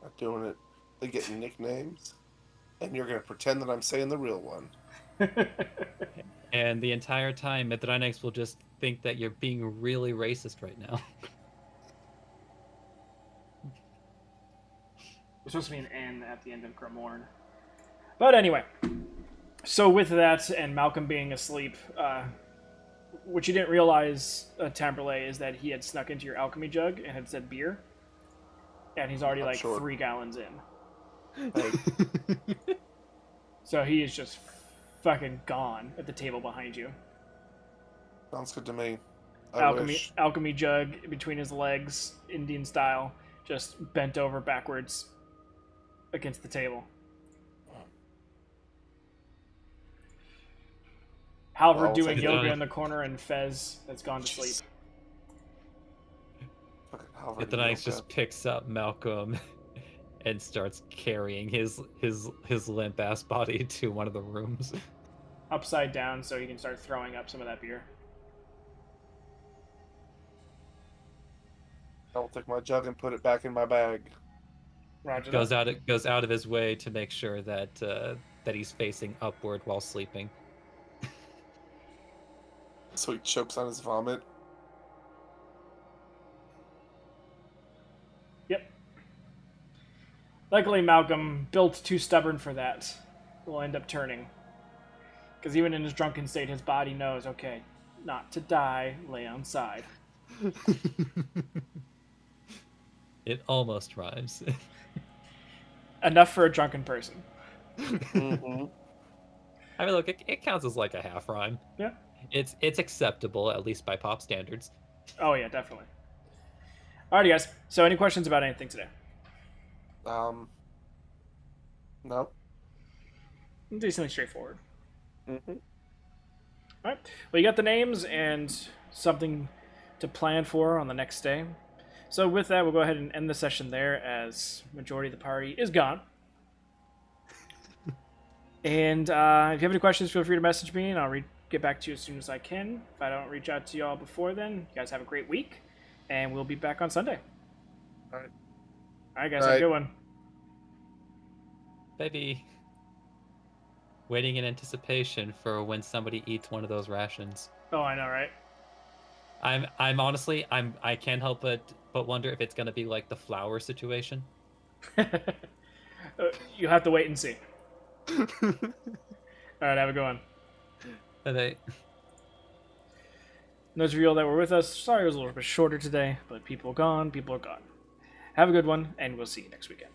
Not doing it. They get nicknames, and you're gonna pretend that I'm saying the real one. And the entire time, Mithranix will just think that you're being really racist right now. There's supposed to be an N at the end of Grimoire. But anyway, so with that, and Malcolm being asleep, what you didn't realize, Tamberlay, is that he had snuck into your alchemy jug and had said beer, and he's already I'm like sure. 3 gallons in. Hey, So he is just fucking gone at the table behind you. sounds good to me. I wish. Alchemy jug between his legs, Indian style, just bent over backwards against the table. Halvard Well, doing take it yoga down. in the corner, and Fez has gone to sleep. Fucking Halvard The and Knights yoga. just picks up Malcolm and starts carrying his limp ass body to one of the rooms. Upside down so he can start throwing up some of that beer. I will take my jug and put it back in my bag. Roger goes that. out of his way to make sure that that he's facing upward while sleeping. So he chokes on his vomit. Yep. Luckily, Malcolm, built too stubborn for that, will end up turning. Because even in his drunken state, his body knows, okay, not to die, lay on side. It almost rhymes. Enough for a drunken person. Mm-hmm. I mean, look, it counts as like a half rhyme. Yeah. It's acceptable, at least by pop standards. Oh, yeah, definitely. Alrighty, guys. So, any questions about anything today? No. Decently straightforward. Mm-hmm. Alright. Well, you got the names and something to plan for on the next day. So, with that, we'll go ahead and end the session there as majority of the party is gone. And if you have any questions, feel free to message me, and I'll get back to you as soon as I can. If I don't reach out to y'all before then, you guys have a great week, and we'll be back on Sunday. All right. All right, guys, All have a right. good one. Baby. Waiting in anticipation for when somebody eats one of those rations. Oh, I know, right? I'm honestly, I can't help but wonder if it's gonna be like the flower situation. You have to wait and see. All right, have a good one. And Those of you all that were with us, sorry it was a little bit shorter today, but people are gone, people are gone. Have a good one, and we'll see you next weekend.